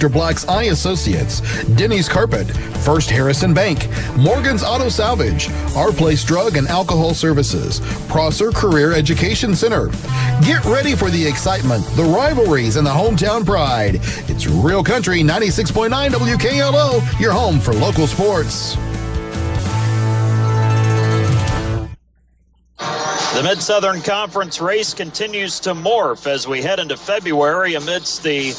Dr. Black's Eye Associates, Denny's Carpet, First Harrison Bank, Morgan's Auto Salvage, Our Place Drug and Alcohol Services, Prosser Career Education Center. Get ready for the excitement, the rivalries, and the hometown pride. It's Real Country 96.9 WKLO, your home for local sports. The Mid-Southern Conference race continues to morph as we head into February amidst the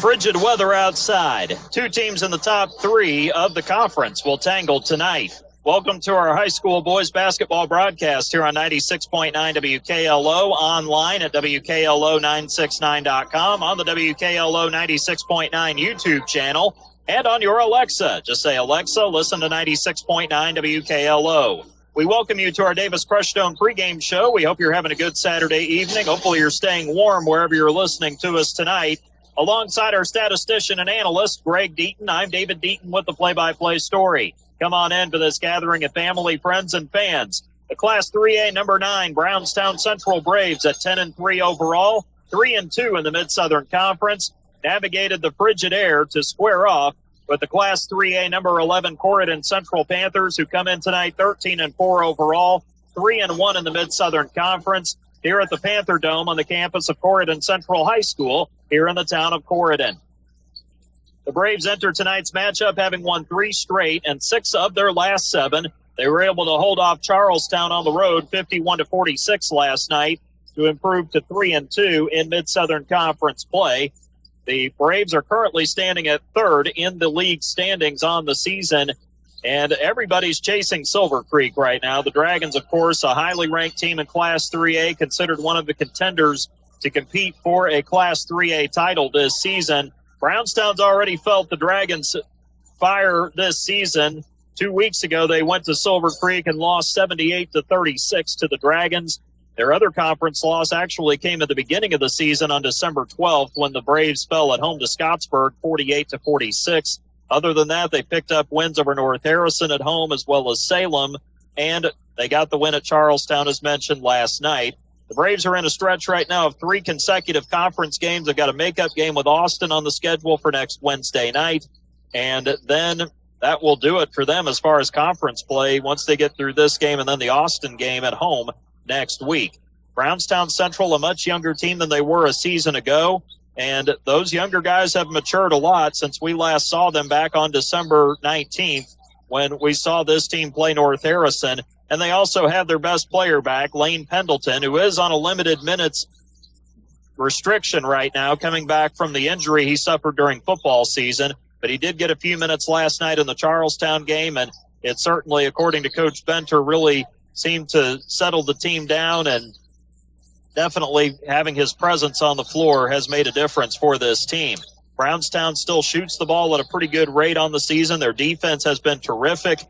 frigid weather outside. Two teams in the top three of the conference will tangle tonight. Welcome to our high school boys basketball broadcast here on 96.9 WKLO, online at WKLO969.com, on the WKLO 96.9 YouTube channel, and on your Alexa. Just say, Alexa, listen to 96.9 WKLO. We welcome you to our Davis Crushstone pregame show. We hope you're having a good Saturday evening. Hopefully you're staying warm wherever you're listening to us tonight. Alongside our statistician and analyst, Greg Deaton, I'm David Deaton with the play-by-play story. Come on in for this gathering of family, friends, and fans. The Class 3A number 9 Brownstown Central Braves at 10-3 overall, 3-2 in the Mid-Southern Conference, navigated the frigid air to square off with the Class 3A number 11 Corydon Central Panthers, who come in tonight 13-4 overall, 3-1 in the Mid-Southern Conference, here at the Panther Dome on the campus of Corydon Central High School here in the town of Corydon. The Braves enter tonight's matchup having won 3 straight and 6 of their last 7. They were able to hold off Charlestown on the road 51-46 last night to improve to 3-2 in Mid-Southern Conference play. The Braves are currently standing at third in the league standings on the season, and everybody's chasing Silver Creek right now. The Dragons, of course, a highly ranked team in Class 3A, considered one of the contenders to compete for a Class 3A title this season. Brownstown's already felt the Dragons' fire this season. 2 weeks ago, they went to Silver Creek and lost 78-36 to the Dragons. Their other conference loss actually came at the beginning of the season on December 12th when the Braves fell at home to Scottsburg 48-46. Other than that, they picked up wins over North Harrison at home as well as Salem, and they got the win at Charlestown as mentioned last night. The Braves are in a stretch right now of 3 consecutive conference games. They've got a makeup game with Austin on the schedule for next Wednesday night, and then that will do it for them as far as conference play once they get through this game and then the Austin game at home next week. Brownstown Central, a much younger team than they were a season ago, and those younger guys have matured a lot since we last saw them back on December 19th when we saw this team play North Harrison. And they also have their best player back, Lane Pendleton, who is on a limited minutes restriction right now, coming back from the injury he suffered during football season. But he did get a few minutes last night in the Charlestown game, and it certainly, according to Coach Benter, really seemed to settle the team down, and definitely having his presence on the floor has made a difference for this team. Brownstown still shoots the ball at a pretty good rate on the season. Their defense has been terrific,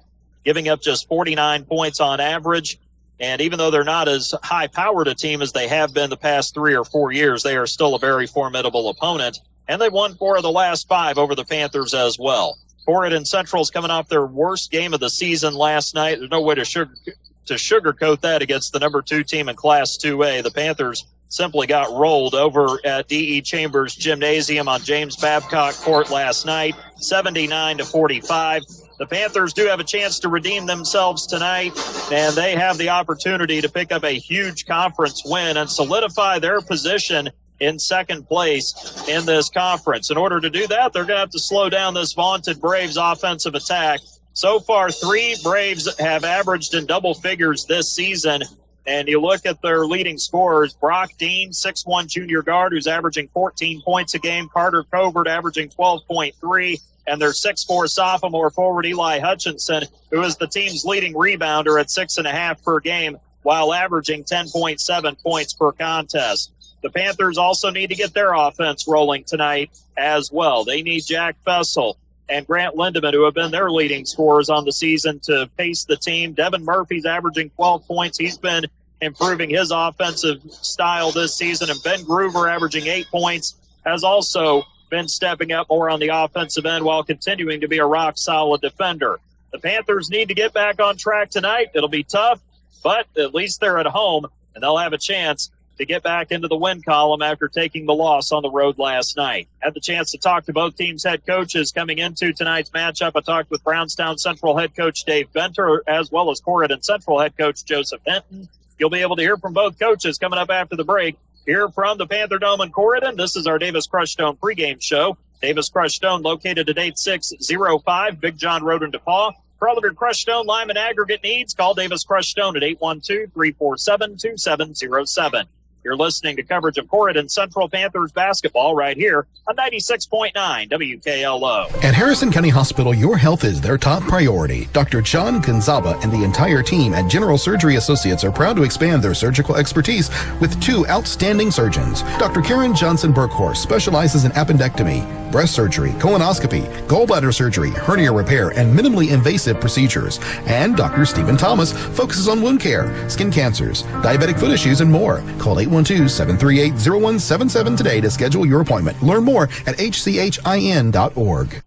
giving up just 49 points on average. And even though they're not as high-powered a team as they have been the past 3 or 4 years, they are still a very formidable opponent. And they've won 4 of the last 5 over the Panthers as well. Corydon Central's coming off their worst game of the season last night. There's no way to sugarcoat that against the number 2 team in Class 2A. The Panthers simply got rolled over at D.E. Chambers Gymnasium on James Babcock Court last night, 79-45. The Panthers do have a chance to redeem themselves tonight, and they have the opportunity to pick up a huge conference win and solidify their position in second place in this conference. In order to do that, they're going to have to slow down this vaunted Braves offensive attack. So far, 3 Braves have averaged in double figures this season. And you look at their leading scorers, Brock Dean, 6'1" junior guard, who's averaging 14 points a game. Carter Covert averaging 12.3. And their 6'4" sophomore forward, Eli Hutchinson, who is the team's leading rebounder at 6.5 per game, while averaging 10.7 points per contest. The Panthers also need to get their offense rolling tonight as well. They need Jack Fessel and Grant Lindemann, who have been their leading scorers on the season, to pace the team. Devin Murphy's averaging 12 points. He's been improving his offensive style this season. And Ben Groover, averaging 8 points, has also been stepping up more on the offensive end while continuing to be a rock-solid defender. The Panthers need to get back on track tonight. It'll be tough, but at least they're at home, and they'll have a chance to get back into the win column after taking the loss on the road last night. Had the chance to talk to both teams' head coaches coming into tonight's matchup. I talked with Brownstown Central head coach Dave Benter as well as Corydon Central head coach Joseph Hinton. You'll be able to hear from both coaches coming up after the break. Here from the Panther Dome in Corydon, this is our Davis Crush Stone pregame show. Davis Crush Stone located at 8605 Big John Road in DePaul. For all of your Crush Stone lime and aggregate needs, call Davis Crush Stone at 812-347-2707. You're listening to coverage of Corydon Central Panthers basketball right here on 96.9 WKLO. At Harrison County Hospital, your health is their top priority. Dr. John Gonzaba and the entire team at General Surgery Associates are proud to expand their surgical expertise with two outstanding surgeons. Dr. Karen Johnson Burkhorst specializes in appendectomy, breast surgery, colonoscopy, gallbladder surgery, hernia repair, and minimally invasive procedures. And Dr. Stephen Thomas focuses on wound care, skin cancers, diabetic foot issues, and more. Call 812-738-0177 today to schedule your appointment. Learn more at hchin.org.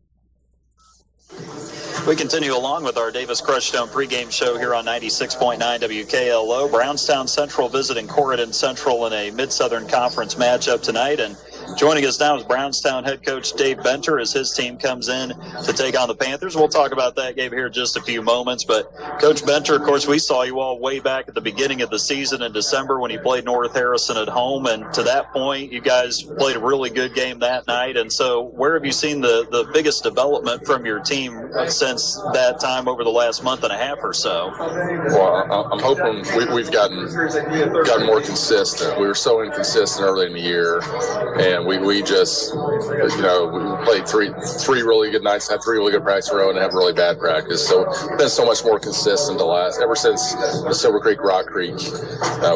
We continue along with our Davis Crush Stone pregame show here on 96.9 WKLO. Brownstown Central visiting Corydon Central in a Mid-Southern Conference matchup tonight. And joining us now is Brownstown head coach Dave Benter as his team comes in to take on the Panthers. We'll talk about that game here in just a few moments. But Coach Benter, of course, we saw you all way back at the beginning of the season in December when you played North Harrison at home. And to that point, you guys played a really good game that night. And so where have you seen the biggest development from your team since that time over the last month and a half or so? Well, I'm hoping we've gotten more consistent. We were so inconsistent early in the year, and we just, we played three really good nights, had three really good practice in a row, and have really bad practice. So it's been so much more consistent ever since the Silver Creek Rock Creek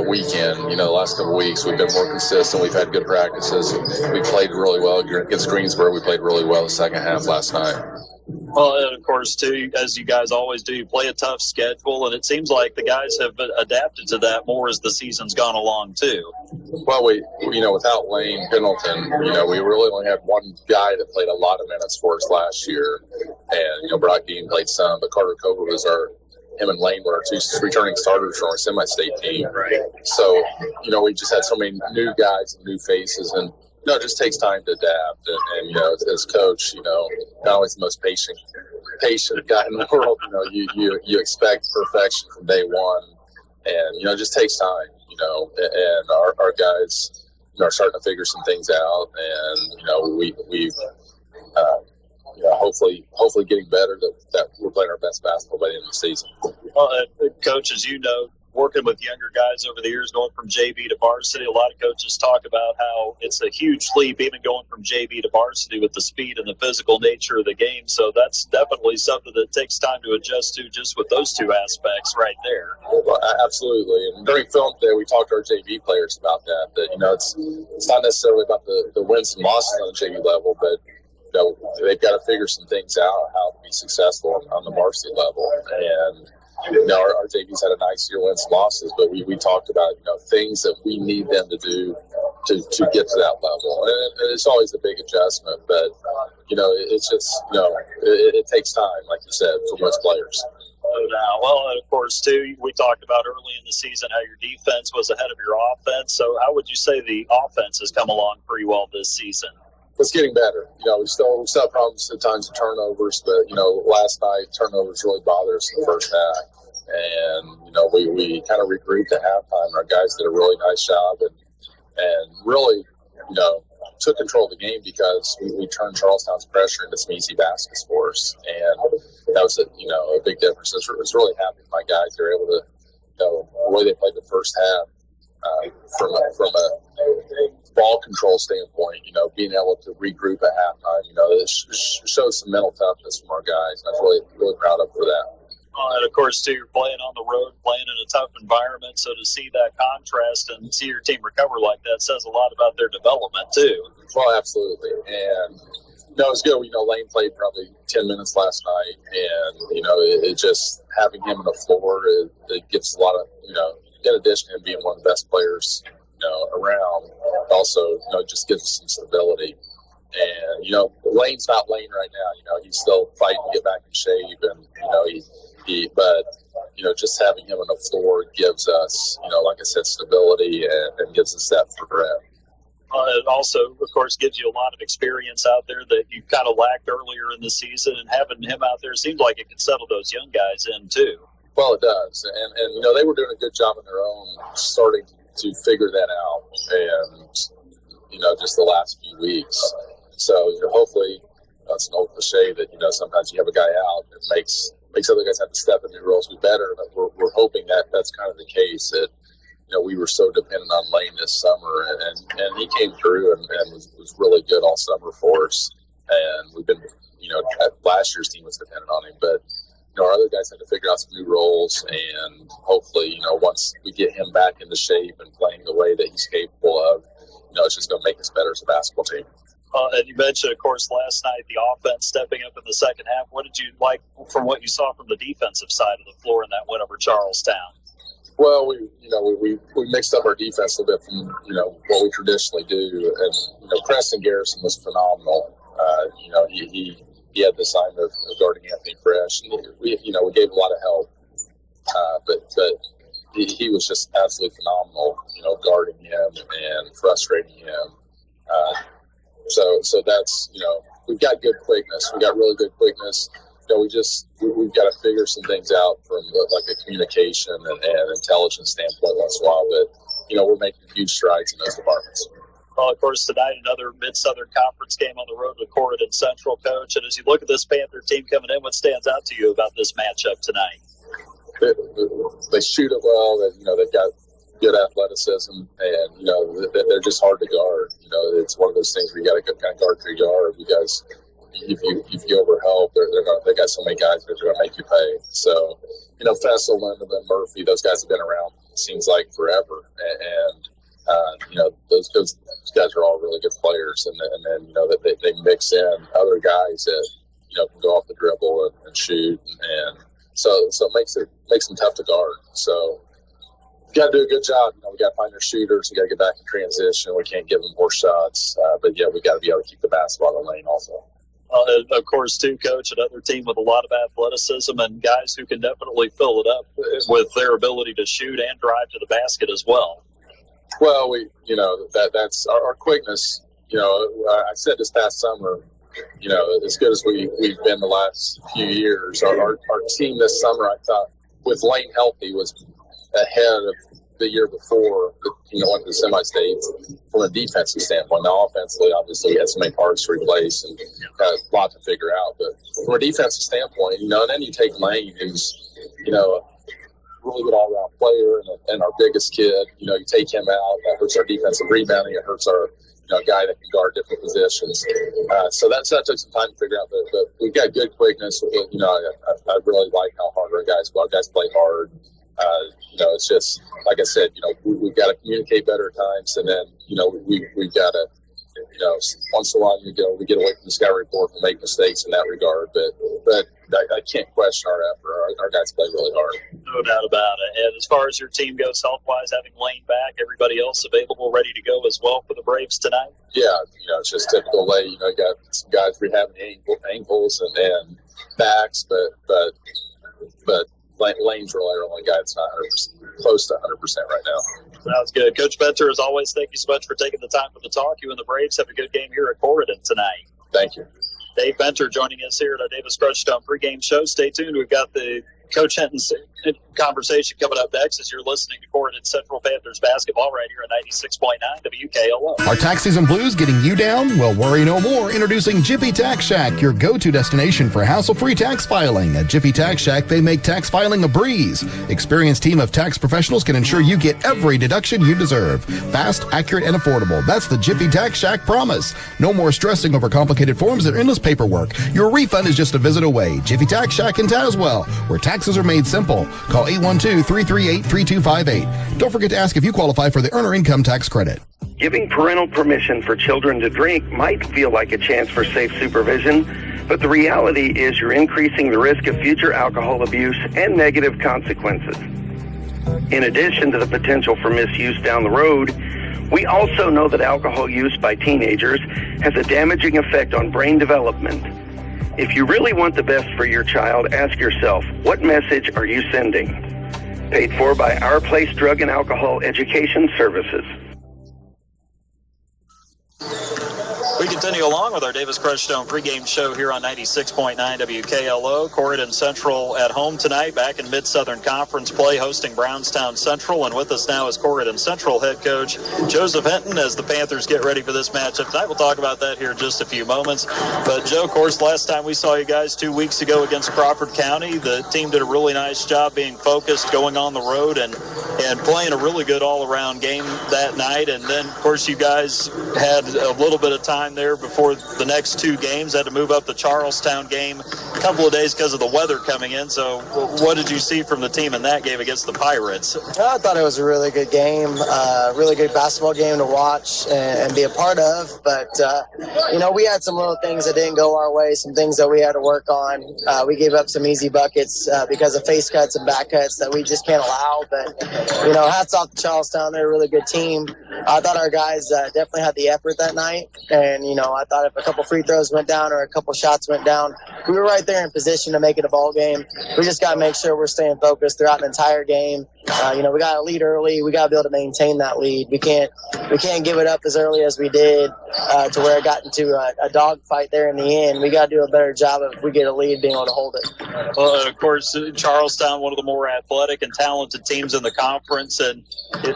weekend. The last couple of weeks we've been more consistent. We've had good practices. We played really well against Greensboro. We played really well the second half last night. Well, and of course, too, as you guys always do, you play a tough schedule, and it seems like the guys have adapted to that more as the season's gone along, too. Well, without Lane Pendleton, we really only had one guy that played a lot of minutes for us last year, and, Brock Dean played some, but Carter Cover was him and Lane were our two returning starters from our semi-state team. Right. So, we just had so many new guys and new faces, and it just takes time to adapt. And as coach, not always the most patient guy in the world. You expect perfection from day one, and it just takes time. And our guys are starting to figure some things out, and we've hopefully getting better. That we're playing our best basketball by the end of the season. Well, Coach, as you know, working with younger guys over the years, going from JV to varsity, a lot of coaches talk about how it's a huge leap even going from JV to varsity with the speed and the physical nature of the game. So that's definitely something that takes time to adjust to just with those two aspects right there. Well, absolutely. And during film day, we talked to our JV players about that it's not necessarily about the wins and losses on the JV level, but they've got to figure some things out, how to be successful on the varsity level. And our JV's had a nice year, wins and losses, but we talked about things that we need them to do to get to that level, and it's always a big adjustment. But it's just it takes time, like you said, for most players. No doubt. Well, and of course, too, we talked about early in the season how your defense was ahead of your offense. So how would you say the offense has come along pretty well this season? It's getting better. We still have problems at times with turnovers, but last night turnovers really bothered us in the first half, and we kind of regrouped at halftime. Our guys did a really nice job, and really took control of the game because we turned Charlestown's pressure into some easy baskets for us, and that was a big difference. I was really happy with my guys. They were able to the way they played the first half from a ball control standpoint, being able to regroup at halftime, it shows some mental toughness from our guys, and I'm really proud of for that. And of course, too, you're playing on the road, playing in a tough environment, so to see that contrast and see your team recover like that says a lot about their development, too. Well, absolutely. And, it was good. Lane played probably 10 minutes last night, and, it just having him on the floor, it gives a lot of, in addition to him being one of the best players around, also just gives us some stability. And Lane's not Lane right now. He's still fighting to get back in shape, and but just having him on the floor gives us, like I said, stability and gives us that threat. It also, of course, gives you a lot of experience out there that you kind of lacked earlier in the season, and having him out there seems like it can settle those young guys in too. Well, it does, and they were doing a good job on their own, starting to figure that out, and just the last few weeks. So hopefully, it's an old cliche that sometimes you have a guy out that makes other guys have to step in new roles, be better. But we're hoping that that's kind of the case. That we were so dependent on Lane this summer, and he came through and was really good all summer for us. And we've been, last year's team was dependent on him, but our other guys had to figure out some new roles, and hopefully, once we get him back into shape and playing the way that he's capable of, it's just going to make us better as a basketball team. And you mentioned, of course, last night the offense stepping up in the second half. What did you like from what you saw from the defensive side of the floor in that win over Charlestown? Well, we mixed up our defense a little bit from what we traditionally do, and Preston Garrison was phenomenal. He had the assignment of guarding Anthony Fresh, and we gave a lot of help, but he was just absolutely phenomenal, guarding him and frustrating him. So that's we've got good quickness. We got really good quickness. We've got to figure some things out from like a communication and intelligence standpoint once in a while. But we're making huge strides in those departments. Well, of course, tonight another Mid-Southern Conference game on the road with Corydon Central, Coach. And as you look at this Panther team coming in, what stands out to you about this matchup tonight? They shoot it well. They've got good athleticism, and they're just hard to guard. It's one of those things where you got to kind of guard your yard. You guys, if you overhelp, they got so many guys that are going to make you pay. So, Fessel, Lindemann, Murphy, those guys have been around. It seems like forever, and those guys are all really good players, and then they mix in other guys that can go off the dribble and shoot, and so it makes them tough to guard. So we got to do a good job. We got to find their shooters. We got to get back in transition. We can't give them more shots, but we got to be able to keep the basketball in the lane also. Of course, too, Coach, another team with a lot of athleticism and guys who can definitely fill it up with their ability to shoot and drive to the basket as well. Well, that's our quickness. I said this past summer, as good as we've been the last few years, our team this summer, I thought, with Lane healthy, was ahead of the year before, went to the semi-states from a defensive standpoint. Now, offensively, obviously, we had so many parts to replace and a lot to figure out. But from a defensive standpoint, and then you take Lane, who's, really good all-around player and our biggest kid. You take him out, that hurts our defensive rebounding. It hurts our guy that can guard different positions. So that took some time to figure out. But we've got good quickness. I really like how hard our guys play. Our guys play hard. It's just like I said. We've got to communicate better at times, and then we've got to. Once in a while, we get away from the scout report and make mistakes in that regard. But I can't question our effort. Our guys play really hard. No doubt about it. And as far as your team goes health-wise, having Lane back, everybody else available, ready to go as well for the Braves tonight? Yeah, it's just typical way. You got some guys rehabbing ankles and backs, but Lane's really our only guy that's not 100%, close to 100% right now. Sounds good. Coach Benter, as always, thank you so much for taking the time for the talk. You and the Braves have a good game here at Corydon tonight. Thank you. Dave Benter joining us here at our Davis Crutchstone pregame show. Stay tuned. We've got the Coach Hinton conversation coming up next as you're listening to Corydon Central Panthers basketball right here at 96.9 WKLO. Are tax season blues getting you down? Well, worry no more. Introducing Jiffy Tax Shack, your go-to destination for hassle-free tax filing. At Jiffy Tax Shack, they make tax filing a breeze. Experienced team of tax professionals can ensure you get every deduction you deserve. Fast, accurate, and affordable. That's the Jiffy Tax Shack promise. No more stressing over complicated forms and endless paperwork. Your refund is just a visit away. Jiffy Tax Shack in Tazewell, where taxes are made simple. Call 812-338-3258. Don't forget to ask if you qualify for the earner income tax credit. Giving parental permission for children to drink might feel like a chance for safe supervision, but the reality is you're increasing the risk of future alcohol abuse and negative consequences. In addition to the potential for misuse down the road, we also know that alcohol use by teenagers has a damaging effect on brain development. If you really want the best for your child, ask yourself, what message are you sending? Paid for by Our Place Drug and Alcohol Education Services. We continue along with our Davis Crushstone pregame show here on 96.9 WKLO. Corydon Central at home tonight, back in Mid-Southern Conference play, hosting Brownstown Central. And with us now is Corydon Central head coach Joseph Hinton as the Panthers get ready for this matchup tonight. We'll talk about that here in just a few moments. But, Joe, of course, last time we saw you guys 2 weeks ago against Crawford County, the team did a really nice job being focused, going on the road, and playing a really good all-around game that night. And then, of course, you guys had a little bit of time there before the next two games. Had to move up the Charlestown game a couple of days because of the weather coming in. So what did you see from the team in that game against the Pirates? I thought it was a really good game, really good basketball game to watch and be a part of. But, we had some little things that didn't go our way, some things that we had to work on. We gave up some easy buckets because of face cuts and back cuts that we just can't allow. But, hats off to Charlestown. They're a really good team. I thought our guys definitely had the effort that night. And, I thought if a couple free throws went down or a couple shots went down, we were right there in position to make it a ball game. We just got to make sure we're staying focused throughout the entire game. We got to lead early. We got to be able to maintain that lead. We can't give it up as early as we did to where it got into a dogfight there in the end. We got to do a better job if we get a lead being able to hold it. Well, of course, Charlestown, one of the more athletic and talented teams in the conference, and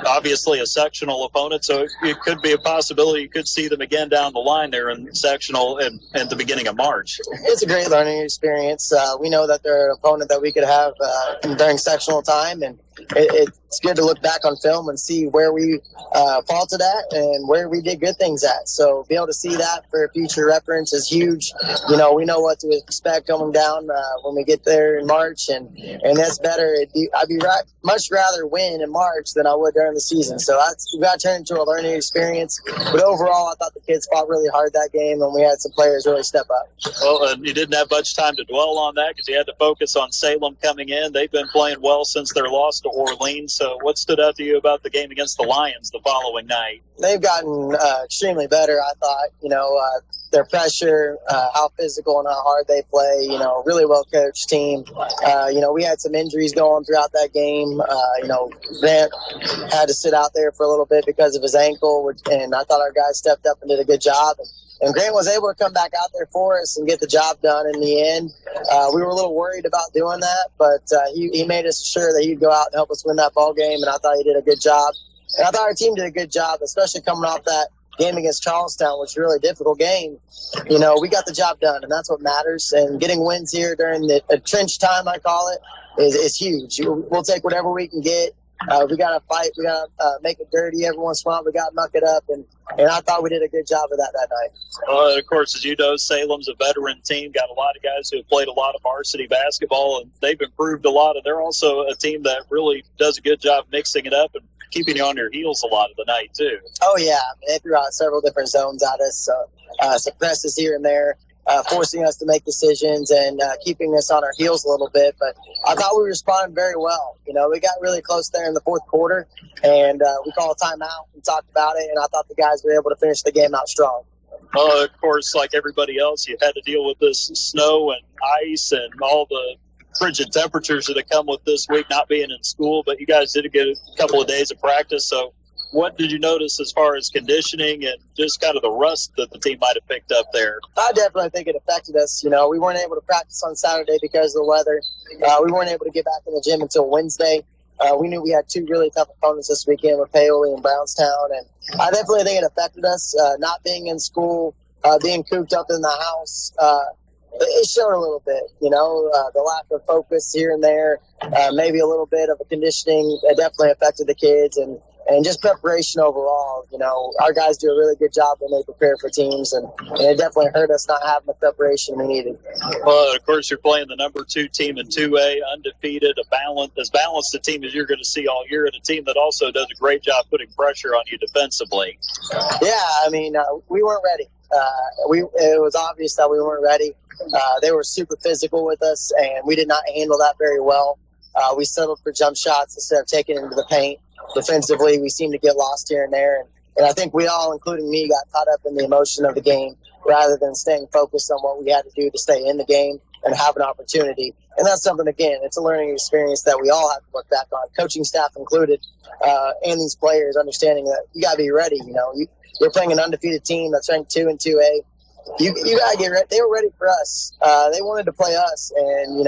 obviously a sectional opponent, so it could be a possibility you could see them again down the line there in sectional and at the beginning of March. It's a great learning experience. We know that they're an opponent that we could have during sectional time, and it's good to look back on film and see where we faulted at and where we did good things at. So be able to see that for future reference is huge. We know what to expect coming down when we get there in March, and that's better. I'd be much rather win in March than I would during the season. So we got to turn into a learning experience. But overall, I thought the kids fought really hard that game, and we had some players really step up. Well, and you didn't have much time to dwell on that because you had to focus on Salem coming in. They've been playing well since their loss to Orleans. So what stood out to you about the game against the Lions the following night? They've gotten extremely better, I thought. Their pressure, how physical and how hard they play, really well-coached team. We had some injuries going throughout that game. Grant had to sit out there for a little bit because of his ankle, and I thought our guys stepped up and did a good job. And Grant was able to come back out there for us and get the job done in the end. We were a little worried about doing that, but he made us sure that he'd go out and help us win that ball game, and I thought he did a good job. And I thought our team did a good job, especially coming off that game against Charlestown, which was a really difficult game. We got the job done, and that's what matters. And getting wins here during the trench time, I call it, is huge. We'll take whatever we can get. We got to fight. We got to make it dirty every once in a while. We got to muck it up, and I thought we did a good job of that night. Of course, as you know, Salem's a veteran team, got a lot of guys who have played a lot of varsity basketball, and they've improved a lot. And they're also a team that really does a good job mixing it up and keeping you on your heels a lot of the night, too. Oh, yeah. They threw out several different zones at us, suppressed us here and there. Forcing us to make decisions and keeping us on our heels a little bit. But I thought we responded very well. We got really close there in the fourth quarter, and we called a timeout and talked about it, and I thought the guys were able to finish the game out strong. Of course, like everybody else, you've had to deal with this snow and ice and all the frigid temperatures that have come with this week not being in school, but you guys did get a couple of days of practice, so what did you notice as far as conditioning and just kind of the rust that the team might have picked up there? I definitely think it affected us. We weren't able to practice on Saturday because of the weather. We weren't able to get back in the gym until Wednesday. We knew we had two really tough opponents this weekend with Paoli and Brownstown, and I definitely think it affected us. Not being in school, being cooped up in the house, it showed a little bit, the lack of focus here and there, maybe a little bit of a conditioning. It definitely affected the kids, and just preparation overall. Our guys do a really good job when they prepare for teams, and it definitely hurt us not having the preparation we needed. Well, of course, you're playing the number 2 team in 2A, undefeated, as balanced a team as you're going to see all year, and a team that also does a great job putting pressure on you defensively. Yeah, we weren't ready. It was obvious that we weren't ready. They were super physical with us, and we did not handle that very well. We settled for jump shots instead of taking it into the paint. Defensively, we seemed to get lost here and there. And I think we all, including me, got caught up in the emotion of the game rather than staying focused on what we had to do to stay in the game. and have an opportunity. And that's something, again, it's a learning experience that we all have to look back on, coaching staff included, and these players understanding that you got to be ready. You're playing an undefeated team that's ranked 2 and 2A. You got to get ready. They were ready for us. They wanted to play us, and,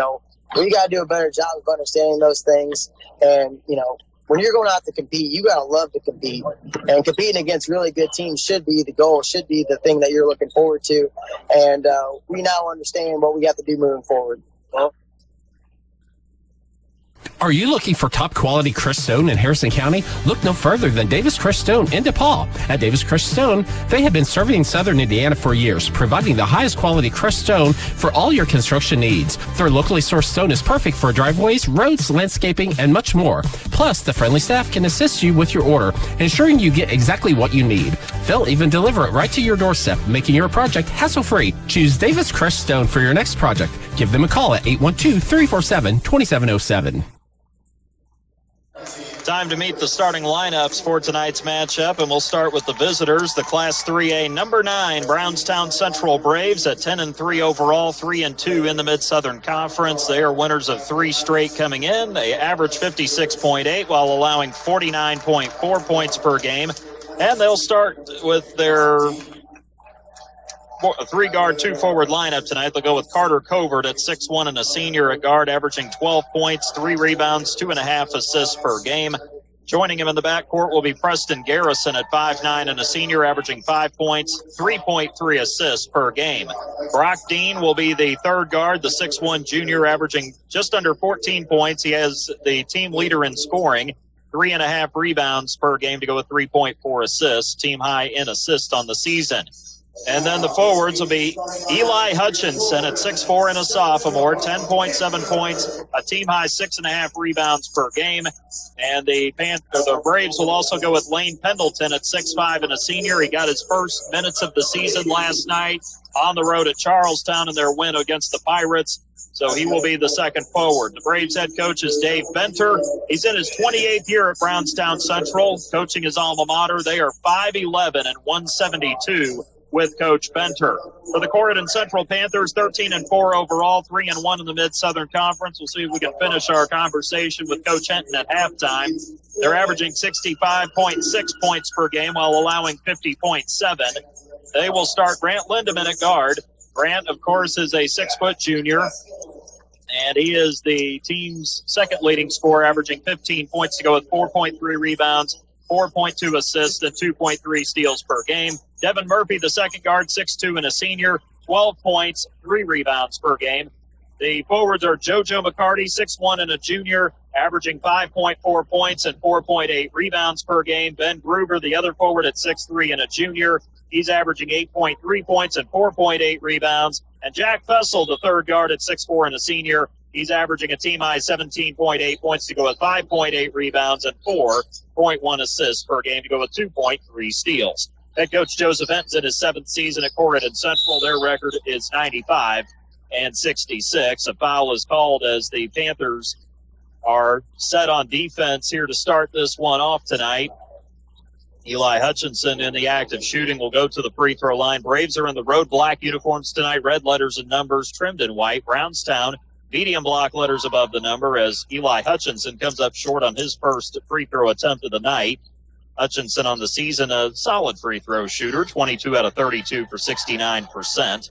we got to do a better job of understanding those things. And, when you're going out to compete, you got to love to compete. And competing against really good teams should be the goal, should be the thing that you're looking forward to. And we now understand what we have to do moving forward. Are you looking for top quality crushed stone in Harrison County? Look no further than Davis Crushed Stone in DePaul. At Davis Crushed Stone, they have been serving Southern Indiana for years, providing the highest quality crushed stone for all your construction needs. Their locally sourced stone is perfect for driveways, roads, landscaping, and much more. Plus, the friendly staff can assist you with your order, ensuring you get exactly what you need. They'll even deliver it right to your doorstep, making your project hassle-free. Choose Davis Crushed Stone for your next project. Give them a call at 812-347-2707. Time to meet the starting lineups for tonight's matchup, and we'll start with the visitors. The Class 3A number 9 Brownstown Central Braves at 10-3 overall, 3-2 in the Mid-Southern Conference. They are winners of 3 straight coming in. They average 56.8 while allowing 49.4 points per game. And they'll start with their 3-guard, 2-forward lineup tonight. They'll go with Carter Covert at 6'1" and a senior at guard, averaging 12 points, 3 rebounds, 2.5 assists per game. Joining him in the backcourt will be Preston Garrison at 5'9" and a senior, averaging 5 points, 3.3 assists per game. Brock Dean will be the 3rd guard, the 6'1" junior, averaging just under 14 points. He has the team leader in scoring, 3.5 rebounds per game to go with 3.4 assists, team high in assists on the season. And then the forwards will be Eli Hutchinson at 6'4" and a sophomore, 10.7 points, a team-high 6.5 rebounds per game. And the Braves will also go with Lane Pendleton at 6'5" and a senior. He got his first minutes of the season last night on the road at Charlestown in their win against the Pirates. So he will be the 2nd forward. The Braves head coach is Dave Benter. He's in his 28th year at Brownstown Central, coaching his alma mater. They are 5'11" and 172. With Coach Benter. For the Corydon Central Panthers, 13-4 overall, 3-1 in the Mid-Southern Conference. We'll see if we can finish our conversation with Coach Henton at halftime. They're averaging 65.6 points per game while allowing 50.7. They will start Grant Lindeman at guard. Grant, of course, is a 6-foot junior, and he is the team's 2nd leading scorer, averaging 15 points to go with 4.3 rebounds, 4.2 assists, and 2.3 steals per game. Devin Murphy, the 2nd guard, 6'2" and a senior, 12 points, 3 rebounds per game. The forwards are JoJo McCarty, 6'1" and a junior, averaging 5.4 points and 4.8 rebounds per game. Ben Gruber, the other forward, at 6'3" and a junior. He's averaging 8.3 points and 4.8 rebounds. And Jack Fessel, the 3rd guard, at 6'4" and a senior. He's averaging a team-high 17.8 points to go with 5.8 rebounds and 4.1 assists per game to go with 2.3 steals. Head coach Joseph Henton's in his 7th season at Corydon Central. Their record is 95-66. A foul is called as the Panthers are set on defense here to start this one off tonight. Eli Hutchinson, in the act of shooting, will go to the free throw line. Braves are in the road black uniforms tonight, red letters and numbers trimmed in white. Brownstown, medium block letters above the number, as Eli Hutchinson comes up short on his first free throw attempt of the night. Hutchinson on the season, a solid free throw shooter, 22 out of 32 for 69%.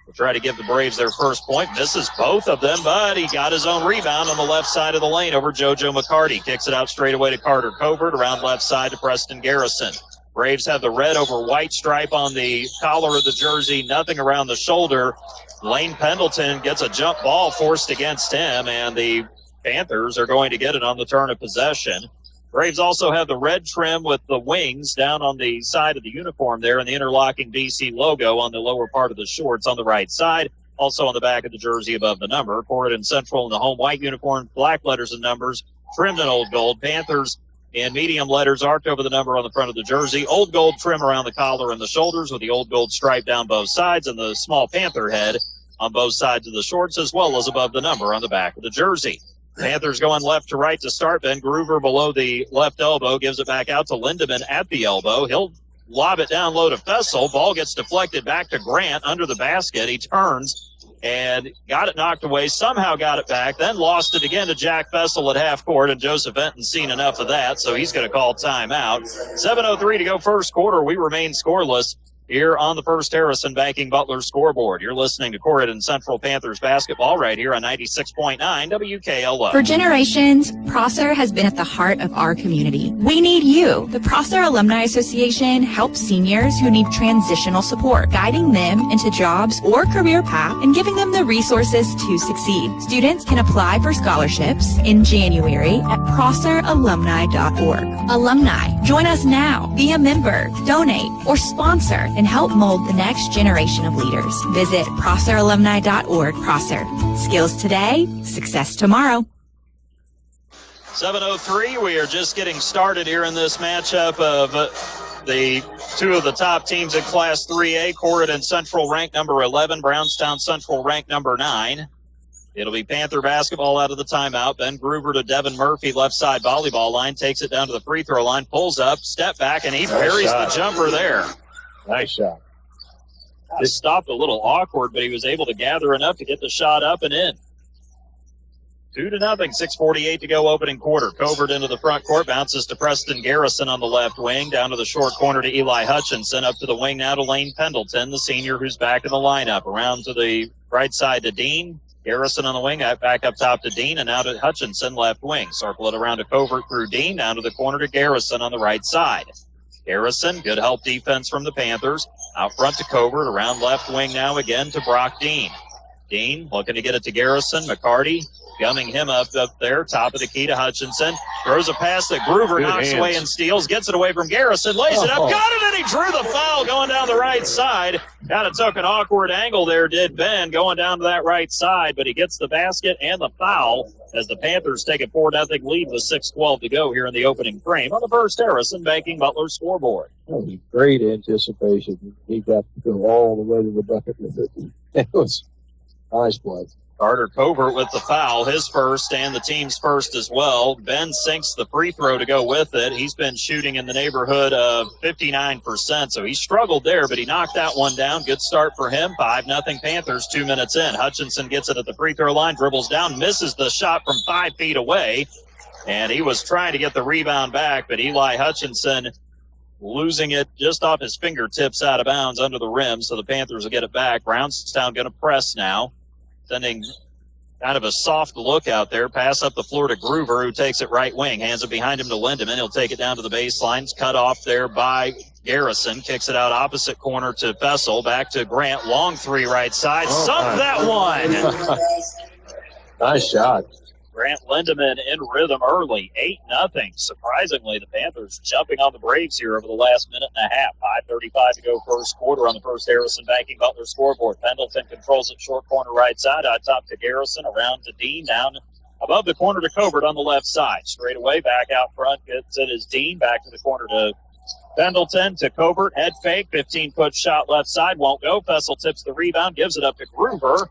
We'll try to give the Braves their first point. Misses both of them, but he got his own rebound on the left side of the lane over JoJo McCarty. Kicks it out straight away to Carter Covert, around left side to Preston Garrison. Braves have the red over white stripe on the collar of the jersey, nothing around the shoulder. Lane Pendleton gets a jump ball forced against him, and the Panthers are going to get it on the turn of possession. Braves also have the red trim with the wings down on the side of the uniform there, and the interlocking BC logo on the lower part of the shorts on the right side, also on the back of the jersey above the number. Corydon Central in the home white uniform, black letters and numbers, trimmed in old gold. Panthers in medium letters arced over the number on the front of the jersey. Old gold trim around the collar and the shoulders with the old gold stripe down both sides, and the small Panther head on both sides of the shorts, as well as above the number on the back of the jersey. Panthers going left to right to start. Ben Groover below the left elbow gives it back out to Lindeman at the elbow. He'll lob it down low to Fessel. Ball gets deflected back to Grant under the basket. He turns and got it knocked away, somehow got it back, then lost it again to Jack Fessel at half court, and Joseph Benton's seen enough of that, so he's going to call timeout. 7:03 to go first quarter. We remain scoreless here on the First Harrison Banking Butler scoreboard. You're listening to Corydon Central Panthers basketball right here on 96.9 WKLO. For generations, Prosser has been at the heart of our community. We need you. The Prosser Alumni Association helps seniors who need transitional support, guiding them into jobs or career path and giving them the resources to succeed. Students can apply for scholarships in January at prosseralumni.org. Alumni, join us now. Be a member, donate, or sponsor and help mold the next generation of leaders. Visit prosseralumni.org. Prosser. Skills today, success tomorrow. 7:03. We are just getting started here in this matchup of the two of the top teams in Class 3A. Corydon Central ranked number 11, Brownstown Central ranked number 9. It'll be Panther basketball out of the timeout. Ben Groover to Devin Murphy, left side volleyball line, takes it down to the free throw line, pulls up, step back, and he buries the jumper there. Nice shot. It stopped a little awkward, but he was able to gather enough to get the shot up and in. 2-0, 6:48 to go opening quarter. Covert into the front court, bounces to Preston Garrison on the left wing, down to the short corner to Eli Hutchinson, up to the wing now to Lane Pendleton, the senior who's back in the lineup. Around to the right side to Dean. Garrison on the wing, back up top to Dean, and now to Hutchinson, left wing. Circle it around to Covert through Dean, down to the corner to Garrison on the right side. Garrison, good help defense from the Panthers. Out front to Covert, around left wing now again to Brock Dean. Dean looking to get it to Garrison. McCarty gumming him up there, top of the key to Hutchinson. Throws a pass that Groover knocks away and steals. Gets it away from Garrison. Lays it up. Got it, and he drew the foul going down the right side. Kind of took an awkward angle there, did Ben, going down to that right side. But he gets the basket and the foul as the Panthers take a 4-0 lead with 6:12 to go here in the opening frame on the First Harrison Banking Butler scoreboard. That was great anticipation. He got to go all the way to the bucket with it. It was nice play. Carter Covert with the foul, his first and the team's first as well. Ben sinks the free throw to go with it. He's been shooting in the neighborhood of 59%, so he struggled there, but he knocked that one down. Good start for him. 5-0 Panthers, 2 minutes in. Hutchinson gets it at the free throw line, dribbles down, misses the shot from 5 feet away, and he was trying to get the rebound back, but Eli Hutchinson losing it just off his fingertips out of bounds under the rim, so the Panthers will get it back. Brownstown going to press now. Sending kind of a soft look out there. Pass up the floor to Groover, who takes it right wing. Hands it behind him to Lindemann. He'll take it down to the baseline. It's cut off there by Garrison. Kicks it out opposite corner to Fessel. Back to Grant. Long three right side. Sunk that one. Nice shot. Grant Lindemann in rhythm early. 8-0. Surprisingly, the Panthers jumping on the Braves here over the last minute and a half. 5:35 to go first quarter on the First Harrison Banking Butler scoreboard. Pendleton controls it short corner right side. Out top to Garrison. Around to Dean. Down above the corner to Covert on the left side. Straight away back out front. Gets it as Dean. Back to the corner to Pendleton to Covert. Head fake. 15-foot shot left side. Won't go. Fessel tips the rebound. Gives it up to Groover.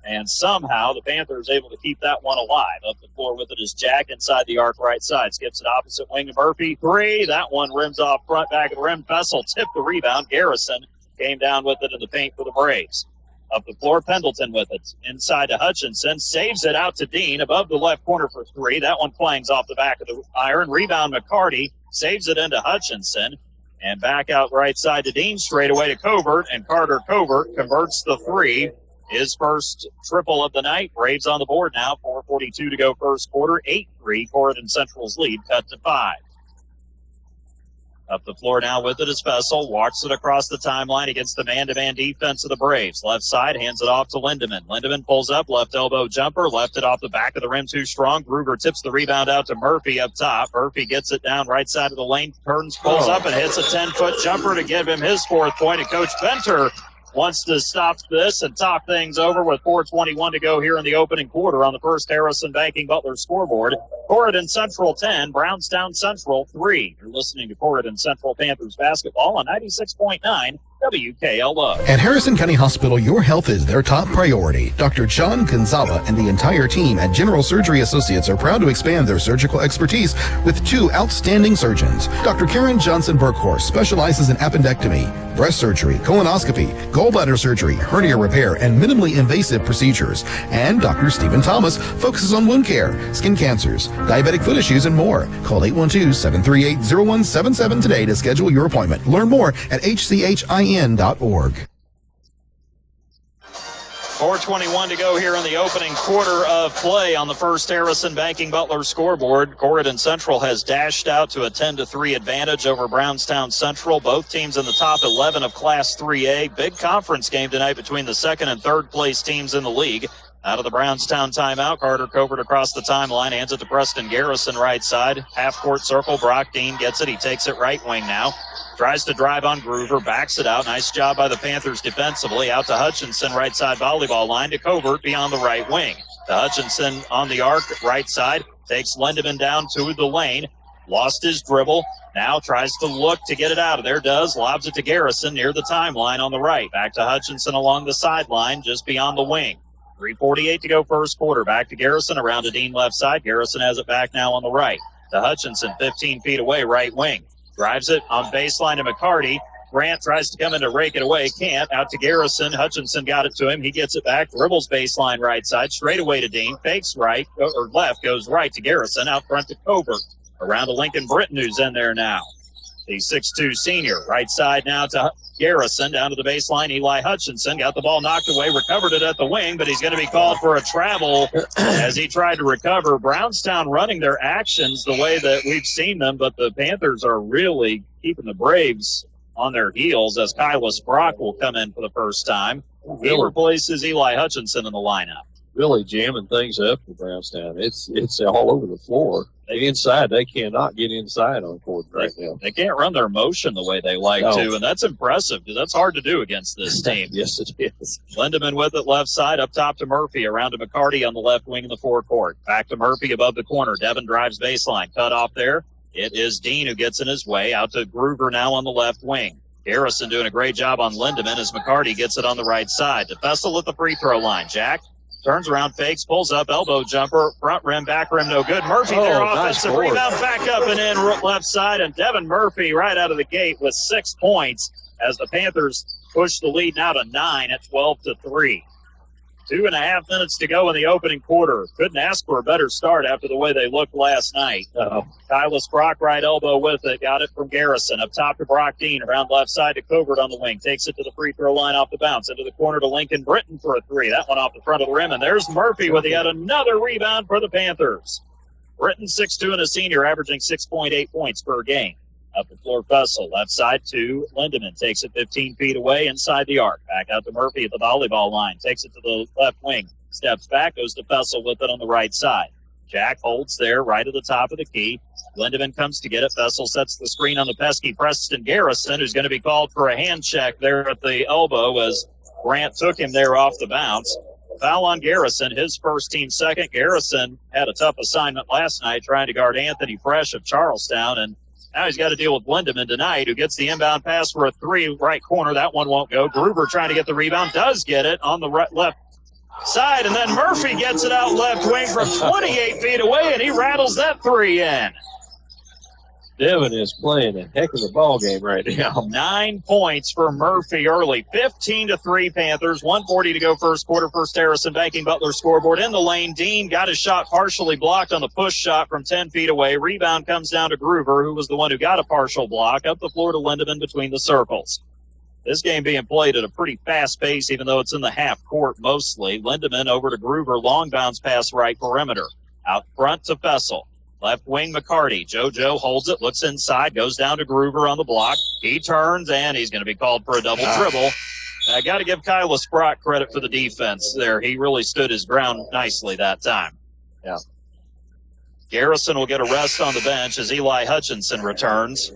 And somehow the Panthers able to keep that one alive. Up the floor with it is Jack inside the arc right side. Skips it opposite wing to Murphy. 3. That one rims off front, back of the rim. Fessel tipped the rebound. Garrison came down with it in the paint for the Braves. Up the floor, Pendleton with it. Inside to Hutchinson. Saves it out to Dean. Above the left corner for 3. That one flangs off the back of the iron. Rebound McCarty. Saves it into Hutchinson. And back out right side to Dean. Straight away to Covert. And Carter Covert converts the 3. His first triple of the night. Braves on the board now. 4:42 to go first quarter. 8-3. Corydon Central's lead cut to 5. Up the floor now with it is Fessel. Walks it across the timeline against the man-to-man defense of the Braves. Left side, hands it off to Lindemann. Lindemann pulls up, left elbow jumper. Left it off the back of the rim too strong. Groover tips the rebound out to Murphy up top. Murphy gets it down right side of the lane. Turns, pulls up, and hits a 10-foot jumper to give him his 4th point. And Coach Benter wants to stop this and talk things over with 4:21 to go here in the opening quarter on the First Harrison Banking Butler scoreboard. Corydon Central 10, Brownstown Central 3. You're listening to Corydon Central Panthers basketball on 96.9 WKLO. At Harrison County Hospital, your health is their top priority. Dr. John Gonzalez and the entire team at General Surgery Associates are proud to expand their surgical expertise with 2 outstanding surgeons. Dr. Karen Johnson Burkhorst specializes in appendectomy, breast surgery, colonoscopy, gallbladder surgery, hernia repair, and minimally invasive procedures. And Dr. Stephen Thomas focuses on wound care, skin cancers, diabetic foot issues, and more. Call 812-738-0177 today to schedule your appointment. Learn more at hchin.org. 4:21 to go here in the opening quarter of play on the first Harrison Banking Butler scoreboard. Corydon Central has dashed out to a 10-3 advantage over Brownstown Central. Both teams in the top 11 of Class 3A. Big conference game tonight between the second and third place teams in the league. Out of the Brownstown timeout, Carter Covert across the timeline, hands it to Preston Garrison right side. Half-court circle, Brock Dean gets it. He takes it right wing now. Tries to drive on Groover, backs it out. Nice job by the Panthers defensively. Out to Hutchinson, right side volleyball line to Covert beyond the right wing. To Hutchinson on the arc, right side. Takes Lindemann down to the lane. Lost his dribble. Now tries to look to get it out of there. Does. Lobs it to Garrison near the timeline on the right. Back to Hutchinson along the sideline just beyond the wing. 3:48 to go first quarter. Back to Garrison around to Dean left side. Garrison has it back now on the right. To Hutchinson, 15 feet away, right wing. Drives it on baseline to McCarty. Grant tries to come in to rake it away. Can't. Out to Garrison. Hutchinson got it to him. He gets it back. Dribbles baseline right side. Straight away to Dean. Fakes right or left. Goes right to Garrison. Out front to Covert. Around to Lincoln Britton, who's in there now. The 6'2 senior. Right side now to Garrison. Down to the baseline. Eli Hutchinson got the ball knocked away. Recovered it at the wing, but he's going to be called for a travel as he tried to recover. Brownstown running their actions the way that we've seen them, but the Panthers are really keeping the Braves on their heels as Kyla Brock will come in for the first time. He replaces Eli Hutchinson in the lineup. Really jamming things up for Brownstown. It's all over the floor. Inside, they cannot get inside on court right now. They can't run their motion the way they like to, and that's impressive because that's hard to do against this team. Yes, it is. Lindemann with it left side, up top to Murphy, around to McCarty on the left wing in the forecourt. Back to Murphy above the corner. Devin drives baseline. Cut off there. It is Dean who gets in his way. Out to Groover now on the left wing. Garrison doing a great job on Lindemann as McCarty gets it on the right side. To Fessel at the free throw line. Jack turns around, fakes, pulls up, elbow jumper, front rim, back rim, no good. Murphy there, offensive rebound, back up and in left side, and Devin Murphy right out of the gate with 6 points as the Panthers push the lead now to 9 at 12-3. 2.5 minutes to go in the opening quarter. Couldn't ask for a better start after the way they looked last night. Kyla Brock right elbow with it. Got it from Garrison. Up top to Brock Dean. Around left side to Covert on the wing. Takes it to the free throw line off the bounce. Into the corner to Lincoln Britton for a three. That one off the front of the rim. And there's Murphy with yet another rebound for the Panthers. Britton 6'2" and a senior, averaging 6.8 points per game. Up the floor, Fessel. Left side to Lindemann. Takes it 15 feet away inside the arc. Back out to Murphy at the volleyball line. Takes it to the left wing. Steps back. Goes to Fessel with it on the right side. Jack holds there right at the top of the key. Lindemann comes to get it. Fessel sets the screen on the pesky Preston Garrison, who's going to be called for a hand check there at the elbow as Grant took him there off the bounce. Foul on Garrison, his first team second. Garrison had a tough assignment last night trying to guard Anthony Fresh of Charlestown, and now he's got to deal with Lindemann tonight, who gets the inbound pass for a three, right corner. That one won't go. Gruber trying to get the rebound, does get it on the left side, and then Murphy gets it out left wing from 28 feet away, and he rattles that three in. Devin is playing a heck of a ball game right now. 9 points for Murphy early. 15-3 Panthers. 1:40 to go first quarter. First Harrison Banking Butler scoreboard in the lane. Dean got his shot partially blocked on the push shot from 10 feet away. Rebound comes down to Groover, who was the one who got a partial block. Up the floor to Lindemann between the circles. This game being played at a pretty fast pace, even though it's in the half court mostly. Lindemann over to Groover. Long bounce pass right perimeter. Out front to Fessel. Left wing McCarty. JoJo holds it, looks inside, goes down to Groover on the block. He turns, and he's going to be called for a double dribble. I got to give Kyla Brock credit for the defense there. He really stood his ground nicely that time. Yeah. Garrison will get a rest on the bench as Eli Hutchinson returns.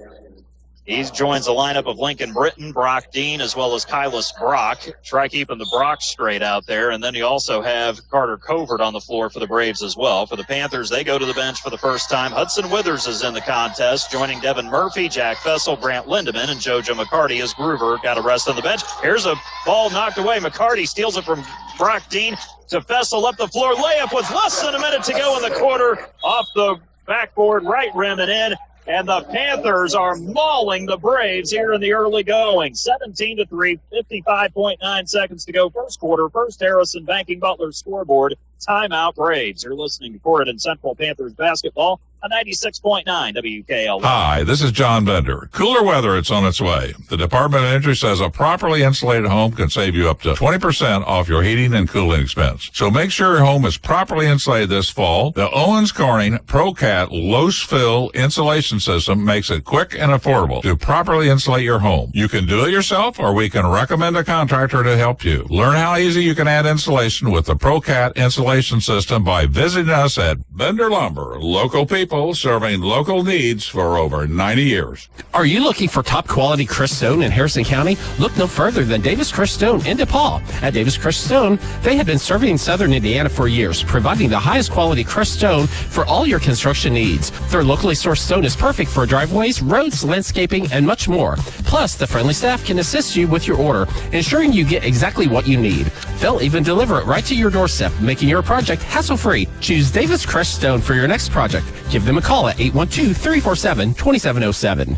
He joins the lineup of Lincoln Britton, Brock Dean, as well as Kylis Brock. Try keeping the Brock straight out there. And then you also have Carter Covert on the floor for the Braves as well. For the Panthers, they go to the bench for the first time. Hudson Withers is in the contest, joining Devin Murphy, Jack Fessel, Brant Lindemann, and JoJo McCarty as Groover got a rest on the bench. Here's a ball knocked away. McCarty steals it from Brock Dean to Fessel up the floor. Layup with less than a minute to go in the quarter. Off the backboard, right rim and in. And the Panthers are mauling the Braves here in the early going. 17-3, 55.9 seconds to go. First quarter, First Harrison Banking Butler scoreboard. Timeout Braves. You're listening to Corydon Central Panthers basketball on 96.9 WKLO. Hi, this is John Bender. Cooler weather, it's on its way. The Department of Energy says a properly insulated home can save you up to 20% off your heating and cooling expense. So make sure your home is properly insulated this fall. The Owens Corning ProCat Low-Fill Insulation System makes it quick and affordable to properly insulate your home. You can do it yourself, or we can recommend a contractor to help you. Learn how easy you can add insulation with the ProCat Insulation System by visiting us at Bender Lumber. Local people serving local needs for over 90 years. Are you looking for top quality Crestone in Harrison County? Look no further than Davis Crestone in DePaul. At Davis Crestone, they have been serving southern Indiana for years, providing the highest quality Crestone for all your construction needs. Their locally sourced stone is perfect for driveways, roads, landscaping, and much more. Plus, the friendly staff can assist you with your order, ensuring you get exactly what you need. They'll even deliver it right to your doorstep, making your project hassle-free. Choose Davis Crestone for your next project. Give them a call at 812-347-2707.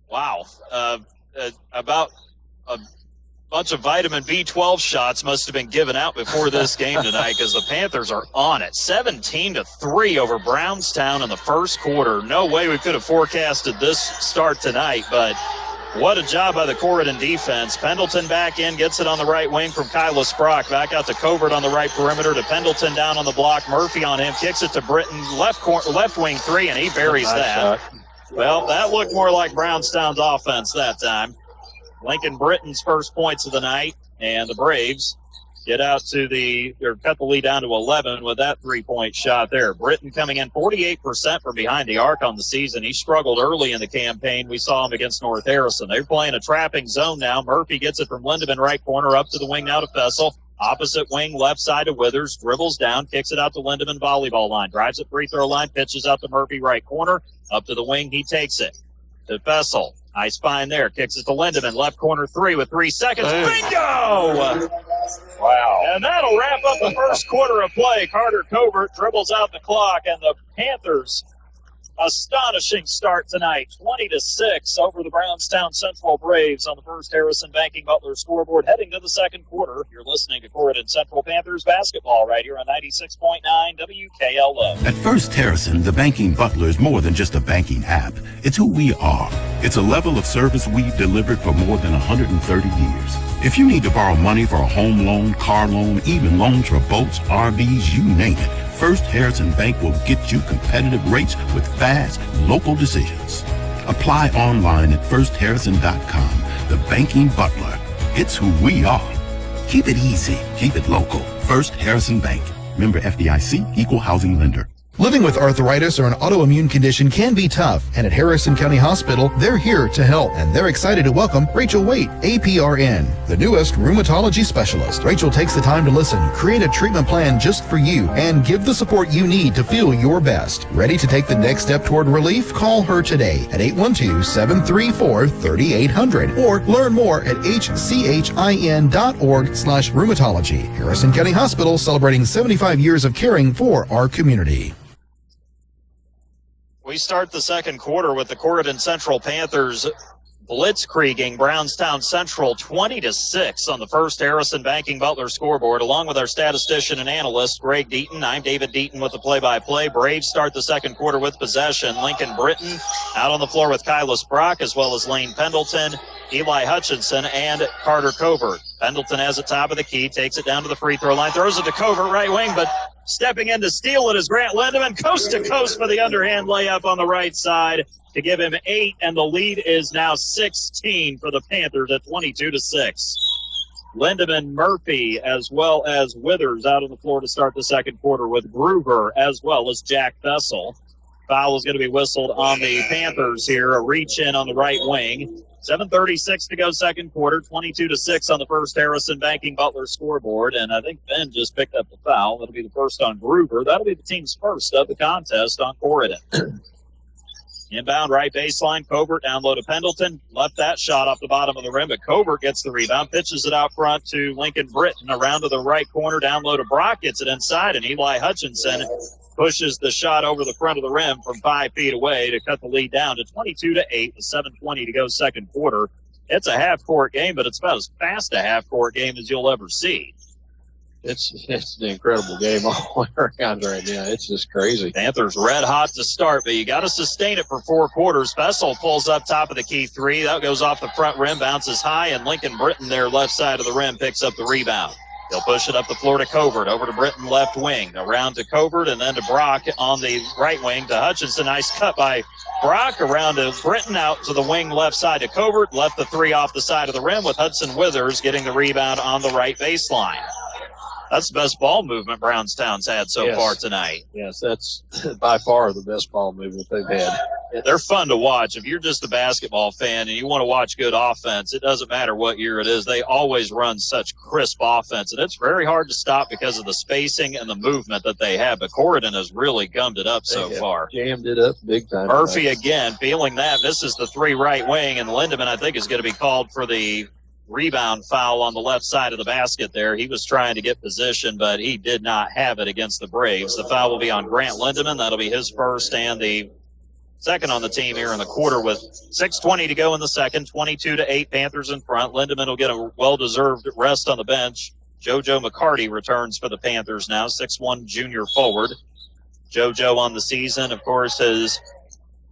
Wow. About a bunch of vitamin B12 shots must have been given out before this game tonight, because the Panthers are on it. 17-3 over Brownstown in the first quarter. No way we could have forecasted this start tonight, but what a job by the Corydon defense. Pendleton back in, gets it on the right wing from Kylis Brock. Back out to Covert on the right perimeter, to Pendleton down on the block. Murphy on him, kicks it to Britton, left wing three, and he buries that. Well, that looked more like Brownstown's offense that time. Lincoln Britton's first points of the night, and the Braves get out to cut the lead down to 11 with that three-point shot there. Britton coming in 48% from behind the arc on the season. He struggled early in the campaign. We saw him against North Harrison. They're playing a trapping zone now. Murphy gets it from Lindemann right corner up to the wing now to Fessel. Opposite wing, left side to Withers, dribbles down, kicks it out to Lindemann, volleyball line, drives it free throw line, pitches out to Murphy right corner, up to the wing, he takes it to Fessel. Nice find there, kicks it to Lindemann, left corner three with 3 seconds. Bingo! Wow. And that'll wrap up the first quarter of play. Carter Covert dribbles out the clock, and the Panthers, astonishing start tonight, 20-6 over the Brownstown Central Braves on the First Harrison Banking Butler scoreboard. Heading to the second quarter, you're listening to Corydon Central Panthers basketball right here on 96.9 WKLO. At First Harrison, the Banking Butler is more than just a banking app. It's who we are. It's a level of service we've delivered for more than 130 years. If you need to borrow money for a home loan, car loan, even loans for boats, RVs, you name it, First Harrison Bank will get you competitive rates with fast, local decisions. Apply online at firstharrison.com. The Banking Butler. It's who we are. Keep it easy. Keep it local. First Harrison Bank. Member FDIC, Equal Housing Lender. Living with arthritis or an autoimmune condition can be tough, and at Harrison County Hospital, they're here to help, and they're excited to welcome Rachel Waite, APRN, the newest rheumatology specialist. Rachel takes the time to listen, create a treatment plan just for you, and give the support you need to feel your best. Ready to take the next step toward relief? Call her today at 812-734-3800 or learn more at hchin.org/rheumatology. Harrison County Hospital, celebrating 75 years of caring for our community. We start the second quarter with the Corydon Central Panthers blitzkrieging Brownstown Central 20-6 on the First Harrison Banking Butler scoreboard. Along with our statistician and analyst, Greg Deaton, I'm David Deaton with the play-by-play. Braves start the second quarter with possession. Lincoln Britton out on the floor with Kylis Brock, as well as Lane Pendleton, Eli Hutchinson, and Carter Covert. Pendleton has it top of the key, takes it down to the free throw line, throws it to Covert right wing, but stepping in to steal it is Grant Lindemann, coast to coast for the underhand layup on the right side to give him 8, and the lead is now 16 for the Panthers at 22-6. Lindemann, Murphy, as well as Withers out on the floor to start the second quarter with Groover as well as Jack Fessel. Foul is going to be whistled on the Panthers here. A reach in on the right wing. 7:36 to go second quarter. 22-6 on the first Harrison Banking Butler scoreboard. And I think Ben just picked up the foul. That'll be the first on Gruber. That'll be the team's first of the contest on Corydon. Inbound right baseline. Covert down low to Pendleton. Left that shot off the bottom of the rim, but Covert gets the rebound. Pitches it out front to Lincoln Britton. Around to the right corner. Down low to Brock. Gets it inside, and Eli Hutchinson pushes the shot over the front of the rim from 5 feet away to cut the lead down to 22-8 with 7:20 to go second quarter. It's a half-court game, but it's about as fast a half-court game as you'll ever see. It's an incredible game all around right now. It's just crazy. Panthers red hot to start, but you got to sustain it for 4 quarters. Fessel pulls up top of the key three. That goes off the front rim, bounces high, and Lincoln Britton there left side of the rim picks up the rebound. He'll push it up the floor to Covert, over to Britton left wing, around to Covert, and then to Brock on the right wing to Hutchinson. Nice cut by Brock, around to Britton, out to the wing left side to Covert. Left the three off the side of the rim with Hudson Withers getting the rebound on the right baseline. That's the best ball movement Brownstown's had so far tonight. Yes, that's by far the best ball movement they've had. They're fun to watch. If you're just a basketball fan and you want to watch good offense, it doesn't matter what year it is. They always run such crisp offense, and it's very hard to stop because of the spacing and the movement that they have. But Corydon has really gummed it up so far. Jammed it up big time. Murphy again feeling that. This is the 3 right wing, and Lindemann, I think, is going to be called for the rebound foul on the left side of the basket there. He was trying to get position, but he did not have it against the Braves. The foul will be on Grant Lindemann. That'll be his first and the second on the team here in the quarter with 6:20 to go in the second. 22-8 Panthers in front. Lindemann will get a well-deserved rest on the bench. JoJo McCarty returns for the Panthers now, 6'1" junior forward. JoJo on the season, of course, has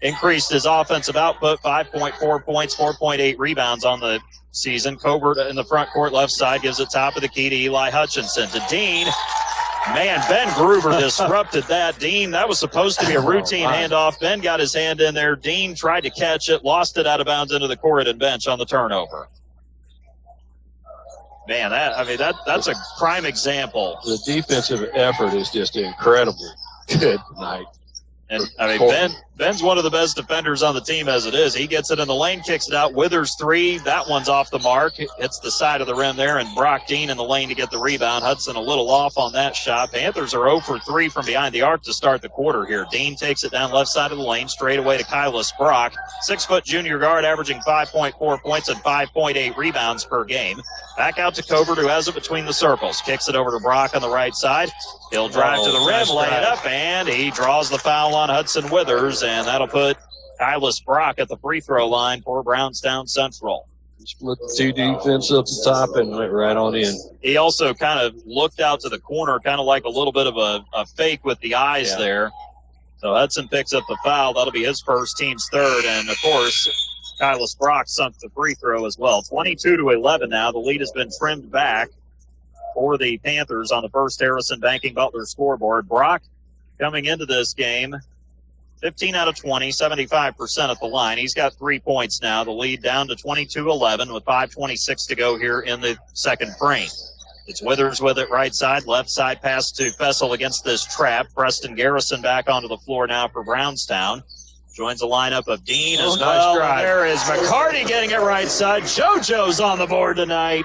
increased his offensive output, 5.4 points, 4.8 rebounds on the season. Covert in the front court left side gives it top of the key to Eli Hutchinson. To Dean. Man, Ben Gruber disrupted that. Dean, that was supposed to be a routine handoff. Ben got his hand in there. Dean tried to catch it, lost it out of bounds into the Corydon bench on the turnover. Man, that's a prime example. The defensive effort is just incredibly good tonight. And Ben's one of the best defenders on the team as it is. He gets it in the lane, kicks it out. Withers 3. That one's off the mark. Hits the side of the rim there, and Brock Dean in the lane to get the rebound. Hudson a little off on that shot. Panthers are 0 for 3 from behind the arc to start the quarter here. Dean takes it down left side of the lane, straight away to Kylis Brock. 6-foot junior guard averaging 5.4 points and 5.8 rebounds per game. Back out to Covert, who has it between the circles. Kicks it over to Brock on the right side. He'll drive to the rim, lay it up, and he draws the foul on Hudson Withers, and that'll put Kylis Brock at the free throw line for Brownstown Central. Split the 2 defense up the top and went right on in. He also kind of looked out to the corner, kind of like a little bit of a fake with the eyes there. So Hudson picks up the foul. That'll be his first, team's third, and of course, Kylis Brock sunk the free throw as well. 22-11 now. The lead has been trimmed back for the Panthers on the first Harrison Banking Butler scoreboard. Brock coming into this game, 15 out of 20, 75% at the line. He's got 3 points now. The lead down to 22-11 with 5:26 to go here in the second frame. It's Withers with it right side. Left side pass to Fessel against this trap. Preston Garrison back onto the floor now for Brownstown. Joins the lineup of Dean as well. There is McCarty getting it right side. JoJo's on the board tonight.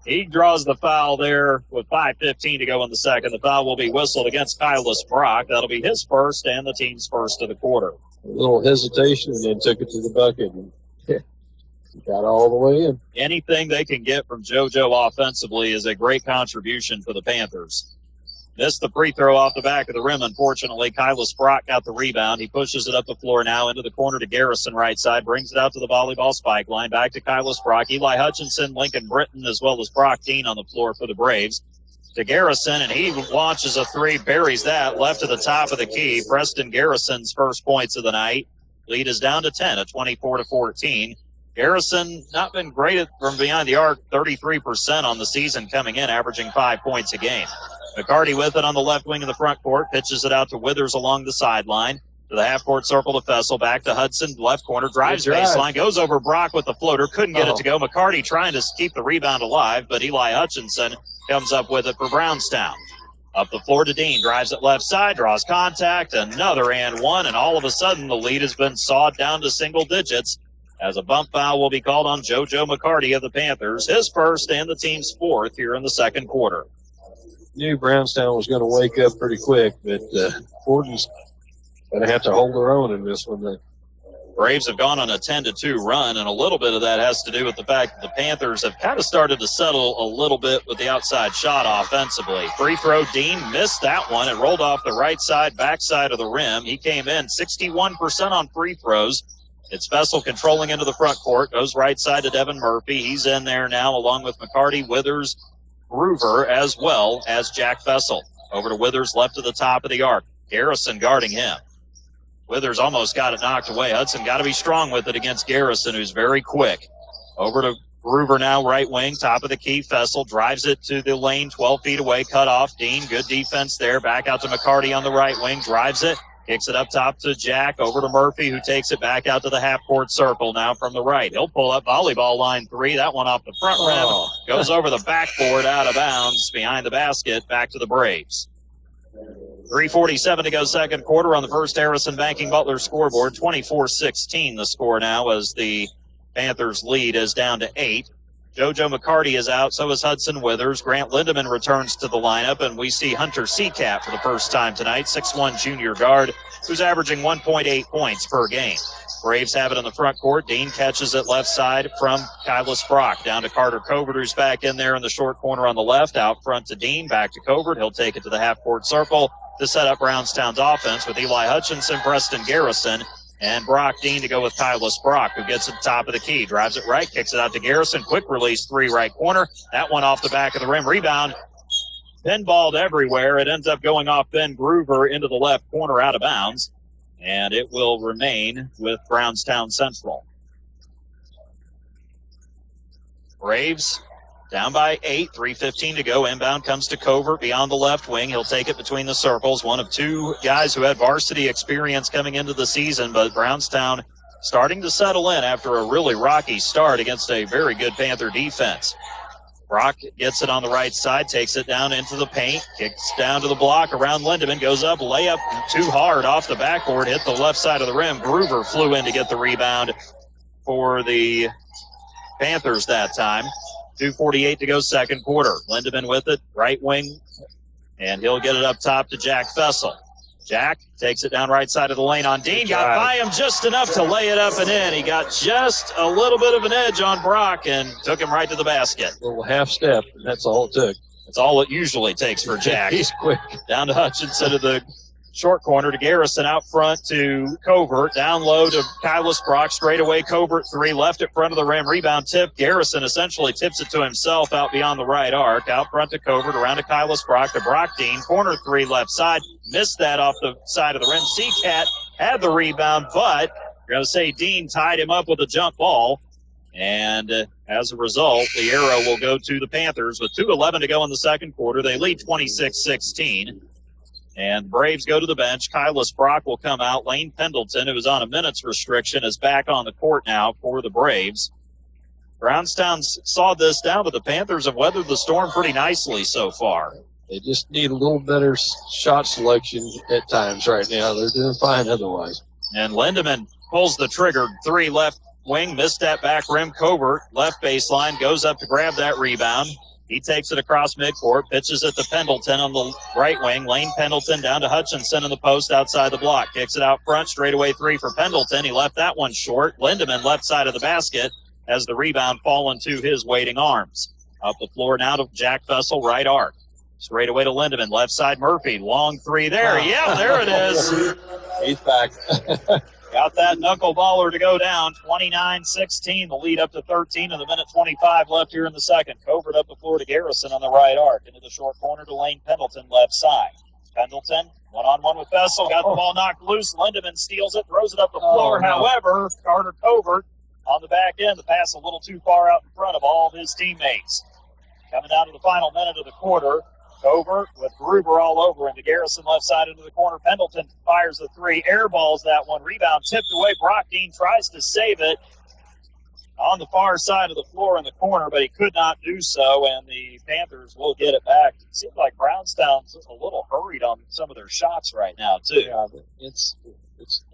He draws the foul there with 5:15 to go in the second. The foul will be whistled against Kylis Brock. That'll be his first and the team's first of the quarter. A little hesitation and then took it to the bucket and got all the way in. Anything they can get from JoJo offensively is a great contribution for the Panthers. Missed the free throw off the back of the rim, unfortunately. Kylis Brock got the rebound. He pushes it up the floor now into the corner to Garrison right side. Brings it out to the volleyball spike line. Back to Kylis Brock. Eli Hutchinson, Lincoln Britton, as well as Brock Dean on the floor for the Braves. To Garrison, and he launches a 3, buries that, left to the top of the key. Preston Garrison's first points of the night. Lead is down to 10 at 24-14. Garrison not been great from behind the arc, 33% on the season coming in, averaging 5 points a game. McCarty with it on the left wing of the front court, pitches it out to Withers along the sideline. To the half-court circle to Fessel, back to Hudson, left corner, drives baseline, goes over Brock with the floater, couldn't get it to go. McCarty trying to keep the rebound alive, but Eli Hutchinson comes up with it for Brownstown. Up the floor to Dean, drives it left side, draws contact, another and one, and all of a sudden the lead has been sawed down to single digits as a bump foul will be called on JoJo McCarty of the Panthers, his first and the team's fourth here in the second quarter. Knew Brownstown was going to wake up pretty quick, but Corydon's going to have to hold their own in this one. The Braves have gone on a 10-2 run, and a little bit of that has to do with the fact that the Panthers have kind of started to settle a little bit with the outside shot offensively. Free throw, Dean missed that one. It rolled off the right side, backside of the rim. He came in 61% on free throws. It's Fessel controlling into the front court, goes right side to Devin Murphy. He's in there now along with McCarty, Withers, Groover, as well as Jack Fessel. Over to Withers, left to the top of the arc. Garrison guarding him. Withers almost got it knocked away. Hudson got to be strong with it against Garrison, who's very quick. Over to Groover now, right wing, top of the key. Fessel drives it to the lane, 12 feet away, cut off. Dean, good defense there. Back out to McCarty on the right wing, drives it. Kicks it up top to Jack, over to Murphy, who takes it back out to the half-court circle now from the right. He'll pull up volleyball line three. That one off the front rim. Goes over the backboard, out of bounds, behind the basket, back to the Braves. 3:47 to go second quarter on the First Harrison Banking Butler scoreboard. 24-16 the score now as the Panthers lead is down to 8. JoJo McCarty is out, so is Hudson Withers. Grant Lindemann returns to the lineup, and we see Hunter Seacat for the first time tonight, 6'1" junior guard, who's averaging 1.8 points per game. Braves have it in the front court. Dean catches it left side from Kylis Brock. Down to Carter Covert, who's back in there in the short corner on the left. Out front to Dean, back to Covert. He'll take it to the half-court circle to set up Brownstown's offense with Eli Hutchinson, Preston Garrison, and Brock Dean to go with Kylis Brock, who gets at the top of the key. Drives it right, kicks it out to Garrison. Quick release, three right corner. That one off the back of the rim. Rebound. Pinballed everywhere. It ends up going off Ben Groover into the left corner out of bounds. And it will remain with Brownstown Central. Braves down by 8, 3:15 to go. Inbound comes to Covert beyond the left wing. He'll take it between the circles. One of two guys who had varsity experience coming into the season, but Brownstown starting to settle in after a really rocky start against a very good Panther defense. Brock gets it on the right side, takes it down into the paint, kicks down to the block around Lindemann, goes up, layup too hard off the backboard, hit the left side of the rim. Groover flew in to get the rebound for the Panthers that time. 2:48 to go second quarter. Lindemann with it, right wing, and he'll get it up top to Jack Fessel. Jack takes it down right side of the lane on Dean. Got by him just enough to lay it up and in. He got just a little bit of an edge on Brock and took him right to the basket. A little half step, and that's all it took. That's all it usually takes for Jack. He's quick. Down to Hutchinson to the short corner to Garrison, out front to Covert. Down low to Kylis Brock. Straight away, Covert three, left at front of the rim. Rebound tip. Garrison essentially tips it to himself out beyond the right arc. Out front to Covert, around to Kylis Brock to Brock Dean. Corner three, left side. Missed that off the side of the rim. Seacat had the rebound, but you're going to say Dean tied him up with a jump ball. And as a result, the arrow will go to the Panthers with 2:11 to go in the second quarter. They lead 26-16. And Braves go to the bench. Kylis Brock will come out. Lane Pendleton, who is on a minutes restriction, is back on the court now for the Braves. Brownstown saw this down, but the Panthers have weathered the storm pretty nicely so far. They just need a little better shot selection at times right now. They're doing fine otherwise. And Lindemann pulls the trigger. Three left wing, missed that back rim. Covert, left baseline, goes up to grab that rebound. He takes it across midcourt, pitches it to Pendleton on the right wing. Lane Pendleton down to Hutchinson in the post outside the block. Kicks it out front, straightaway three for Pendleton. He left that one short. Lindemann left side of the basket as the rebound fallen to his waiting arms. Up the floor now to Jack Fessel, right arc. Straight away to Lindemann, left side Murphy. Long three there. Wow. Yeah, there it is. He's back. Got that knuckleballer to go down. 29-16, the lead up to 13 and the minute 25 left here in the second. Covert up the floor to Garrison on the right arc. Into the short corner to Lane Pendleton, left side. Pendleton, one-on-one with Fessel. Got the ball knocked loose. Lindemann steals it, throws it up the floor. However, Carter Covert on the back end. The pass a little too far out in front of all of his teammates. Coming down to the final minute of the quarter. Covert with Gruber all over him to Garrison left side into the corner. Pendleton fires the three, airballs that one. Rebound tipped away. Brock Dean tries to save it. on the far side of the floor in the corner, but he could not do so, and the Panthers will get it back. It seems like Brownstown's a little hurried on some of their shots right now, too. Yeah, it's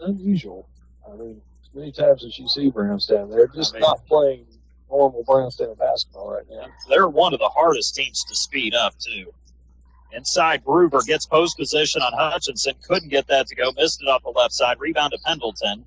unusual. I mean, as many times as you see Brownstown, they're just not playing normal Brownstown basketball right now. They're one of the hardest teams to speed up, too. Inside, Groover gets post position on Hutchinson. Couldn't get that to go. Missed it off the left side. Rebound to Pendleton.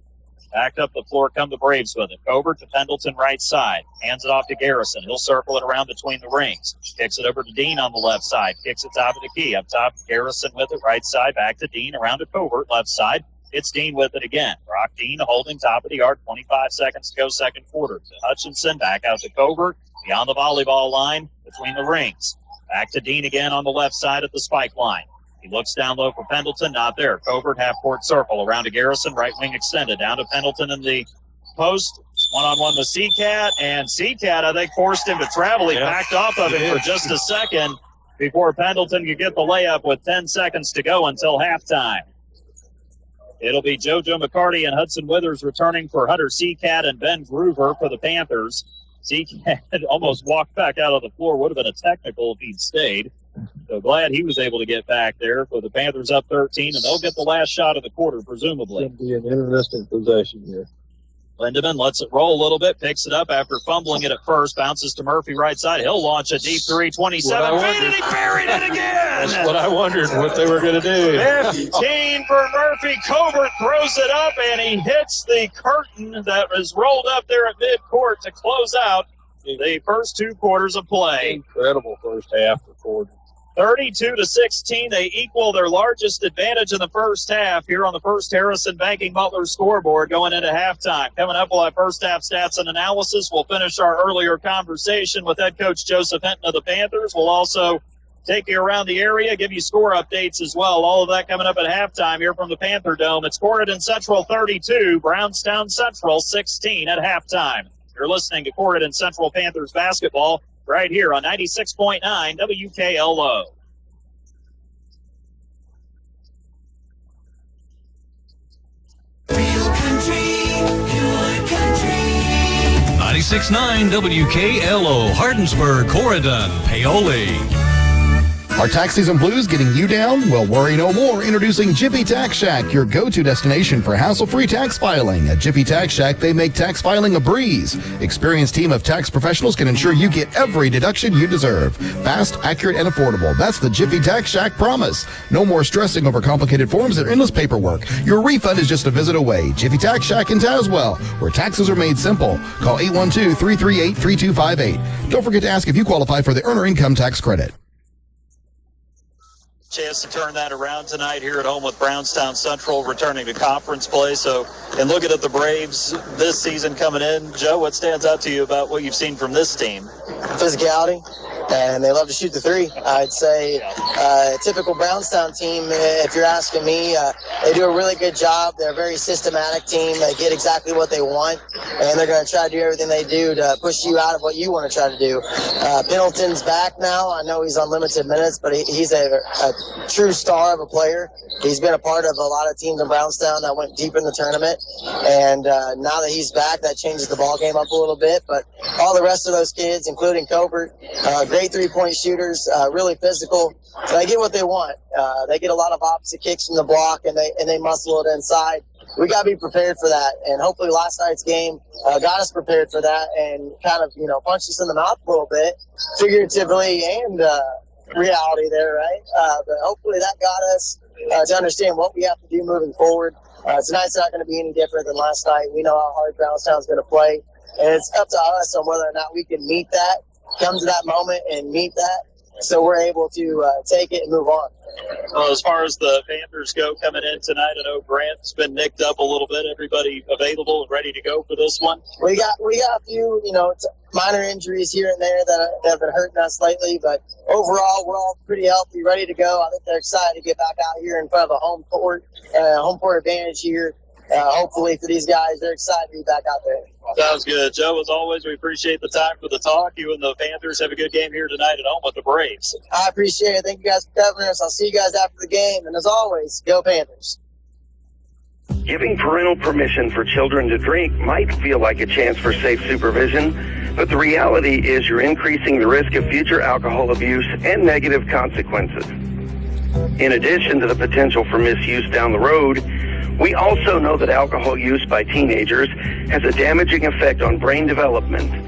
Back up the floor come the Braves with it. Over to Pendleton right side. Hands it off to Garrison. He'll circle it around between the rings. Kicks it over to Dean on the left side. Kicks it top of the key. Up top, Garrison with it right side. Back to Dean around to Covert left side. It's Dean with it again. Brock Dean holding top of the arc. 25 seconds to go second quarter. To Hutchinson. Back out to Covert. Beyond the volleyball line between the rings. Back to Dean again on the left side at the spike line. He looks down low for Pendleton. Not there. Covert half-court circle. Around to Garrison. Right wing extended. Down to Pendleton in the post. One-on-one with Seacat. And Seacat, I think, forced him to travel. He backed off of him for just a second before Pendleton could get the layup with 10 seconds to go until halftime. It'll be JoJo McCarty and Hudson Withers returning for Hunter Seacat and Ben Groover for the Panthers. Seacat almost walked back out of the floor. Would have been a technical if he'd stayed. So glad he was able to get back there for the Panthers up 13, and they'll get the last shot of the quarter, presumably. It's going to be an interesting possession here. Lindemann lets it roll a little bit, picks it up after fumbling it at first, bounces to Murphy right side. He'll launch a deep 3, 27 feet, and he buried it again. That's what I wondered what they were going to do. 15 for Murphy. Covert throws it up, and he hits the curtain that was rolled up there at midcourt to close out the first 2 quarters of play. Incredible first half for Corydon. 32-16, they equal their largest advantage in the first half here on the First Harrison Banking Butler scoreboard going into halftime. Coming up, we'll have first half stats and analysis. We'll finish our earlier conversation with head coach Joseph Hinton of the Panthers. We'll also take you around the area, give you score updates as well. All of that coming up at halftime here from the Panther Dome. It's Corydon Central 32, Brownstown Central 16 at halftime. You're listening to Corydon Central Panthers basketball right here on 96.9 WKLO. Real country, pure country. 96.9 WKLO, Hardensburg, Corydon, Paoli. Are tax season blues getting you down? Well, worry no more. Introducing Jiffy Tax Shack, your go-to destination for hassle-free tax filing. At Jiffy Tax Shack, they make tax filing a breeze. Experienced team of tax professionals can ensure you get every deduction you deserve. Fast, accurate, and affordable. That's the Jiffy Tax Shack promise. No more stressing over complicated forms and endless paperwork. Your refund is just a visit away. Jiffy Tax Shack in Tazewell, where taxes are made simple. Call 812-338-3258. Don't forget to ask if you qualify for the earner income tax credit. Chance to turn that around tonight here at home with Brownstown Central returning to conference play. So, and looking at the Braves this season coming in, Joe, what stands out to you about what you've seen from this team? Physicality, and they love to shoot the three. I'd say a typical Brownstown team, if you're asking me, they do a really good job. They're a very systematic team. They get exactly what they want, and they're going to try to do everything they do to push you out of what you want to try to do. Pendleton's back now. I know he's on limited minutes, but he's a true star of a player. He's been a part of a lot of teams in Brownstown that went deep in the tournament, and now that he's back, that changes the ball game up a little bit. But all the rest of those kids, including Covert, great three-point shooters, really physical. So they get what they want. They get a lot of opposite kicks from the block, and they muscle it inside. We got to be prepared for that, and hopefully last night's game got us prepared for that and kind of, punched us in the mouth a little bit, figuratively and reality there, right? But hopefully that got us to understand what we have to do moving forward. Tonight's not going to be any different than last night. We know how hard Brownstown's going to play, and it's up to us on whether or not we can meet that, come to that moment and meet that, so we're able to take it and move on. Well, as far as the Panthers go coming in tonight, I know Grant's been nicked up a little bit. Everybody available and ready to go for this one? We got a few, minor injuries here and there that have been hurting us lately, but overall we're all pretty healthy, ready to go. I think they're excited to get back out here in front of a home court advantage here. Hopefully for these guys, they're excited to be back out there. Sounds good. Joe, as always, we appreciate the time for the talk. You and the Panthers have a good game here tonight at home with the Braves. I appreciate it. Thank you guys for covering us. I'll see you guys after the game. And as always, go Panthers. Giving parental permission for children to drink might feel like a chance for safe supervision, but the reality is you're increasing the risk of future alcohol abuse and negative consequences. In addition to the potential for misuse down the road, we also know that alcohol use by teenagers has a damaging effect on brain development.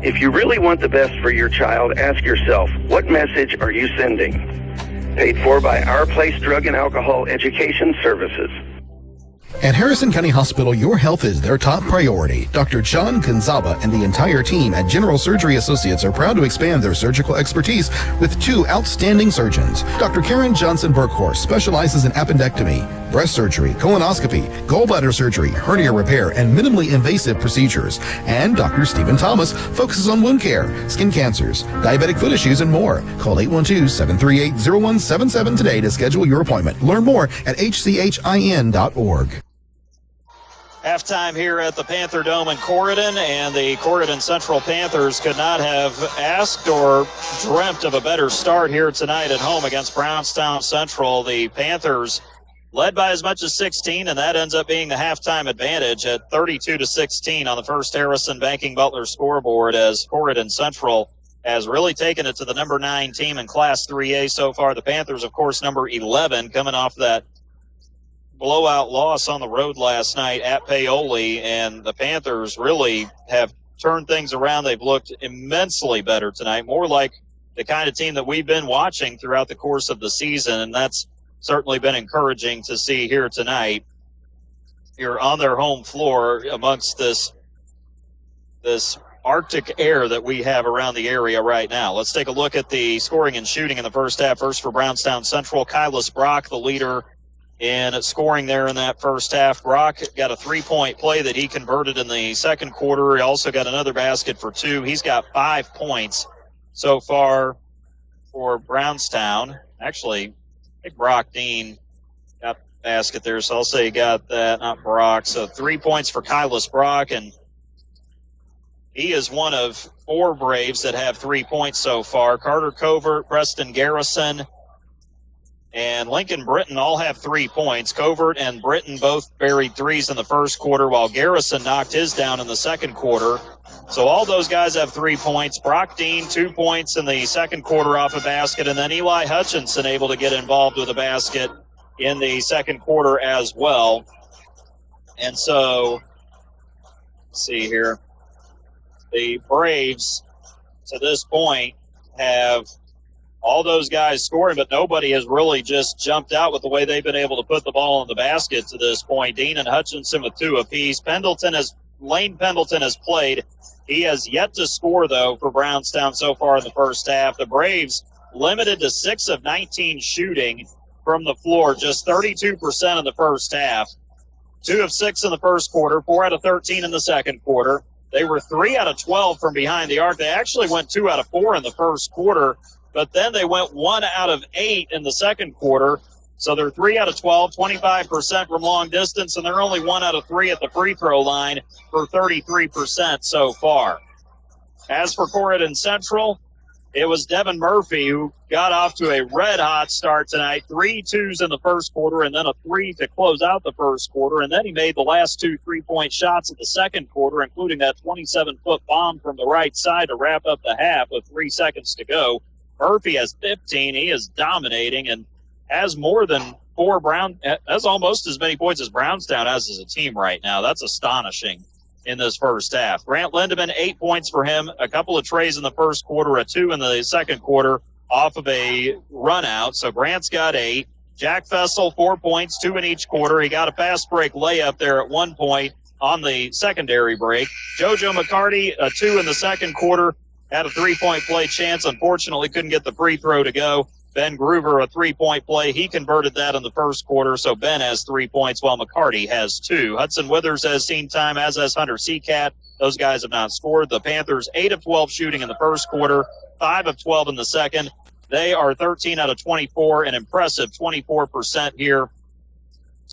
If you really want the best for your child, ask yourself, what message are you sending? Paid for by Our Place Drug and Alcohol Education Services. At Harrison County Hospital, your health is their top priority. Dr. John Gonzaba and the entire team at General Surgery Associates are proud to expand their surgical expertise with 2 outstanding surgeons. Dr. Karen Johnson Burkhorst specializes in appendectomy, breast surgery, colonoscopy, gallbladder surgery, hernia repair, and minimally invasive procedures. And Dr. Stephen Thomas focuses on wound care, skin cancers, diabetic foot issues, and more. Call 812-738-0177 today to schedule your appointment. Learn more at hchin.org. Halftime here at the Panther Dome in Corydon, and the Corydon Central Panthers could not have asked or dreamt of a better start here tonight at home against Brownstown Central. The Panthers led by as much as 16, and that ends up being the halftime advantage at 32-16 on the First Harrison Banking Butler scoreboard, as Corydon Central has really taken it to the number 9 team in Class 3A so far. The Panthers, of course, number 11, coming off that blowout loss on the road last night at Paoli, and the Panthers really have turned things around. They've looked immensely better tonight, more like the kind of team that we've been watching throughout the course of the season, and that's certainly been encouraging to see here tonight. You're on their home floor amongst this Arctic air that we have around the area right now. Let's take a look at the scoring and shooting in the first half. First for Brownstown Central, Kylis Brock, the leader in scoring there in that first half. Brock got a 3-point play that he converted in the second quarter. He also got another basket for 2. He's got 5 points so far for Brownstown. Actually, I think Brock Dean got the basket there, so I'll say he got that, not Brock. So 3 points for Kylis Brock, and he is one of 4 Braves that have 3 points so far. Carter Covert, Preston Garrison, and Lincoln Britton all have 3 points. Covert and Britton both buried threes in the first quarter, while Garrison knocked his down in the second quarter. So all those guys have 3 points. Brock Dean, 2 points in the second quarter off a basket, and then Eli Hutchinson able to get involved with a basket in the second quarter as well. And so, let's see here. The Braves, to this point, have all those guys scoring, but nobody has really just jumped out with the way they've been able to put the ball in the basket to this point. Dean and Hutchinson with 2 apiece. Lane Pendleton has played. He has yet to score, though, for Brownstown so far in the first half. The Braves limited to 6 of 19 shooting from the floor, just 32% in the first half. 2 of 6 in the first quarter, 4 out of 13 in the second quarter. They were 3 out of 12 from behind the arc. They actually went 2 out of 4 in the first quarter, but then they went 1 out of 8 in the second quarter. So they're 3 out of 12, 25% from long distance, and they're only 1 out of 3 at the free throw line for 33% so far. As for Corydon Central, it was Devin Murphy who got off to a red-hot start tonight. 3 twos in the first quarter and then a 3 to close out the first quarter. And then he made the last 2 3-point shots in the second quarter, including that 27-foot bomb from the right side to wrap up the half with 3 seconds to go. Murphy has 15. He is dominating and has more than has almost as many points as Brownstown has as a team right now. That's astonishing in this first half. Grant Lindemann, 8 points for him, a couple of trays in the first quarter, a 2 in the second quarter off of a run out. So Grant's got 8. Jack Fessel, 4 points, 2 in each quarter. He got a fast break layup there at one point on the secondary break. JoJo McCarty, a 2 in the second quarter, had a 3-point play chance. Unfortunately, couldn't get the free throw to go. Ben Groover, a 3-point play. He converted that in the first quarter, so Ben has 3 points while McCarty has 2. Hudson Withers has seen time, as has Hunter Seacat. Those guys have not scored. The Panthers, 8 of 12 shooting in the first quarter, 5 of 12 in the second. They are 13 out of 24, an impressive 24% here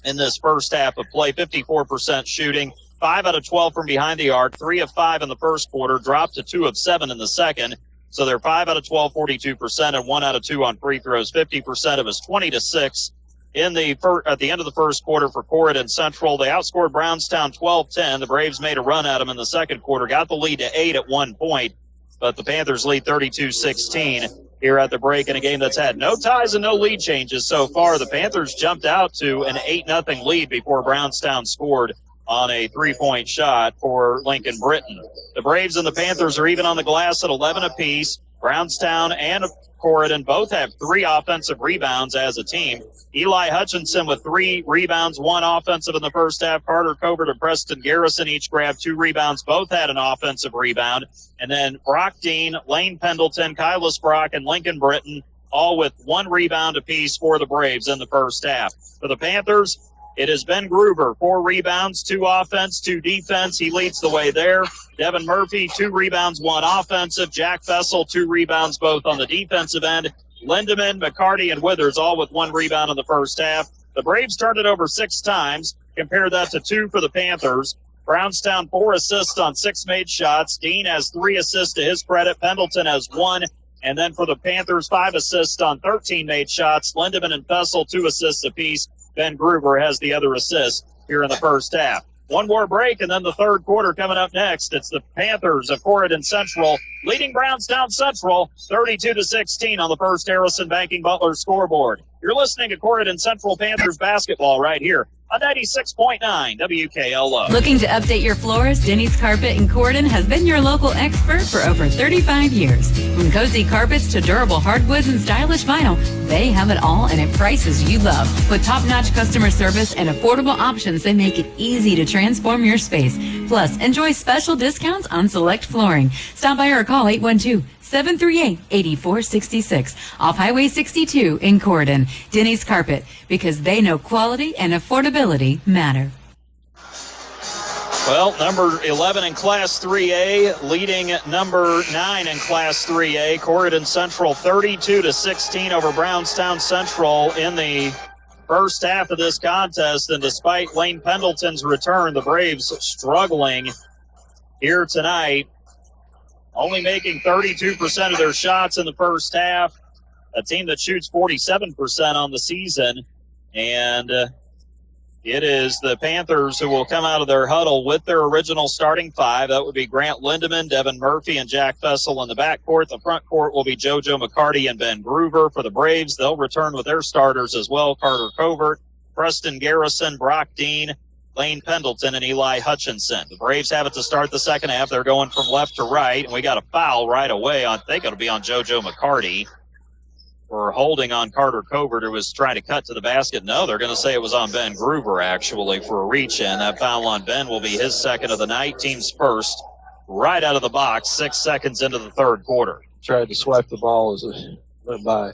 in this first half of play, 54% shooting. 5 out of 12 from behind the arc, 3 of 5 in the first quarter, dropped to 2 of 7 in the second. So they're 5 out of 12, 42%, and 1 out of 2 on free throws. 50% of his 20-6 at the end of the first quarter for Corydon Central. They outscored Brownstown 12-10. The Braves made a run at them in the second quarter, got the lead to 8 at one point, but the Panthers lead 32-16 here at the break in a game that's had no ties and no lead changes so far. The Panthers jumped out to an 8-0 lead before Brownstown scored on a three-point shot for Lincoln Britton. The Braves and the Panthers are even on the glass at 11 apiece. Brownstown and Corydon both have 3 offensive rebounds as a team. Eli Hutchinson with 3 rebounds, 1 offensive in the first half. Carter Covert and Preston Garrison each grabbed 2 rebounds. Both had an offensive rebound. And then Brock Dean, Lane Pendleton, Kylis Brock, and Lincoln Britton all with 1 rebound apiece for the Braves in the first half. For the Panthers, it has been Gruber, 4 rebounds, 2 offense, 2 defense. He leads the way there. Devin Murphy, 2 rebounds, 1 offensive. Jack Fessel, 2 rebounds, both on the defensive end. Lindemann, McCarty, and Withers all with 1 rebound in the first half. The Braves turned it over 6 times. Compare that to 2 for the Panthers. Brownstown, 4 assists on 6 made shots. Dean has 3 assists to his credit. Pendleton has 1. And then for the Panthers, 5 assists on 13 made shots. Lindemann and Fessel, 2 assists apiece. Ben Gruber has the other assist here in the first half. One more break, and then the third quarter coming up next. It's the Panthers of Corydon Central leading Brownstown Central 32-16 on the First Harrison Banking Butler scoreboard. You're listening to Corydon Central Panthers basketball right here on 96.9 WKLO. Looking to update your floors? Denny's Carpet in Corydon has been your local expert for over 35 years. From cozy carpets to durable hardwoods and stylish vinyl, they have it all and at prices you love. With top-notch customer service and affordable options, they make it easy to transform your space. Plus, enjoy special discounts on select flooring. Stop by or call 812-738-8466 off Highway 62 in Corydon. Denny's Carpet, because they know quality and affordability matter. Well, number 11 in Class 3A, leading number 9 in Class 3A. Corydon Central 32-16 over Brownstown Central in the first half of this contest. And despite Lane Pendleton's return, the Braves struggling here tonight, only making 32% of their shots in the first half. A team that shoots 47% on the season. And it is the Panthers who will come out of their huddle with their original starting 5. That would be Grant Lindemann, Devin Murphy, and Jack Fessel in the backcourt. The front court will be JoJo McCarty and Ben Gruber. For the Braves, they'll return with their starters as well. Carter Covert, Preston Garrison, Brock Dean, Lane Pendleton, and Eli Hutchinson. The Braves have it to start the second half. They're going from left to right, and we got a foul right away. I think it'll be on JoJo McCarty for holding on Carter Covert, who was trying to cut to the basket. No, they're going to say it was on Ben Gruber, actually, for a reach-in. That foul on Ben will be his second of the night, team's first, right out of the box, 6 seconds into the third quarter. Tried to swipe the ball as it went by.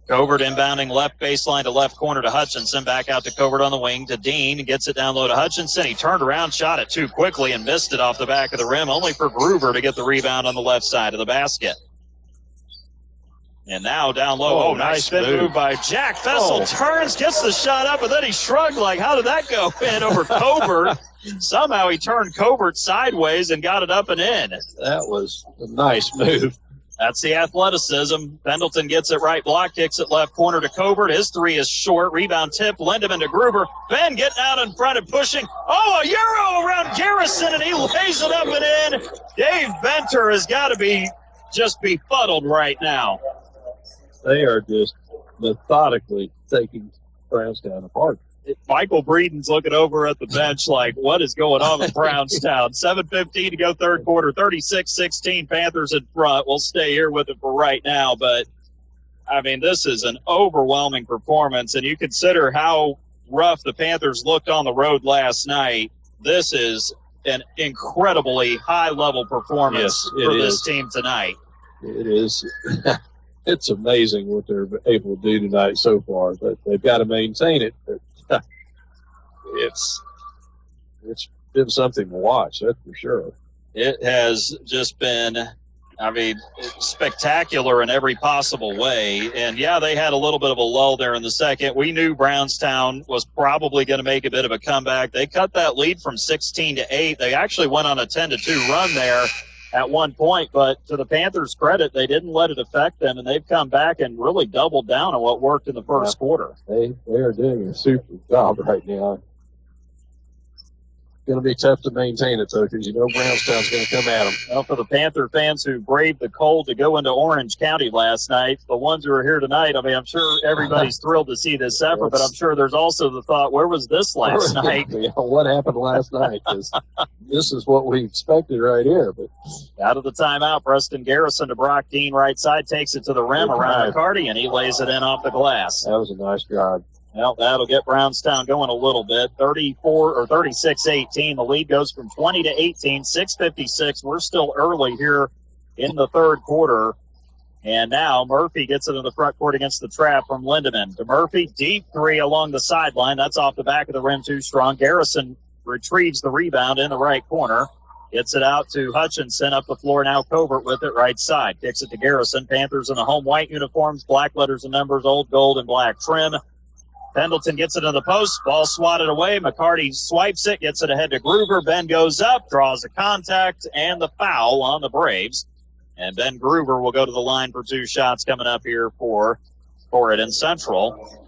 Covert inbounding left baseline to left corner to Hutchinson. Back out to Covert on the wing to Dean. Gets it down low to Hutchinson. He turned around, shot it too quickly, and missed it off the back of the rim, only for Gruber to get the rebound on the left side of the basket. And now down low. Oh, nice spin move by Jack Fessel. Turns, gets the shot up, and then he shrugged like, how did that go in over Covert? Somehow he turned Covert sideways and got it up and in. That was a nice move. That's the athleticism. Pendleton gets it right block, kicks it left corner to Covert. His 3 is short. Rebound tip. Lindemann to Gruber. Ben getting out in front and pushing. Oh, a Euro around Garrison, and he lays it up and in. Dave Venter has got to be just befuddled right now. They are just methodically taking Brownstown apart. Michael Breeden's looking over at the bench like, what is going on with Brownstown? 7:15 to go third quarter, 36-16, Panthers in front. We'll stay here with it for right now, but, I mean, this is an overwhelming performance, and you consider how rough the Panthers looked on the road last night. This is an incredibly high-level performance for this team tonight. It is. It's amazing what they're able to do tonight so far, but they've got to maintain it. It's been something to watch, that's for sure. It has just been, I mean, spectacular in every possible way. And, yeah, they had a little bit of a lull there in the second. We knew Brownstown was probably going to make a bit of a comeback. They cut that lead from 16 to 8. They actually went on a 10-2 run there. at one point, but to the Panthers' credit, they didn't let it affect them, and they've come back and really doubled down on what worked in the first quarter. They are doing a super job right now. Going to be tough to maintain it, though, because you know Brownstown's going to come at them. Well, for the Panther fans who braved the cold to go into Orange County last night, the ones who are here tonight, I mean, I'm sure everybody's thrilled to see this effort, but I'm sure there's also the thought, where was this last night? Yeah, what happened last night? This is what we expected right here. But out of the timeout, Preston Garrison to Brock Dean, right side, takes it to the rim around McCarty, and he lays it in off the glass. That was a nice drive. Well, that'll get Brownstown going a little bit. 36-18. The lead goes from 20 to 18, 6:56. We're still early here in the third quarter. And now Murphy gets it in the front court against the trap from Lindemann. To Murphy, deep three along the sideline. That's off the back of the rim, too strong. Garrison retrieves the rebound in the right corner. Gets it out to Hutchinson up the floor. Now Covert with it right side. Kicks it to Garrison. Panthers in the home white uniforms, black letters and numbers, old gold and black trim. Pendleton gets it in the post. Ball swatted away. McCarty swipes it, gets it ahead to Gruber. Ben goes up, draws a contact, and the foul on the Braves. And Ben Gruber will go to the line for two shots coming up here for Corydon Central.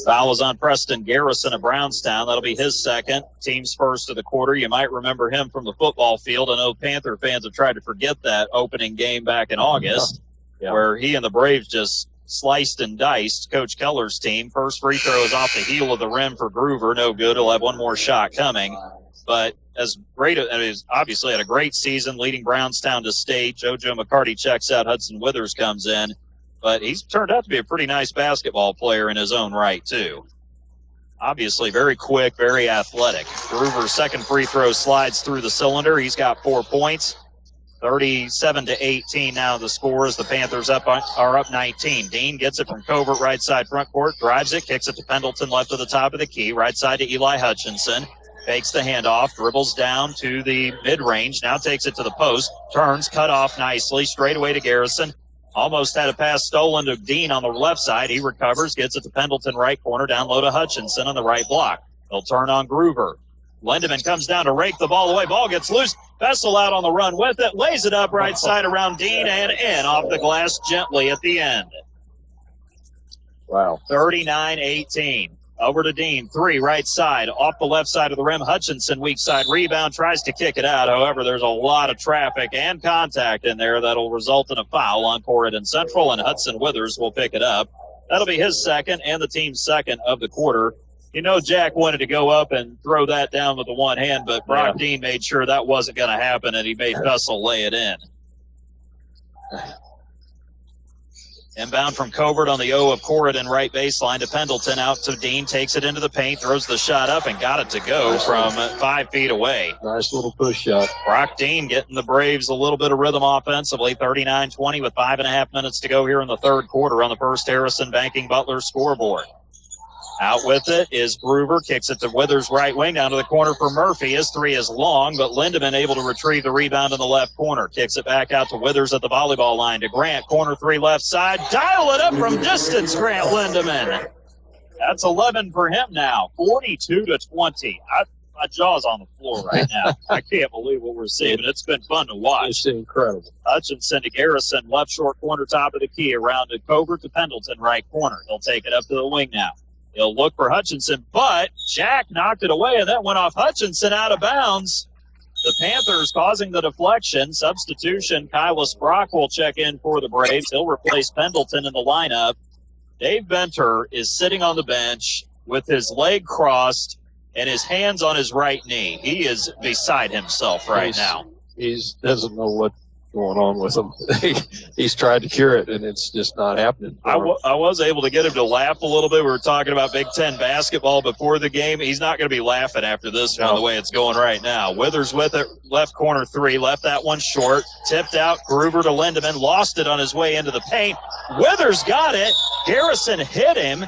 Foul is on Preston Garrison of Brownstown. That'll be his second. Team's first of the quarter. You might remember him from the football field. I know Panther fans have tried to forget that opening game back in August where he and the Braves just sliced and diced Coach Keller's team. First free throw is off the heel of the rim for Gruber. No good. He'll have one more shot coming. But as great, he's obviously had a great season leading Brownstown to state. JoJo McCarty checks out. Hudson Withers comes in. But he's turned out to be a pretty nice basketball player in his own right, too. Obviously very quick, very athletic. Gruber's second free throw slides through the cylinder. He's got 4 points. 37-18 now the score as the Panthers are up 19. Dean gets it from Covert right side front court, drives it, kicks it to Pendleton left of the top of the key, right side to Eli Hutchinson. Fakes the handoff, dribbles down to the mid-range, now takes it to the post, turns, cut off nicely, straight away to Garrison. Almost had a pass stolen to Dean on the left side. He recovers, gets it to Pendleton right corner, down low to Hutchinson on the right block. He'll turn on Gruber. Lindemann comes down to rake the ball away. Ball gets loose. Vessel out on the run with it. Lays it up right side around Dean and in off the glass gently at the end. Wow. 39-18. Over to Dean. Three right side. Off the left side of the rim. Hutchinson weak side rebound. Tries to kick it out. However, there's a lot of traffic and contact in there that'll result in a foul on Corydon Central, and Hudson Withers will pick it up. That'll be his second and the team's second of the quarter. You know, Jack wanted to go up and throw that down with the one hand, but Brock Dean made sure that wasn't going to happen, and he made Vessel lay it in. Inbound from Covert on the O of Corydon, right baseline to Pendleton, out to Dean, takes it into the paint, throws the shot up, and got it to go from 5 feet away. Nice little push shot. Brock Dean getting the Braves a little bit of rhythm offensively, 39-20 with 5.5 minutes to go here in the third quarter on the First Harrison Banking Butler scoreboard. Out with it is Gruber, kicks it to Withers right wing, down to the corner for Murphy. His three is long, but Lindemann able to retrieve the rebound in the left corner. Kicks it back out to Withers at the volleyball line to Grant. Corner three left side. Dial it up from distance, Grant Lindemann. That's 11 for him now, 42-20. My jaw's on the floor right now. I can't believe what we're seeing, but it's been fun to watch. It's incredible. Hutchinson to Garrison, left short corner, top of the key, around to Covert to Pendleton, right corner. He'll take it up to the wing now. He'll look for Hutchinson, but Jack knocked it away, and that went off Hutchinson out of bounds. The Panthers causing the deflection. Substitution, Kylis Brock will check in for the Braves. He'll replace Pendleton in the lineup. Dave Venter is sitting on the bench with his leg crossed and his hands on his right knee. He is beside himself right now. He doesn't know what's going on with him. He's tried to cure it, and it's just not happening. I was able to get him to laugh a little bit. We were talking about Big Ten basketball before the game. He's not going to be laughing after this one, the way it's going right now. Withers with it, left corner three, left that one short, tipped out, Gruber to Lindemann, lost it on his way into the paint. Withers got it. Garrison hit him,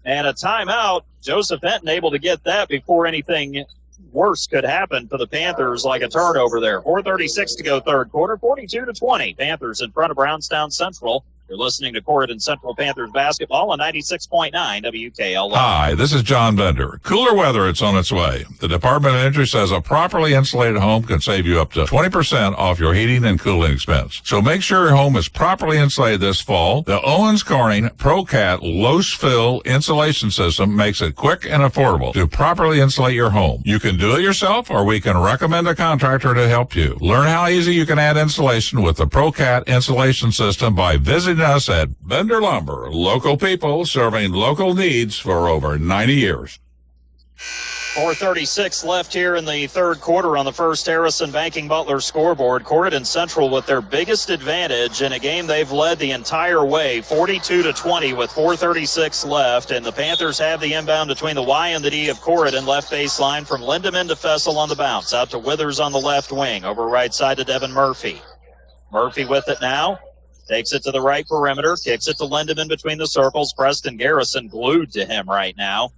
and a timeout. Joseph Benton able to get that before anything worse could happen for the Panthers, like a turnover there. 4:36 to go third quarter, 42-20. Panthers in front of Brownstown Central You're listening to Corydon Central Panthers basketball on 96.9 WKLO. Hi, this is John Bender. Cooler weather, it's on its way. The Department of Energy says a properly insulated home can save you up to 20% off your heating and cooling expense. So make sure your home is properly insulated this fall. The Owens Corning ProCat Low-Fill insulation system makes it quick and affordable to properly insulate your home. You can do it yourself, or we can recommend a contractor to help you. Learn how easy you can add insulation with the ProCat insulation system by visiting us at Bender Lumber. Local people serving local needs for over 90 years. 4:36 left here in the third quarter on the First Harrison Banking Butler scoreboard. Corydon Central with their biggest advantage in a game they've led the entire way, 42-20 with 4:36 left, and the Panthers have the inbound between the Y and the D of Corydon. Left baseline from Lindemann to Fessel on the bounce, out to Withers on the left wing, over right side to Devin Murphy. Murphy with it now. Takes it to the right perimeter, kicks it to Lindemann between the circles. Preston Garrison glued to him right now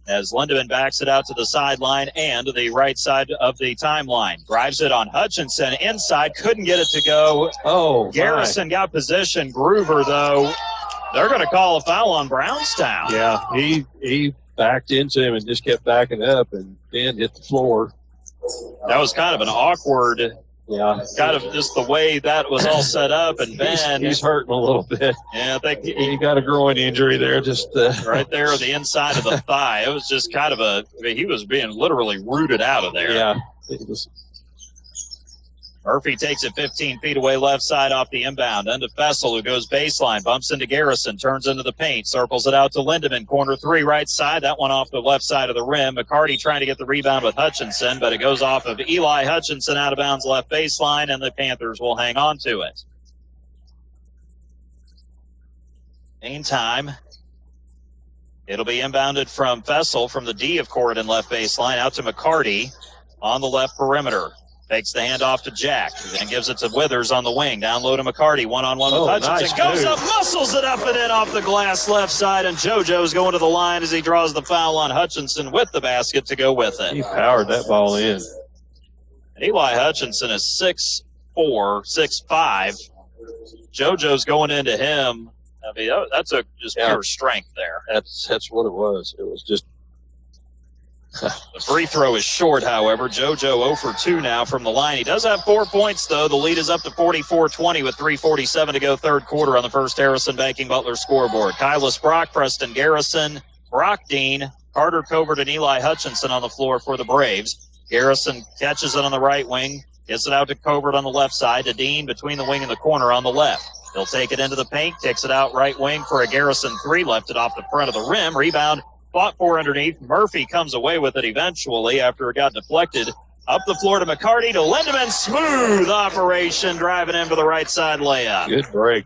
as Lindemann backs it out to the sideline and the right side of the timeline. Drives it on Hutchinson inside, couldn't get it to go. Oh, Garrison got position. Groover, though, they're going to call a foul on Brownstown. Yeah, he backed into him and just kept backing up, and then hit the floor. That was kind of an awkward... Yeah, kind of just the way that was all set up, and Ben... He's hurting a little bit. Yeah, I think he got a groin injury there, just... right there on the inside of the thigh. It was just kind of he was being literally rooted out of there. Yeah. Murphy takes it 15 feet away left side off the inbound. Into Fessel, who goes baseline, bumps into Garrison, turns into the paint, circles it out to Lindemann. Corner three, right side. That one off the left side of the rim. McCarty trying to get the rebound with Hutchinson, but it goes off of Eli Hutchinson out of bounds left baseline, and the Panthers will hang on to it. Meantime, it'll be inbounded from Fessel from the D of Corydon left baseline out to McCarty on the left perimeter. Takes the handoff to Jack, and gives it to Withers on the wing. Down low to McCarty, one-on-one with Hutchinson. Goes up, muscles it up and in off the glass left side, and JoJo's going to the line as he draws the foul on Hutchinson with the basket to go with it. He powered that ball in. Eli Hutchinson is 6'4", 6'5". JoJo's going into him. I mean, that's just pure strength there. That's what it was. It was just... The free throw is short, however. JoJo 0 for 2 now from the line. He does have 4 points, though. The lead is up to 44-20 with 3:47 to go third quarter on the First Harrison Banking Butler scoreboard. Kylis Brock, Preston Garrison, Brock Dean, Carter Covert, and Eli Hutchinson on the floor for the Braves. Garrison catches it on the right wing, gets it out to Covert on the left side, to Dean between the wing and the corner on the left. He'll take it into the paint, kicks it out right wing for a Garrison 3, left it off the front of the rim. Rebound fought for underneath. Murphy comes away with it eventually after it got deflected. Up the floor to McCarty, to Lindemann. Smooth operation, driving in for the right side layup. Good break.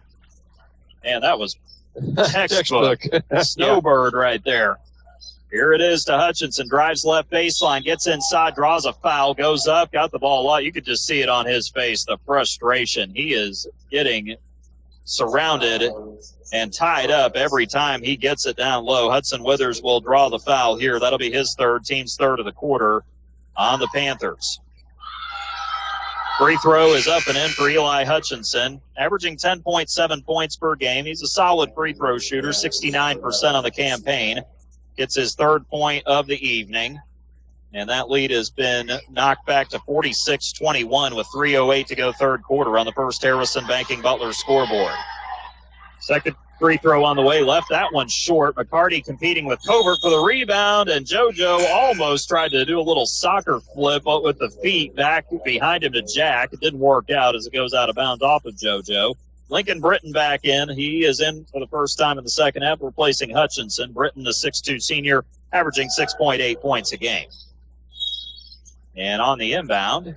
Man, that was textbook. Snowbird right there. Here it is to Hutchinson. Drives left baseline, gets inside, draws a foul, goes up, got the ball out. You could just see it on his face, the frustration. He is getting surrounded and tied up every time he gets it down low. Hudson Withers will draw the foul here. That'll be his third, team's third of the quarter on the Panthers. Free throw is up and in for Eli Hutchinson, averaging 10.7 points per game. He's a solid free throw shooter, 69% on the campaign. Gets his third point of the evening. And that lead has been knocked back to 46-21 with 3:08 to go third quarter on the First Harrison Banking Butler scoreboard. Second free throw on the way, left that one short. McCarty competing with Covert for the rebound, and JoJo almost tried to do a little soccer flip with the feet back behind him to Jack. It didn't work out as it goes out of bounds off of JoJo. Lincoln Britton back in. He is in for the first time in the second half, replacing Hutchinson. Britton, the 6'2 senior, averaging 6.8 points a game. And on the inbound,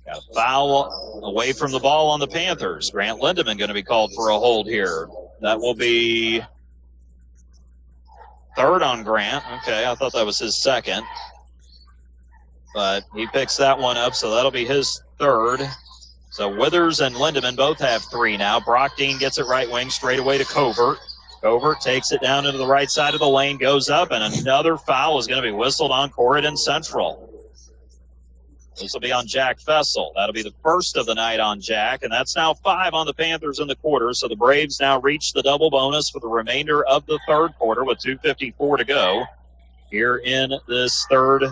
got a foul away from the ball on the Panthers. Grant Lindemann going to be called for a hold here. That will be third on Grant. Okay, I thought that was his second. But he picks that one up, so that'll be his third. So Withers and Lindemann both have 3 now. Brock Dean gets it right wing, straight away to Covert. Covert takes it down into the right side of the lane, goes up, and another foul is going to be whistled on Corydon Central. This will be on Jack Fessel. That'll be the first of the night on Jack, and that's now 5 on the Panthers in the quarter. So the Braves now reach the double bonus for the remainder of the third quarter with 2:54 to go here in this third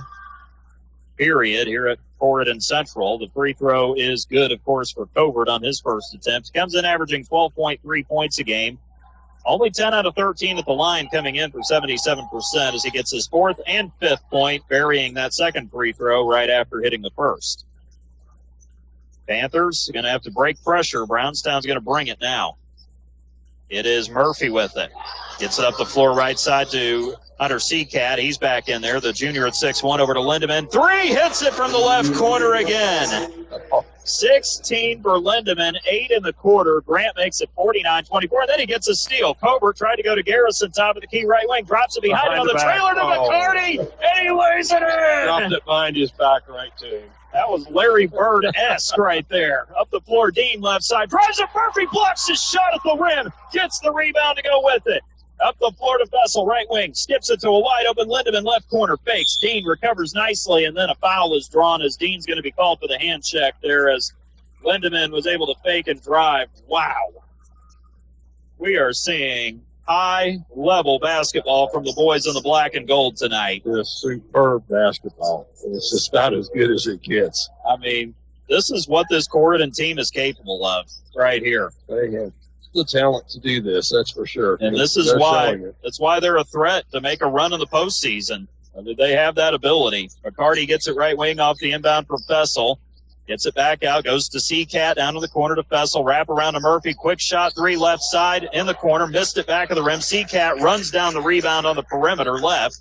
period here at Corydon Central. The free throw is good, of course, for Covert on his first attempt. Comes in averaging 12.3 points a game. Only 10 out of 13 at the line, coming in for 77% as he gets his fourth and fifth point, burying that second free throw right after hitting the first. Panthers are going to have to break pressure. Brownstown's going to bring it now. It is Murphy with it. Gets it up the floor right side to Hunter Seacat. He's back in there. The junior at 6'1" over to Lindemann. 3 hits it from the left corner again. 16 for Lindemann, 8 in the quarter. Grant makes it 49-24. Then he gets a steal. Covert tried to go to Garrison, top of the key right wing. Drops it behind him on the trailer to McCarty, and he lays it in. Dropped it behind his back right to him. That was Larry Bird-esque right there. Up the floor, Dean left side. Drives it, Murphy blocks his shot at the rim. Gets the rebound to go with it. Up the floor to Fessel, right wing. Skips it to a wide-open Lindemann, left corner. Fakes. Dean recovers nicely, and then a foul is drawn as Dean's going to be called for the hand check there as Lindemann was able to fake and drive. Wow. We are seeing high-level basketball from the boys in the black and gold tonight. It's superb basketball. It's just about as good as it gets. I mean, this is what this Corydon team is capable of right here. They have the talent to do this, that's for sure. And this is why they're a threat to make a run in the postseason. I mean, they have that ability. McCarty gets it right wing off the inbound from Fessel. Gets it back out, goes to Seacat, down to the corner to Fessel, wrap around to Murphy, quick shot, 3 left side, in the corner, missed it back of the rim. Seacat runs down the rebound on the perimeter left,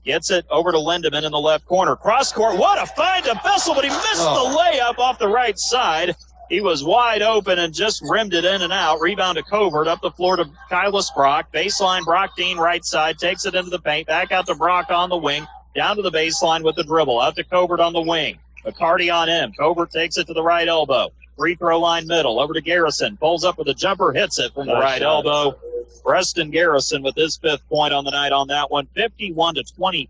gets it over to Lindemann in the left corner. Cross court, what a find to Fessel, but he missed the layup off the right side. He was wide open and just rimmed it in and out. Rebound to Covert, up the floor to Kylis Brock. Baseline, Brock Dean right side, takes it into the paint, back out to Brock on the wing, down to the baseline with the dribble, out to Covert on the wing. McCarty on him. Covert takes it to the right elbow. Free throw line middle. Over to Garrison. Pulls up with a jumper. Hits it from the right elbow. Preston Garrison with his 5th point on the night on that one. 51-25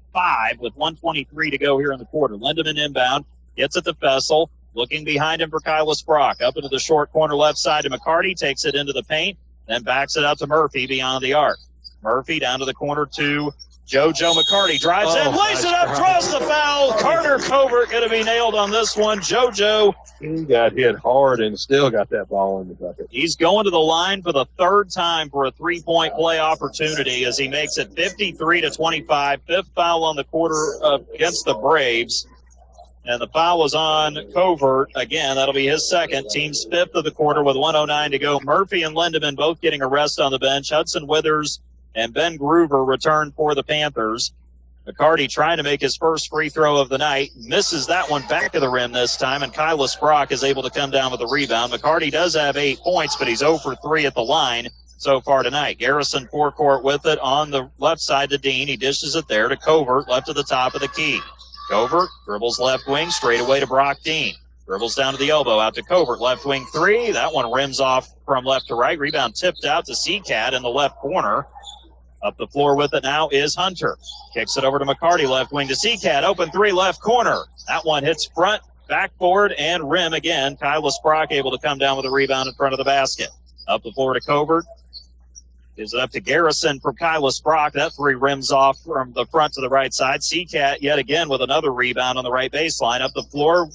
with 1:23 to go here in the quarter. Lindemann inbound. Gets it to Fessel. Looking behind him for Kylis Brock. Up into the short corner left side to McCarty. Takes it into the paint. Then backs it out to Murphy beyond the arc. Murphy down to the corner to JoJo McCarty. Drives in, lays it up, draws the foul. Carter Covert going to be nailed on this one. JoJo. He got hit hard and still got that ball in the bucket. He's going to the line for the 3rd time for a 3-point play opportunity as he makes it 53-25. 5th foul on the quarter against the Braves. And the foul was on Covert. Again, that'll be his 2nd. Team's 5th of the quarter with 1:09 to go. Murphy and Lindemann both getting a rest on the bench. Hudson Withers and Ben Groover return for the Panthers. McCarty trying to make his first free throw of the night. Misses that one back of the rim this time, and Kylis Brock is able to come down with the rebound. McCarty does have 8 points, but he's 0 for 3 at the line so far tonight. Garrison forecourt with it on the left side to Dean. He dishes it there to Covert, left to the top of the key. Covert dribbles left wing, straight away to Brock Dean. Dribbles down to the elbow, out to Covert, left wing 3. That one rims off from left to right. Rebound tipped out to Seacat in the left corner. Up the floor with it now is Hunter. Kicks it over to McCarty, left wing to Seacat. Open 3, left corner. That one hits front, backboard, and rim again. Kylis Brock able to come down with a rebound in front of the basket. Up the floor to Covert. Gives it up to Garrison from Kylis Brock. That 3 rims off from the front to the right side. Seacat yet again with another rebound on the right baseline. Up the floor,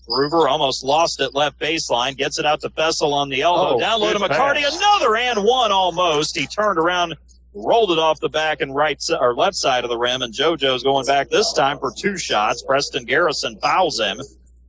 Groover almost lost it left baseline. Gets it out to Fessel on the elbow. Down low to McCarty. Another and one almost. He turned around, rolled it off the back and left side of the rim, and JoJo's going back this time for 2 shots. Preston Garrison fouls him.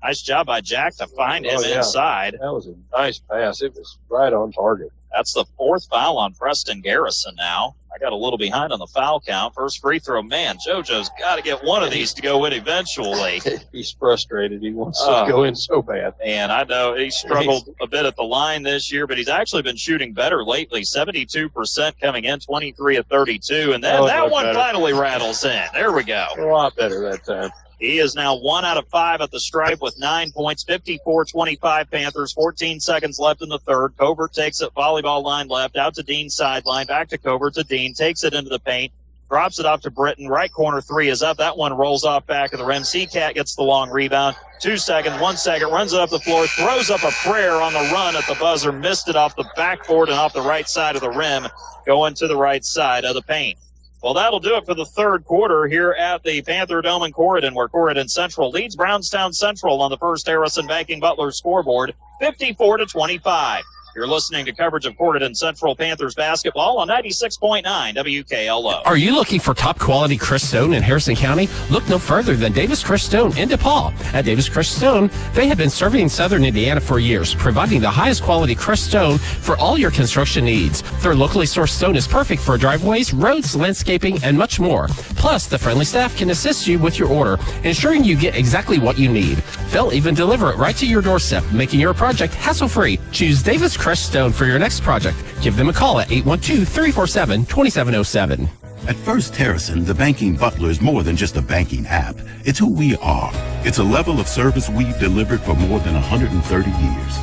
Nice job by Jack to find him inside. That was a nice pass. It was right on target. That's the 4th foul on Preston Garrison now. I got a little behind on the foul count. First free throw. Man, JoJo's got to get one of these to go in eventually. He's frustrated. He wants to go in so bad. And I know he struggled a bit at the line this year, but he's actually been shooting better lately. 72% coming in, 23 of 32. And then that one finally rattles in. There we go. A lot better that time. He is now 1 out of 5 at the stripe with 9 points, 54-25 Panthers, 14 seconds left in the third. Covert takes it, volleyball line left, out to Dean's sideline, back to Covert to Dean, takes it into the paint, drops it off to Britton. Right corner three is up. That one rolls off back of the rim. Seacat gets the long rebound. 2 seconds, 1 second, runs it up the floor, throws up a prayer on the run at the buzzer, missed it off the backboard and off the right side of the rim, going to the right side of the paint. Well, that'll do it for the third quarter here at the Panther Dome in Corydon, where Corydon Central leads Brownstown Central on the First Harrison Banking Butler scoreboard, 54-25. You're listening to coverage of Corydon Central Panthers basketball on 96.9 WKLO. Are you looking for top quality Chris Stone in Harrison County? Look no further than Davis Chris Stone in DePaul. At Davis Chris Stone, they have been serving Southern Indiana for years, providing the highest quality Chris Stone for all your construction needs. Their locally sourced stone is perfect for driveways, roads, landscaping, and much more. Plus, the friendly staff can assist you with your order, ensuring you get exactly what you need. They'll even deliver it right to your doorstep, making your project hassle-free. Choose Davis Chris Stone for your next project. Give them a call at 812-347-2707. At First Harrison, the Banking Butler is more than just a banking app. It's who we are. It's a level of service we've delivered for more than 130 years.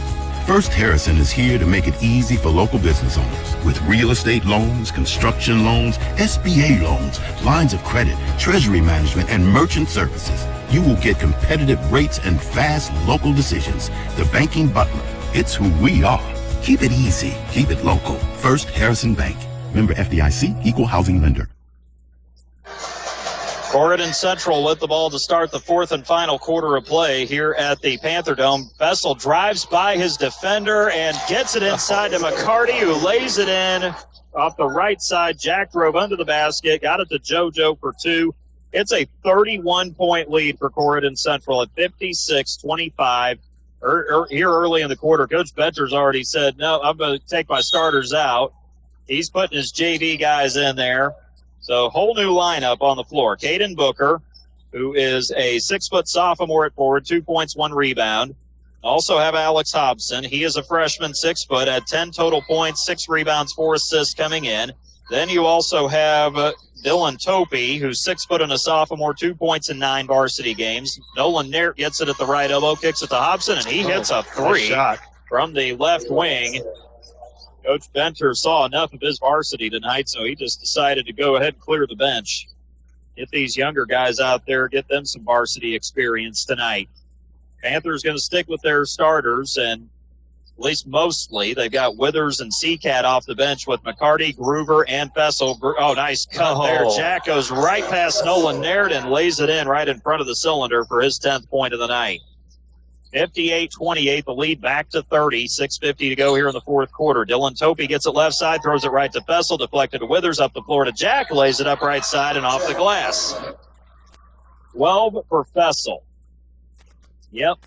First Harrison is here to make it easy for local business owners with real estate loans, construction loans, SBA loans, lines of credit, treasury management, and merchant services. You will get competitive rates and fast local decisions. The Banking Butler, it's who we are. Keep it easy. Keep it local. First Harrison Bank. Member FDIC, Equal Housing Lender. Corydon Central with the ball to start the fourth and final quarter of play here at the Panther Dome. Fessel drives by his defender and gets it inside to McCarty, who lays it in off the right side. Jack drove under the basket, got it to JoJo for two. It's a 31-point lead for Corydon Central at 56-25. Here early in the quarter, Coach Bencher's already said, no, I'm going to take my starters out. He's putting his JV guys in there. So whole new lineup on the floor. Caden Booker, who is a 6-foot sophomore at forward, 2 points, 1 rebound. Also have Alex Hobson. He is a freshman, 6 foot, had 10 total points, 6 rebounds, 4 assists coming in. Then you also have Dylan Topey, who's 6 foot and a sophomore, 2 points in 9 varsity games. Nolan Naird gets it at the right elbow, kicks it to Hobson, and he hits a three from the left wing. Coach Bencher saw enough of his varsity tonight, so he just decided to go ahead and clear the bench. Get these younger guys out there, get them some varsity experience tonight. Panthers going to stick with their starters, and at least mostly. They've got Withers and Seacat off the bench with McCarty, Groover, and Fessel. Oh, nice cut there. Jack goes right past Nolan Naird and lays it in right in front of the cylinder for his 10th point of the night. 58-28, the lead back to 30. 6:50 to go here in the fourth quarter. Dylan Topey gets it left side, throws it right to Fessel, deflected to Withers, up the floor to Jack, lays it up right side and off the glass. 12 for Fessel. Yep,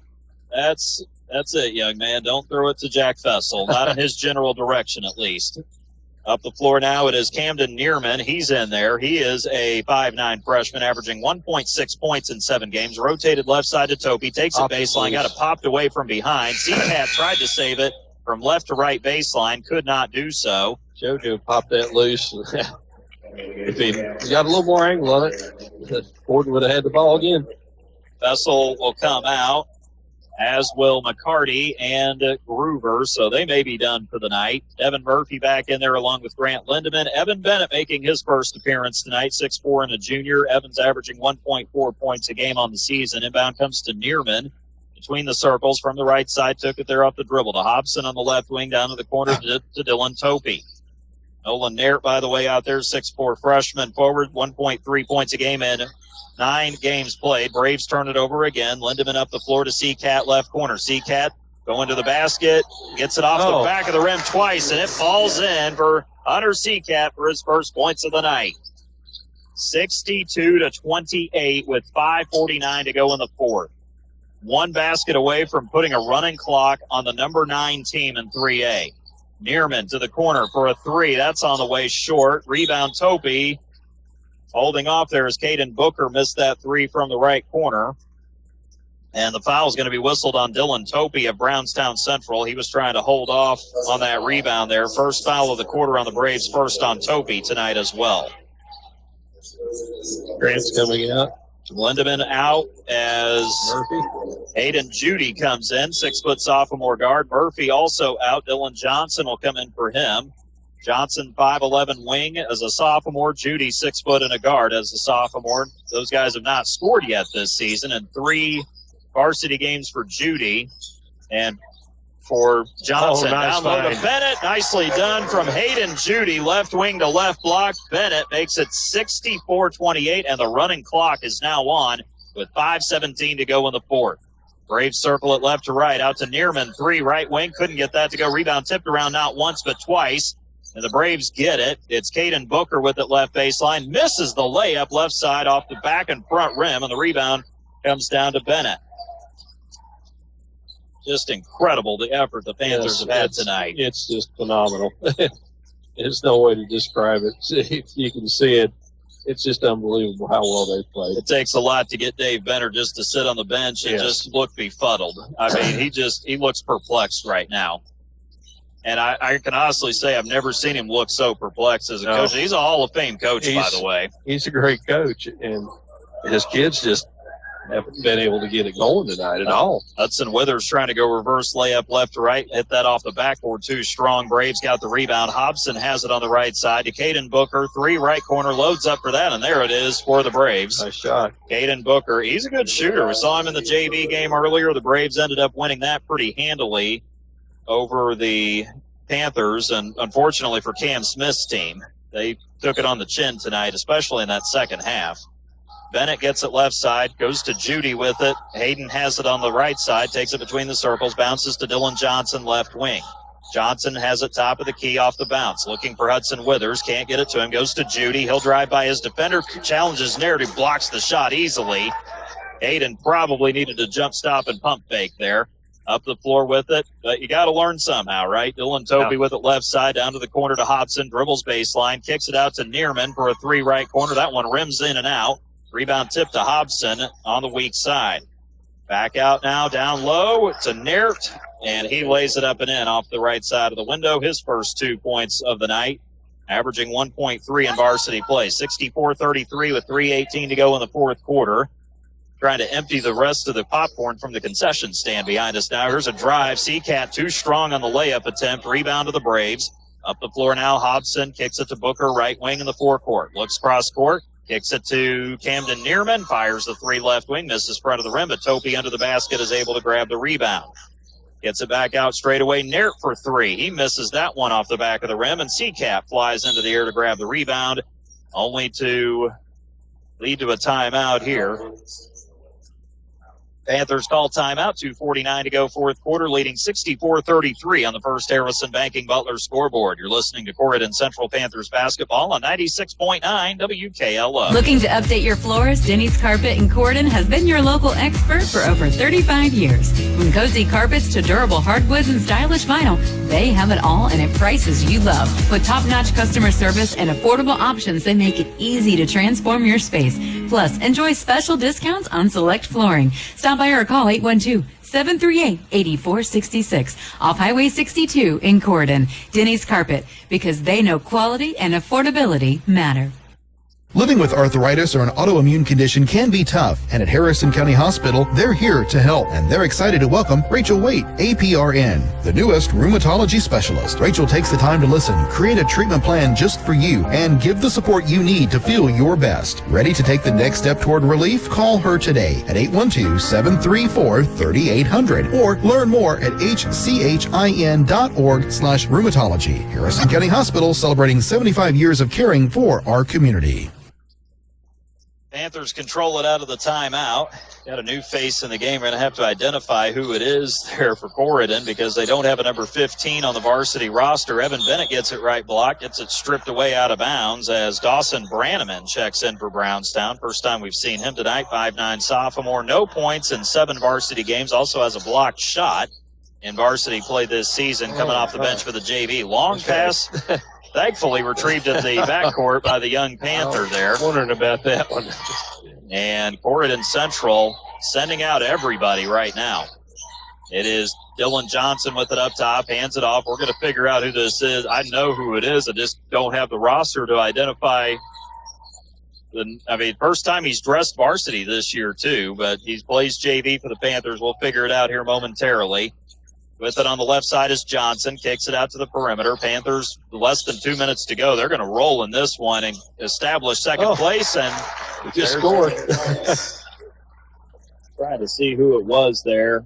that's it, young man. Don't throw it to Jack Fessel. Not in his general direction, at least. Up the floor now, it is Camden Neerman. He's in there. He is a 5'9 freshman, averaging 1.6 points in 7 games. Rotated left side to Topey. Takes it baseline. Got it popped away from behind. Seacat tried to save it from left to right baseline. Could not do so. JoJo popped that loose. If he got a little more angle on it, Gordon would have had the ball again. Fessel will come out, as will McCarty and Groover, so they may be done for the night. Evan Murphy back in there along with Grant Lindeman. Evan Bennett making his first appearance tonight, 6'4" and a junior. Evans averaging 1.4 points a game on the season. Inbound comes to Neerman between the circles from the right side. Took it there off the dribble to Hobson on the left wing, down to the corner to Dylan Topey. Nolan Naird, by the way, out there, 6'4" freshman forward, 1.3 points a game in 9 games played. Braves turn it over again. Lindeman up the floor to Seacat, left corner. Seacat going to the basket, gets it off the back of the rim twice, and it falls in for Hunter Seacat for his first points of the night. 62-28 with 5:49 to go in the fourth. 1 basket away from putting a running clock on the number 9 team in 3A. Neerman to the corner for a 3. That's on the way short. Rebound Topey. Holding off there as Caden Booker missed that 3 from the right corner. And the foul is going to be whistled on Dylan Topey of Brownstown Central. He was trying to hold off on that rebound there. First foul of the quarter on the Braves, first on Topey tonight as well. Grant's coming out. Lindeman out as Aiden Judy comes in, 6-foot sophomore guard. Murphy also out. Dylan Johnson will come in for him. Johnson, 5'11" wing as a sophomore. Judy, 6 foot and a guard as a sophomore. Those guys have not scored yet this season, and 3 varsity games for Judy. And for Johnson, down low to Bennett. Nicely done from Hayden Judy, left wing to left block. Bennett makes it 64-28, and the running clock is now on with 5:17 to go in the fourth. Braves circle it left to right, out to Neerman, 3 right wing. Couldn't get that to go. Rebound tipped around not once but twice. And the Braves get it. It's Caden Booker with it left baseline. Misses the layup left side off the back and front rim, and the rebound comes down to Bennett. Just incredible, the effort the Panthers have had tonight. It's just phenomenal. There's no way to describe it. You can see it. It's just unbelievable how well they've played. It takes a lot to get Dave Benner just to sit on the bench and just look befuddled. I mean, he looks perplexed right now. And I can honestly say I've never seen him look so perplexed as a coach. He's a Hall of Fame coach, by the way. He's a great coach, and his kids just haven't been able to get it going tonight at all. Hudson Withers trying to go reverse layup left to right. Hit that off the backboard too strong. Braves got the rebound. Hobson has it on the right side to Caden Booker. 3 right corner, loads up for that, and there it is for the Braves. Nice shot. Caden Booker, he's a good shooter. We saw him in the JV game earlier. The Braves ended up winning that pretty handily over the Panthers, and unfortunately for Cam Smith's team, they took it on the chin tonight, especially in that second half. Bennett gets it left side, goes to Judy with it. Hayden has it on the right side, takes it between the circles, bounces to Dylan Johnson, left wing. Johnson has it top of the key off the bounce, looking for Hudson Withers, can't get it to him, goes to Judy. He'll drive by his defender, challenges Narrative, blocks the shot easily. Hayden probably needed to jump stop and pump fake there. Up the floor with it, but you got to learn somehow, right? Dylan Toby with it left side, down to the corner to Hobson, dribbles baseline, kicks it out to Neerman for a 3 right corner. That one rims in and out. Rebound tip to Hobson on the weak side. Back out now, down low to Naert, and he lays it up and in off the right side of the window. His first 2 points of the night, averaging 1.3 in varsity play. 64-33 with 3:18 to go in the fourth quarter. Trying to empty the rest of the popcorn from the concession stand behind us now. Here's a drive. Seacat too strong on the layup attempt. Rebound to the Braves. Up the floor now, Hobson kicks it to Booker, right wing in the forecourt. Looks cross court. Kicks it to Camden Neerman. Fires the 3 left wing. Misses front of the rim, but Topi under the basket is able to grab the rebound. Gets it back out straight away. Naert for 3. He misses that one off the back of the rim, and Seacat flies into the air to grab the rebound, only to lead to a timeout here. Panthers call timeout, 2:49 to go fourth quarter, leading 64-33 on the First Harrison Banking Butler scoreboard. You're listening to Corydon Central Panthers basketball on 96.9 WKLO. Looking to update your floors? Denny's Carpet in Corydon has been your local expert for over 35 years. From cozy carpets to durable hardwoods and stylish vinyl, they have it all and at prices you love. With top-notch customer service and affordable options, they make it easy to transform your space. Plus, enjoy special discounts on select flooring. Stop by or call 812-738-8466 off Highway 62 in Corydon. Denny's Carpet, because they know quality and affordability matter. Living with arthritis or an autoimmune condition can be tough, and at Harrison County Hospital, they're here to help, and they're excited to welcome Rachel Waite, APRN, the newest rheumatology specialist. Rachel takes the time to listen, create a treatment plan just for you, and give the support you need to feel your best. Ready to take the next step toward relief? Call her today at 812-734-3800 or learn more at hchin.org/rheumatology. Harrison County Hospital, celebrating 75 years of caring for our community. Panthers control it out of the timeout. Got a new face in the game. We're going to have to identify who it is there for Corydon because they don't have a number 15 on the varsity roster. Evan Bennett gets it right block, gets it stripped away out of bounds as Dawson Brannaman checks in for Brownstown. First time we've seen him tonight, 5'9" sophomore. No points in 7 varsity games. Also has a blocked shot in varsity play this season, coming off the bench for the JV. Long pass. Thankfully retrieved at the backcourt by the young Panther there. Wondering about that one. And Corydon Central sending out everybody right now. It is Dylan Johnson with it up top, hands it off. We're going to figure out who this is. I know who it is. I just don't have the roster to identify. First time he's dressed varsity this year too, but he plays JV for the Panthers. We'll figure it out here momentarily. With it on the left side is Johnson. Kicks it out to the perimeter. Panthers, less than 2 minutes to go. They're going to roll in this one and establish second place. And just scored. Trying to see who it was there.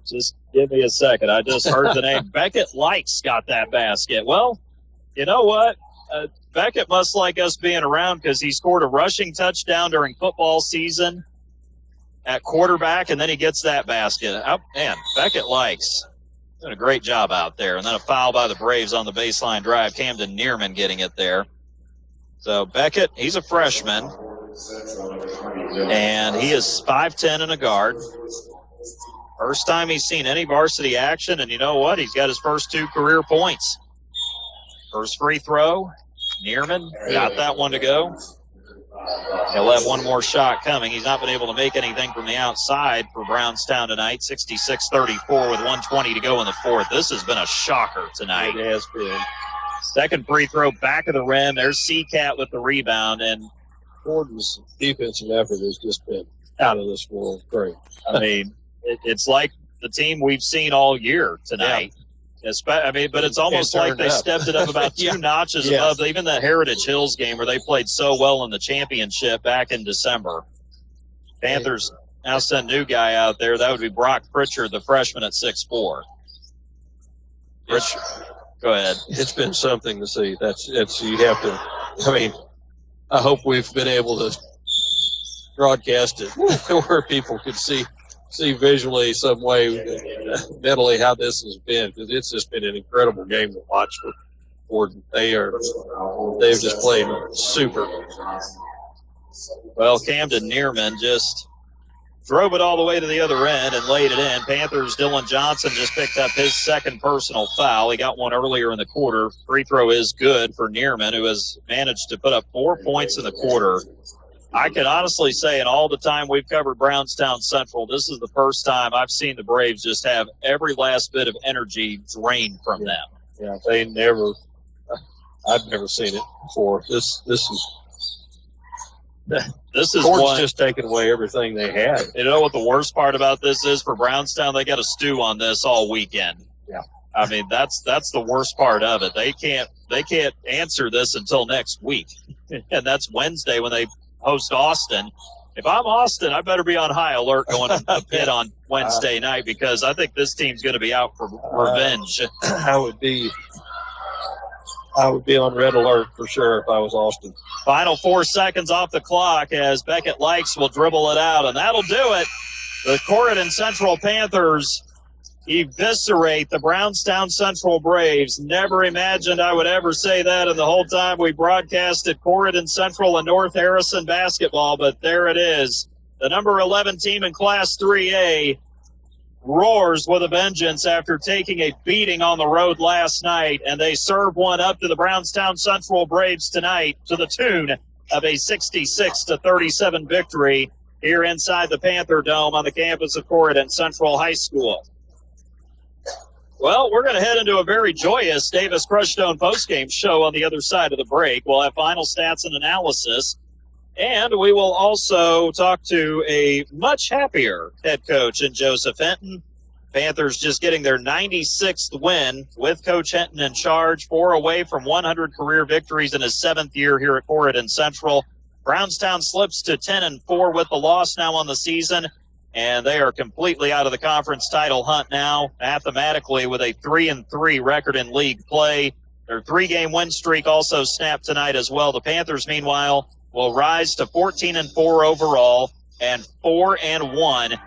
Just give me a second. I just heard the name. Beckett Likes got that basket. Well, you know what? Beckett must like us being around because he scored a rushing touchdown during football season at quarterback, and then he gets that basket. Oh, man, Beckett Likes. Doing a great job out there. And then a foul by the Braves on the baseline drive. Camden Neerman getting it there. So Beckett, he's a freshman. And he is 5'10" and a guard. First time he's seen any varsity action. And you know what? He's got his first 2 career points. First free throw. Neerman got that one to go. He'll have one more shot coming. He's not been able to make anything from the outside for Brownstown tonight. 66-34 with 1:20 to go in the fourth. This has been a shocker tonight. It has been. Second free throw, back of the rim. There's Seacat with the rebound. And Gordon's defensive effort has just been out of this world. Great. I mean, it's like the team we've seen all year tonight. Yeah. I mean, but it's almost like they stepped it up about 2 notches above even the Heritage Hills game where they played so well in the championship back in December. Panthers now send new guy out there. That would be Brock Pritchard, the freshman at 6'4". Pritchard, go ahead. It's been something to see. That's you have to. I mean, I hope we've been able to broadcast it where people could see visually some way mentally how this has been, because it's just been an incredible game to watch for Gordon. They've just played super. Well, Camden Neerman just drove it all the way to the other end and laid it in. Panthers' Dylan Johnson just picked up his second personal foul. He got one earlier in the quarter. Free throw is good for Neerman, who has managed to put up 4 points in the quarter. I can honestly say in all the time we've covered Brownstown Central, this is the first time I've seen the Braves just have every last bit of energy drained from them. Yeah, I've never seen it before. This is one, just taking away everything they had. You know what the worst part about this is for Brownstown? They got to stew on this all weekend. Yeah. I mean, that's the worst part of it. They can't answer this until next week. And that's Wednesday when they host Austin. If I'm Austin, I better be on high alert going to the pit on Wednesday night, because I think this team's going to be out for revenge. I would be on red alert for sure if I was Austin. Final 4 seconds off the clock as Beckett Likes will dribble it out, and that'll do it. The Corydon Central Panthers eviscerate the Brownstown Central Braves. Never imagined I would ever say that in the whole time we broadcasted Corydon Central and North Harrison basketball, but there it is. The number 11 team in Class 3A roars with a vengeance after taking a beating on the road last night, and they serve one up to the Brownstown Central Braves tonight to the tune of a 66-37 victory here inside the Panther Dome on the campus of Corydon Central High School. Well, we're going to head into a very joyous Davis Crushstone postgame show on the other side of the break. We'll have final stats and analysis, and we will also talk to a much happier head coach in Joseph Hinton. Panthers just getting their 96th win with Coach Hinton in charge, 4 away from 100 career victories in his 7th year here at Corydon Central. Brownstown slips to 10-4 with the loss now on the season, and they are completely out of the conference title hunt now, mathematically, with a 3-3 record in league play. Their 3-game win streak also snapped tonight as well. The Panthers, meanwhile, will rise to 14-4 overall and 4-1,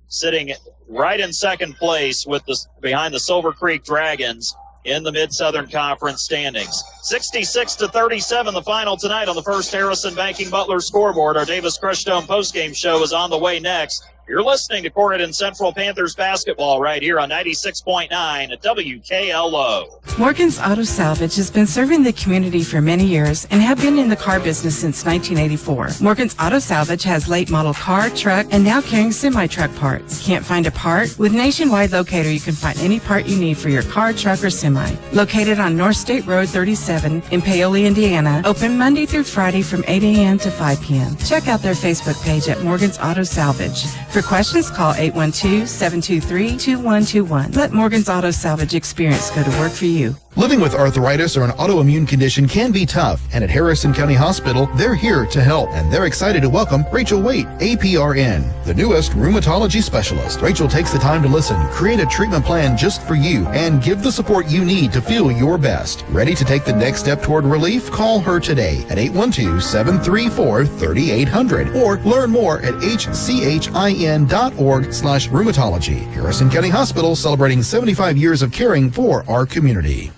sitting right in second place with behind the Silver Creek Dragons in the Mid-Southern Conference standings. 66-37, the final tonight on the First Harrison Banking Butler scoreboard. Our Davis Crushstone postgame show is on the way next. You're listening to Corydon Central Panthers basketball right here on 96.9 at WKLO. Morgan's Auto Salvage has been serving the community for many years and have been in the car business since 1984. Morgan's Auto Salvage has late model car, truck, and now carrying semi-truck parts. Can't find a part? With Nationwide Locator, you can find any part you need for your car, truck, or semi. Located on North State Road 37 in Paoli, Indiana. Open Monday through Friday from 8 a.m. to 5 p.m. Check out their Facebook page at Morgan's Auto Salvage. For questions, call 812-723-2121. Let Morgan's Auto Salvage experience go to work for you. Living with arthritis or an autoimmune condition can be tough, and at Harrison County Hospital, they're here to help, and they're excited to welcome Rachel Waite, APRN, the newest rheumatology specialist. Rachel takes the time to listen, create a treatment plan just for you, and give the support you need to feel your best. Ready to take the next step toward relief? Call her today at 812-734-3800 or learn more at hchin.org/rheumatology. Harrison County Hospital, celebrating 75 years of caring for our community.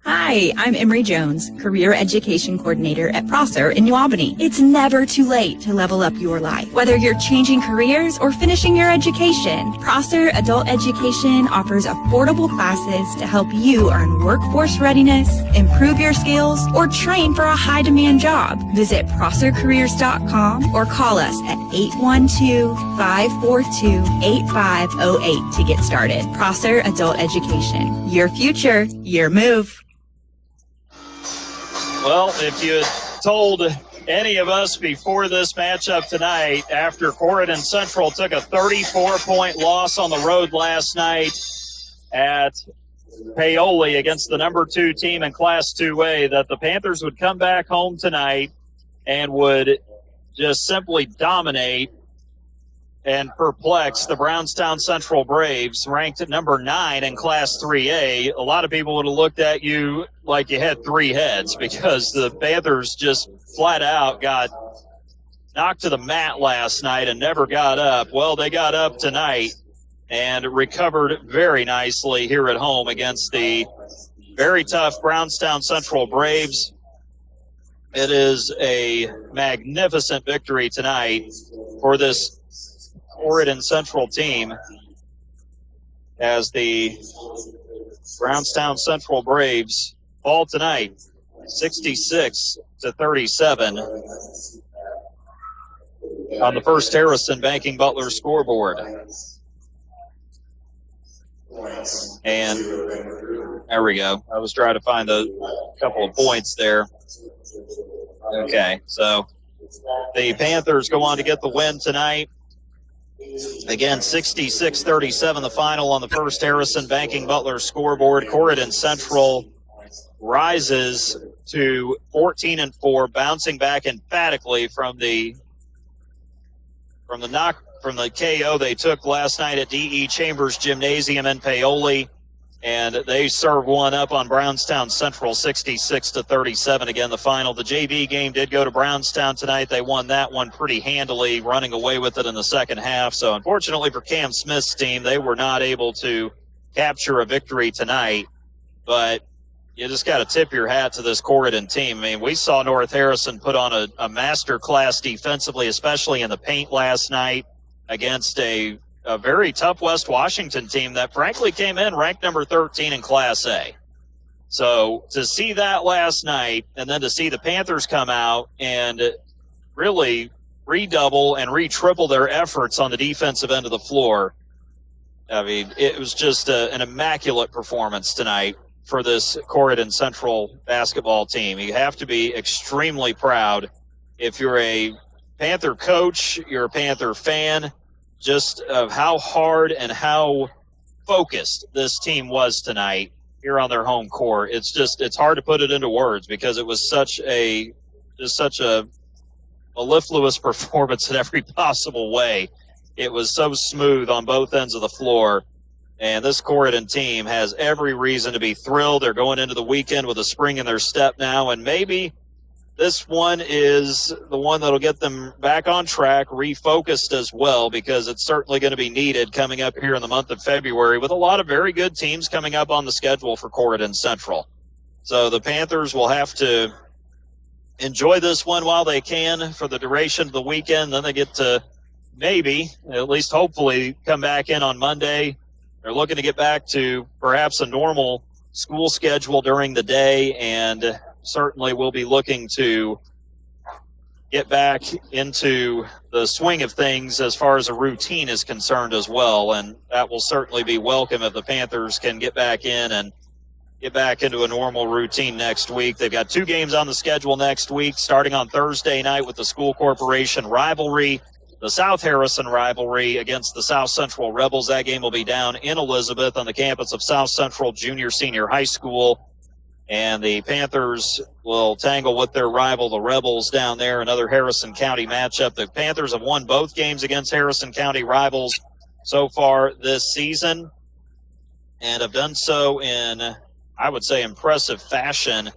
Hi, I'm Emery Jones, Career Education Coordinator at Prosser in New Albany. It's never too late to level up your life. Whether you're changing careers or finishing your education, Prosser Adult Education offers affordable classes to help you earn workforce readiness, improve your skills, or train for a high-demand job. Visit ProsserCareers.com or call us at 812-542-8508 to get started. Prosser Adult Education. Your future, your move. Well, if you had told any of us before this matchup tonight, after Corydon Central took a 34-point loss on the road last night at Paoli against the number 2 team in Class 2A, that the Panthers would come back home tonight and would just simply dominate and perplex the Brownstown Central Braves, ranked at number 9 in Class 3A. A lot of people would have looked at you like you had 3 heads, because the Panthers just flat out got knocked to the mat last night and never got up. Well, they got up tonight and recovered very nicely here at home against the very tough Brownstown Central Braves. It is a magnificent victory tonight for this Corydon Central team, as the Brownstown Central Braves fall tonight 66-37 on the First Harrison Banking Butler scoreboard. And there we go. I was trying to find a couple of points there. Okay, so the Panthers go on to get the win tonight. Again, 66-37, the final on the First Harrison Banking Butler scoreboard. Corydon Central rises to 14-4, bouncing back emphatically from the KO they took last night at D.E. Chambers Gymnasium in Paoli. And they serve one up on Brownstown Central, 66-37. Again, the final. The JV game did go to Brownstown tonight. They won that one pretty handily, running away with it in the second half. So unfortunately for Cam Smith's team, they were not able to capture a victory tonight. But you just got to tip your hat to this Corydon team. I mean, we saw North Harrison put on a master class defensively, especially in the paint last night against a very tough West Washington team that frankly came in ranked number 13 in Class A. So to see that last night, and then to see the Panthers come out and really redouble and re-triple their efforts on the defensive end of the floor, I mean, it was just an immaculate performance tonight for this Corydon Central basketball team. You have to be extremely proud if you're a Panther coach, you're a Panther fan, just of how hard and how focused this team was tonight here on their home court. It's hard to put it into words, because it was such a mellifluous performance in every possible way. It was so smooth on both ends of the floor, and this Corydon team has every reason to be thrilled. They're going into the weekend with a spring in their step now, and maybe this one is the one that'll get them back on track, refocused as well, because it's certainly going to be needed coming up here in the month of February with a lot of very good teams coming up on the schedule for Corydon Central. So the Panthers will have to enjoy this one while they can for the duration of the weekend. Then they get to maybe, at least hopefully, come back in on Monday. They're looking to get back to perhaps a normal school schedule during the day, and certainly we'll be looking to get back into the swing of things as far as a routine is concerned as well. And that will certainly be welcome if the Panthers can get back in and get back into a normal routine next week. They've got 2 games on the schedule next week, starting on Thursday night with the School Corporation rivalry. the South Harrison rivalry against the South Central Rebels. That game will be down in Elizabeth on the campus of South Central Junior-Senior High School. And the Panthers will tangle with their rival, the Rebels, down there. Another Harrison County matchup. The Panthers have won both games against Harrison County rivals so far this season and have done so in, I would say, impressive fashion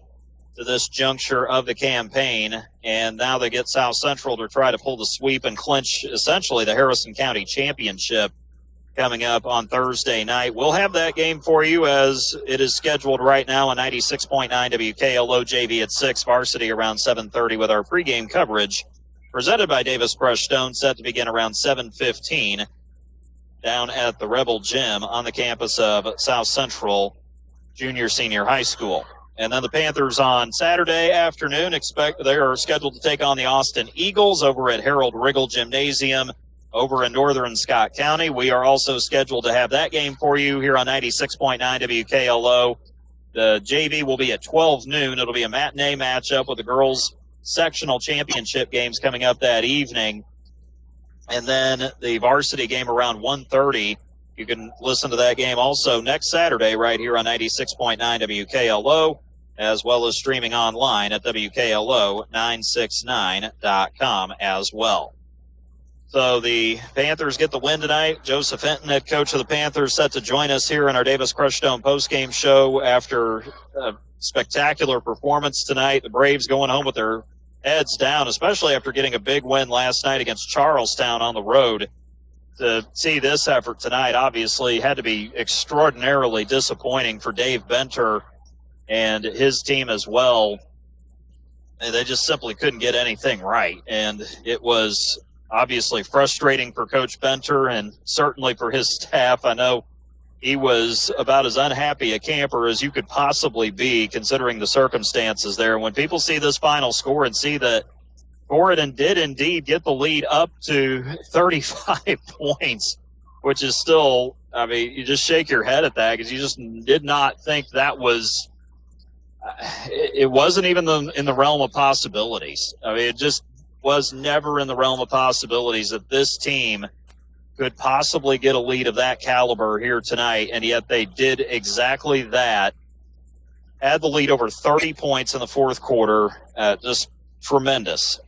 to this juncture of the campaign. And now they get South Central to try to pull the sweep and clinch essentially the Harrison County championship coming up on Thursday night. We'll have that game for you as it is scheduled right now on 96.9 WKLO, JV at 6, varsity around 7:30 with our pregame coverage presented by Davis Crush Stone, set to begin around 7:15 down at the Rebel Gym on the campus of South Central Junior-Senior High School. And then the Panthers on Saturday afternoon they are scheduled to take on the Austin Eagles over at Harold Riggle Gymnasium over in northern Scott County. We are also scheduled to have that game for you here on 96.9 WKLO. The JV will be at 12 noon. It'll be a matinee matchup with the girls' sectional championship games coming up that evening. And then the varsity game around 1:30. You can listen to that game also next Saturday right here on 96.9 WKLO, as well as streaming online at WKLO969.com as well. So the Panthers get the win tonight. Joseph Hinton, head coach of the Panthers, set to join us here in our Davis Crush Stone postgame show after a spectacular performance tonight. The Braves going home with their heads down, especially after getting a big win last night against Charlestown on the road. To see this effort tonight obviously had to be extraordinarily disappointing for Dave Benter and his team as well. They just simply couldn't get anything right, and it was obviously frustrating for Coach Benter and certainly for his staff. I know he was about as unhappy a camper as you could possibly be considering the circumstances there. When people see this final score and see that Corydon did indeed get the lead up to 35 points, which is still, I mean, you just shake your head at that because you just did not think that was, it wasn't even in the realm of possibilities. I mean, it just was never in the realm of possibilities that this team could possibly get a lead of that caliber here tonight, and yet they did exactly that. Had the lead over 30 points in the fourth quarter. Just tremendous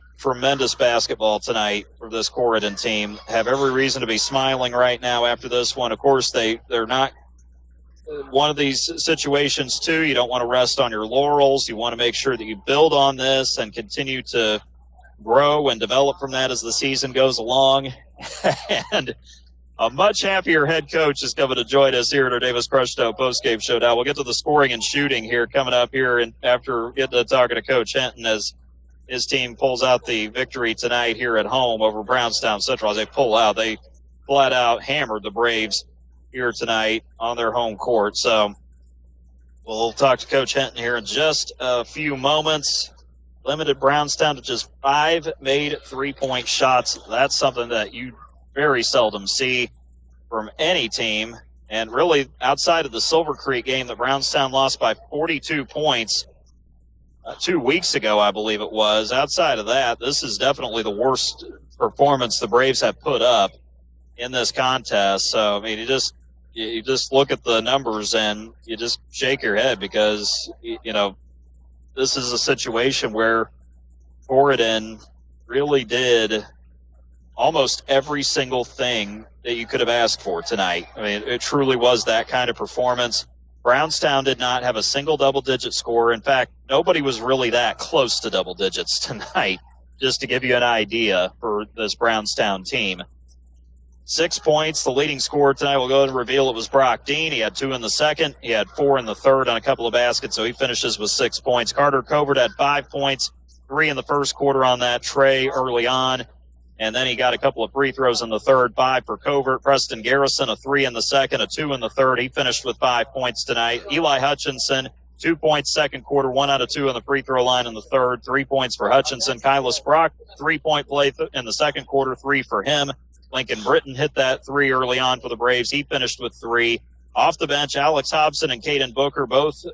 basketball tonight for this Corydon team. Have every reason to be smiling right now after this one. Of course, they're not one of these situations, too. You don't want to rest on your laurels. You want to make sure that you build on this and continue to grow and develop from that as the season goes along. And a much happier head coach is coming to join us here at our Davis Crush Stone postgame showdown. We'll get to the scoring and shooting here coming up here, and after getting to talking to Coach Hinton as his team pulls out the victory tonight here at home over Brownstown Central. As they pull out, they flat out hammered the Braves here tonight on their home court. So we'll talk to Coach Hinton here in just a few moments. Limited Brownstown to just 5 made three-point shots. That's something that you very seldom see from any team. And really, outside of the Silver Creek game that Brownstown lost by 42 points 2 weeks ago, I believe it was, outside of that, this is definitely the worst performance the Braves have put up in this contest. So, I mean, you just look at the numbers and you just shake your head because, you know, this is a situation where Corydon really did almost every single thing that you could have asked for tonight. I mean, it truly was that kind of performance. Brownstown did not have a single double-digit score. In fact, nobody was really that close to double digits tonight, just to give you an idea for this Brownstown team. 6 points. The leading scorer tonight, we'll go ahead and reveal it, was Brock Dean. He had 2 in the second. He had 4 in the third on a couple of baskets, so he finishes with 6 points. Carter Covert had 5 points, 3 in the first quarter on that tray early on, and then he got a couple of free throws in the third, 5 for Covert. Preston Garrison, a 3 in the second, a 2 in the third. He finished with 5 points tonight. Eli Hutchinson, 2 points second quarter, 1 out of 2 on the free throw line in the third, 3 points for Hutchinson. Kyla Brock, 3-point play in the second quarter, 3 for him. Lincoln Britton hit that 3 early on for the Braves. He finished with 3. Off the bench, Alex Hobson and Caden Booker both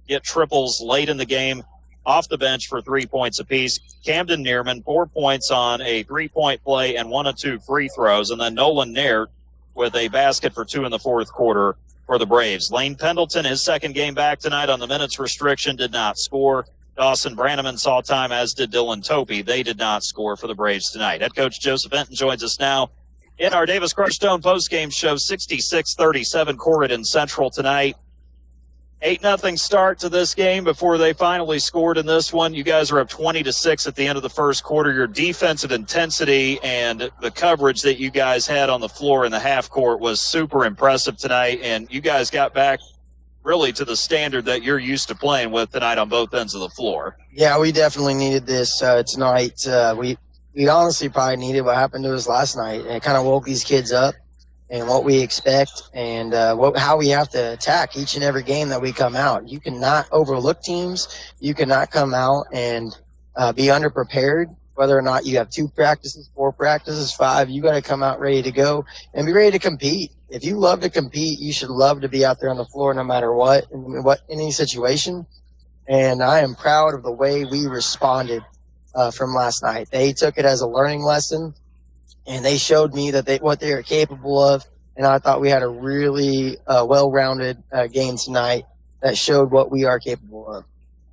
get triples late in the game. off the bench for 3 points apiece. Camden Neerman, 4 points on a 3-point play and 1 of 2 free throws. And then Nolan Naird with a basket for 2 in the fourth quarter for the Braves. Lane Pendleton, his second game back tonight on the minutes restriction, did not score. Dawson Brannaman saw time, as did Dylan Topey. They did not score for the Braves tonight. Head coach Joseph Benton joins us now in our Davis Crushstone postgame show. 66-37 Corydon Central tonight. 8-0 start to this game before they finally scored in this one. You guys are up 20-6 at the end of the first quarter. Your defensive intensity and the coverage that you guys had on the floor in the half court was super impressive tonight, and you guys got back really to the standard that you're used to playing with tonight on both ends of the floor. Yeah, we definitely needed this tonight. We honestly probably needed what happened to us last night. It kind of woke these kids up and what we expect and how we have to attack each and every game that we come out. You cannot overlook teams. You cannot come out and be underprepared, whether or not you have 2 practices, 4 practices, 5. You got to come out ready to go and be ready to compete. If you love to compete, you should love to be out there on the floor no matter what, in any situation. And I am proud of the way we responded from last night. They took it as a learning lesson, and they showed me that what they are capable of. And I thought we had a really well-rounded game tonight that showed what we are capable of.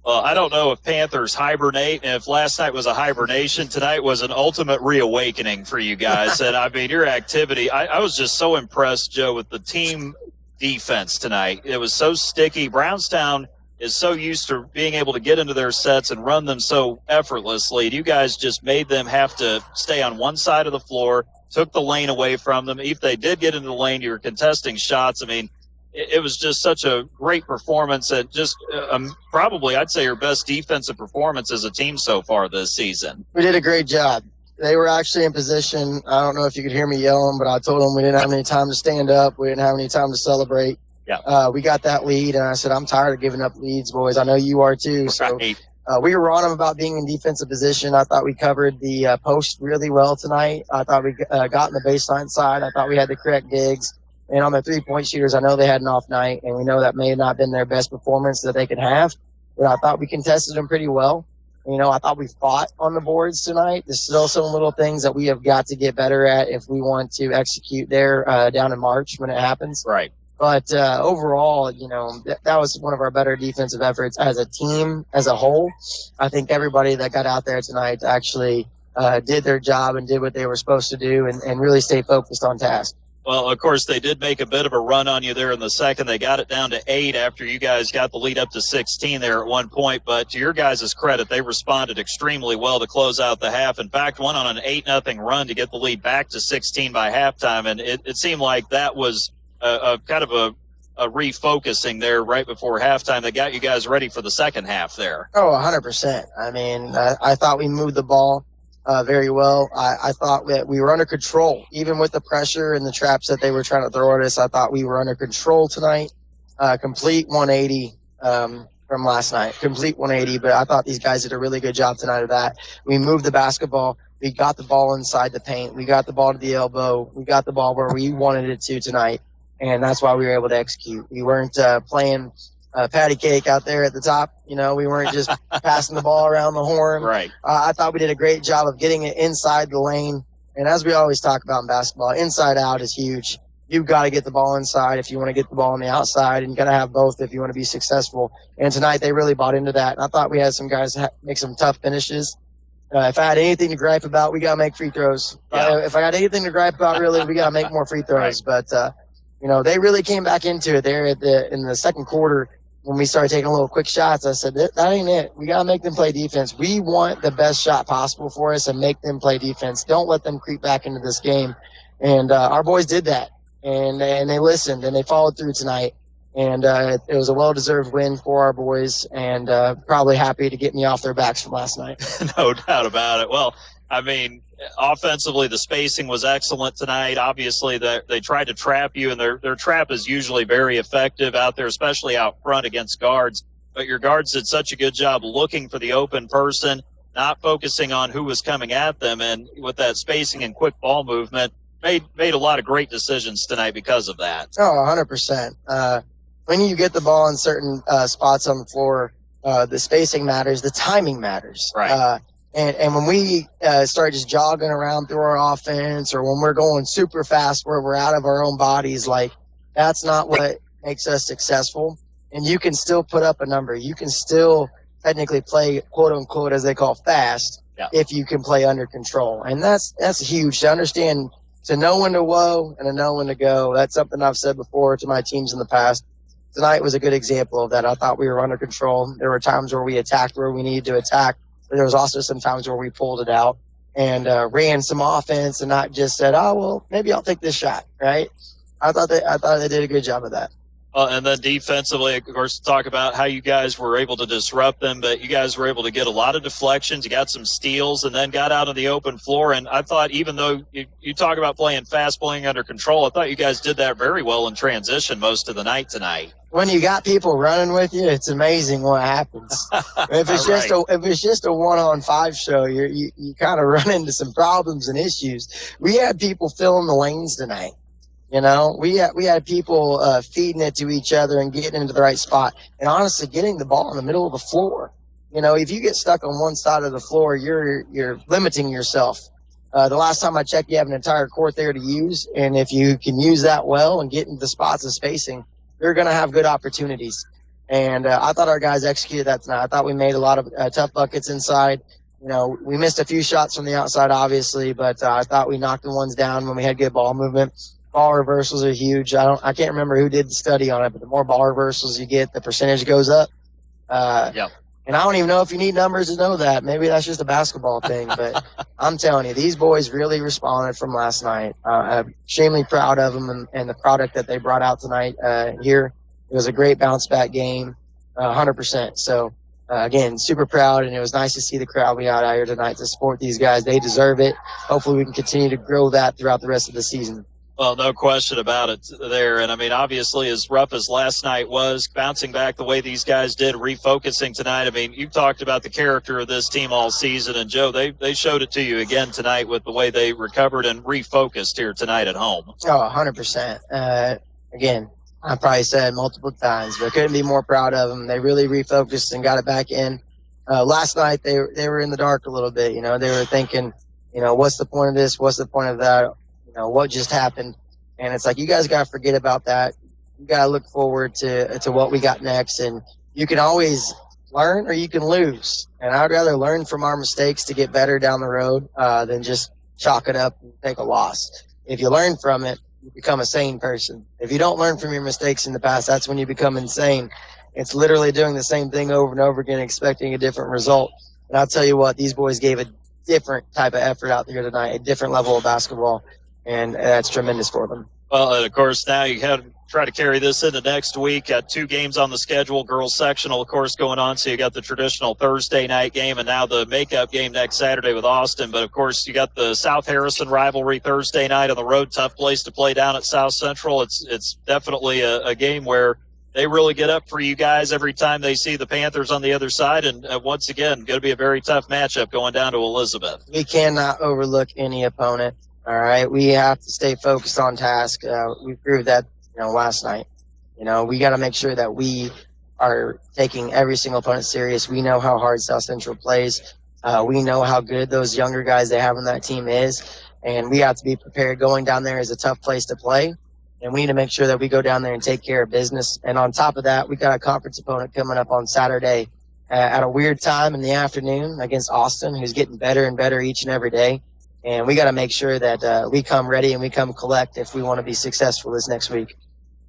Well, I don't know if Panthers hibernate, and if last night was a hibernation, tonight was an ultimate reawakening for you guys. And, I mean, your activity, I was just so impressed, Joe, with the team defense tonight. It was so sticky. Brownstown is so used to being able to get into their sets and run them so effortlessly. You guys just made them have to stay on one side of the floor, took the lane away from them. If they did get into the lane, you were contesting shots. I mean, it was just such a great performance, and just probably I'd say your best defensive performance as a team so far this season. We did a great job. They were actually in position. I don't know if you could hear me yelling, but I told them we didn't have any time to stand up. We didn't have any time to celebrate. Yeah. We got that lead, and I said, I'm tired of giving up leads, boys. I know you are too. So we were on them about being in defensive position. I thought we covered the post really well tonight. I thought we got in the baseline side. I thought we had the correct digs. And on the 3-point shooters, I know they had an off night, and we know that may have not been their best performance that they could have. But I thought we contested them pretty well. You know, I thought we fought on the boards tonight. There's still some little things that we have got to get better at if we want to execute there down in March when it happens. Right. But overall, you know, that was one of our better defensive efforts as a team, as a whole. I think everybody that got out there tonight actually did their job and did what they were supposed to do and really stay focused on task. Well, of course, they did make a bit of a run on you there in the second. They got it down to 8 after you guys got the lead up to 16 there at one point. But to your guys' credit, they responded extremely well to close out the half. In fact, went on an 8-0 run to get the lead back to 16 by halftime. And it seemed like that was a kind of a refocusing there right before halftime that got you guys ready for the second half there. Oh, 100%. I mean, I thought we moved the ball very well. I thought that we were under control, even with the pressure and the traps that they were trying to throw at us. I thought we were under control tonight. Complete 180 from last night. Complete 180, but I thought these guys did a really good job tonight of that. We moved the basketball. We got the ball inside the paint. We got the ball to the elbow. We got the ball where we wanted it to tonight, and that's why we were able to execute. We weren't playing patty cake out there at the top. You know, we weren't just passing the ball around the horn. Right. I thought we did a great job of getting it inside the lane. And as we always talk about in basketball, inside out is huge. You've got to get the ball inside if you want to get the ball on the outside, and you got to have both if you want to be successful. And tonight they really bought into that. And I thought we had some guys make some tough finishes. If I had anything to gripe about, we got to make free throws. Yeah. If I had anything to gripe about, really, we got to make more free throws. Right. But, you know, they really came back into it there in the second quarter. When we started taking little quick shots, I said, that ain't it. We got to make them play defense. We want the best shot possible for us and make them play defense. Don't let them creep back into this game. And our boys did that. And they listened, and they followed through tonight. And it was a well-deserved win for our boys, and probably happy to get me off their backs from last night. No doubt about it. Well, I mean, offensively, the spacing was excellent tonight. Obviously, they tried to trap you, and their trap is usually very effective out there, especially out front against guards. But your guards did such a good job looking for the open person, not focusing on who was coming at them. And with that spacing and quick ball movement, made a lot of great decisions tonight because of that. Oh, 100%. When you get the ball in certain spots on the floor, the spacing matters, the timing matters. Right. And when we start just jogging around through our offense, or when we're going super fast where we're out of our own bodies, like, that's not what makes us successful. And you can still put up a number. You can still technically play, quote unquote, as they call fast, if you can play under control. And that's huge to understand, to know when to whoa and to know when to go. That's something I've said before to my teams in the past. Tonight was a good example of that. I thought we were under control. There were times where we attacked where we needed to attack, but there was also some times where we pulled it out and ran some offense and not just said, oh, well, maybe I'll take this shot, right? I thought they did a good job of that. And then defensively, of course, talk about how you guys were able to disrupt them, but you guys were able to get a lot of deflections. You got some steals and then got out on the open floor. And I thought, even though you talk about playing fast, playing under control, I thought you guys did that very well in transition most of the night tonight. When you got people running with you, it's amazing what happens. If it's just a 1-on-5 show, you kind of run into some problems and issues. We had people filling the lanes tonight. You know, we had people feeding it to each other and getting into the right spot, and honestly, getting the ball in the middle of the floor. You know, if you get stuck on one side of the floor, you're limiting yourself. The last time I checked, you have an entire court there to use, and if you can use that well and get into the spots of spacing, you're going to have good opportunities. And I thought our guys executed that tonight. I thought we made a lot of tough buckets inside. You know, we missed a few shots from the outside, obviously, but I thought we knocked the ones down when we had good ball movement. Ball reversals are huge. I can't remember who did the study on it, but the more ball reversals you get, the percentage goes up. And I don't even know if you need numbers to know that. Maybe that's just a basketball thing. But I'm telling you, these boys really responded from last night. I'm extremely proud of them and the product that they brought out tonight here. It was a great bounce back game, 100%. So, again, super proud, and it was nice to see the crowd we got out here tonight to support these guys. They deserve it. Hopefully we can continue to grow that throughout the rest of the season. Well, no question about it there. And, I mean, obviously, as rough as last night was, bouncing back the way these guys did, refocusing tonight. I mean, you talked about the character of this team all season. And, Joe, they showed it to you again tonight with the way they recovered and refocused here tonight at home. Oh, 100%. Again, I probably said multiple times, but I couldn't be more proud of them. They really refocused and got it back in. Last night, they were in the dark a little bit. You know, they were thinking, you know, what's the point of this? What's the point of that? You know, what just happened? And it's like, you guys got to forget about that. You got to look forward to what we got next. And you can always learn or you can lose. And I'd rather learn from our mistakes to get better down the road than just chalk it up and take a loss. If you learn from it, you become a sane person. If you don't learn from your mistakes in the past, that's when you become insane. It's literally doing the same thing over and over again, expecting a different result. And I'll tell you what, these boys gave a different type of effort out there tonight, a different level of basketball. And that's tremendous for them. Well, and of course, now you have to try to carry this into next week. 2 games on the schedule, girls sectional, of course, going on. So you got the traditional Thursday night game and now the makeup game next Saturday with Austin. But, of course, you got the South Harrison rivalry Thursday night on the road. Tough place to play down at South Central. It's definitely a game where they really get up for you guys every time they see the Panthers on the other side. And once again, going to be a very tough matchup going down to Elizabeth. We cannot overlook any opponent. All right, we have to stay focused on task. We proved that, last night. We got to make sure that we are taking every single opponent serious. We know how hard South Central plays. We know how good those younger guys they have on that team is, and we have to be prepared. Going down there is a tough place to play, and we need to make sure that we go down there and take care of business. And on top of that, we got a conference opponent coming up on Saturday at a weird time in the afternoon against Austin, who's getting better and better each and every day. And we got to make sure that we come ready and we come collect if we want to be successful this next week.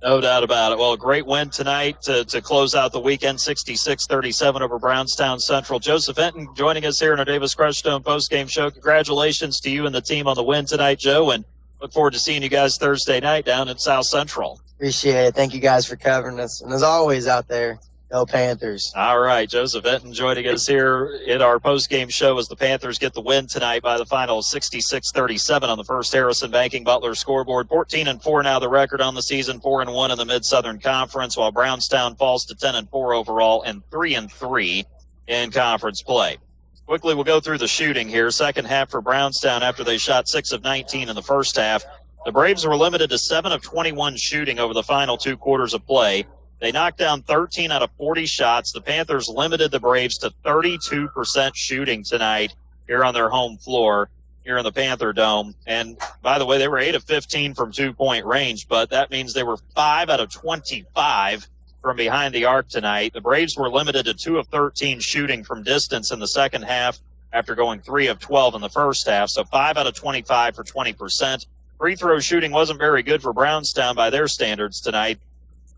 No doubt about it. Well, a great win tonight to close out the weekend, 66-37 over Brownstown Central. Joseph Enton joining us here in our Davis Crushstone postgame show. Congratulations to you and the team on the win tonight, Joe, and look forward to seeing you guys Thursday night down in South Central. Appreciate it. Thank you guys for covering us. And as always out there, go Panthers. All right, Joseph Enton joining us here in our post-game show as the Panthers get the win tonight by the final of 66-37 on the First Harrison Banking Butler scoreboard. 14-4 now the record on the season, 4-1 in the Mid-Southern Conference, while Brownstown falls to 10-4 overall and 3-3 in conference play. Quickly, we'll go through the shooting here. Second half for Brownstown after they shot 6 of 19 in the first half. The Braves were limited to 7 of 21 shooting over the final 2 quarters of play. They knocked down 13 out of 40 shots. The Panthers limited the Braves to 32% shooting tonight here on their home floor here in the Panther Dome. And by the way, they were 8 of 15 from 2-point range, but that means they were 5 out of 25 from behind the arc tonight. The Braves were limited to 2 of 13 shooting from distance in the second half after going 3 of 12 in the first half. So 5 out of 25 for 20%. Free throw shooting wasn't very good for Brownstown by their standards tonight,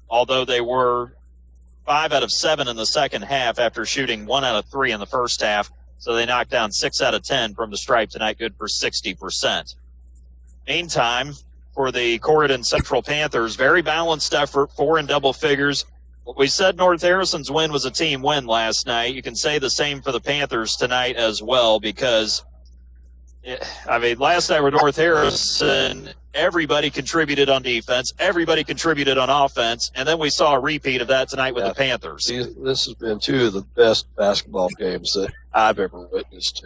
although they were 5 out of 7 in the second half after shooting 1 out of 3 in the first half. So they knocked down 6 out of 10 from the stripe tonight, good for 60%. Meantime, for the Corydon Central Panthers, very balanced effort, 4 in double figures. We said North Harrison's win was a team win last night. You can say the same for the Panthers tonight as well, because, last night with North Harrison, everybody contributed on defense, everybody contributed on offense, and then we saw a repeat of that tonight with the Panthers. This has been 2 of the best basketball games that I've ever witnessed.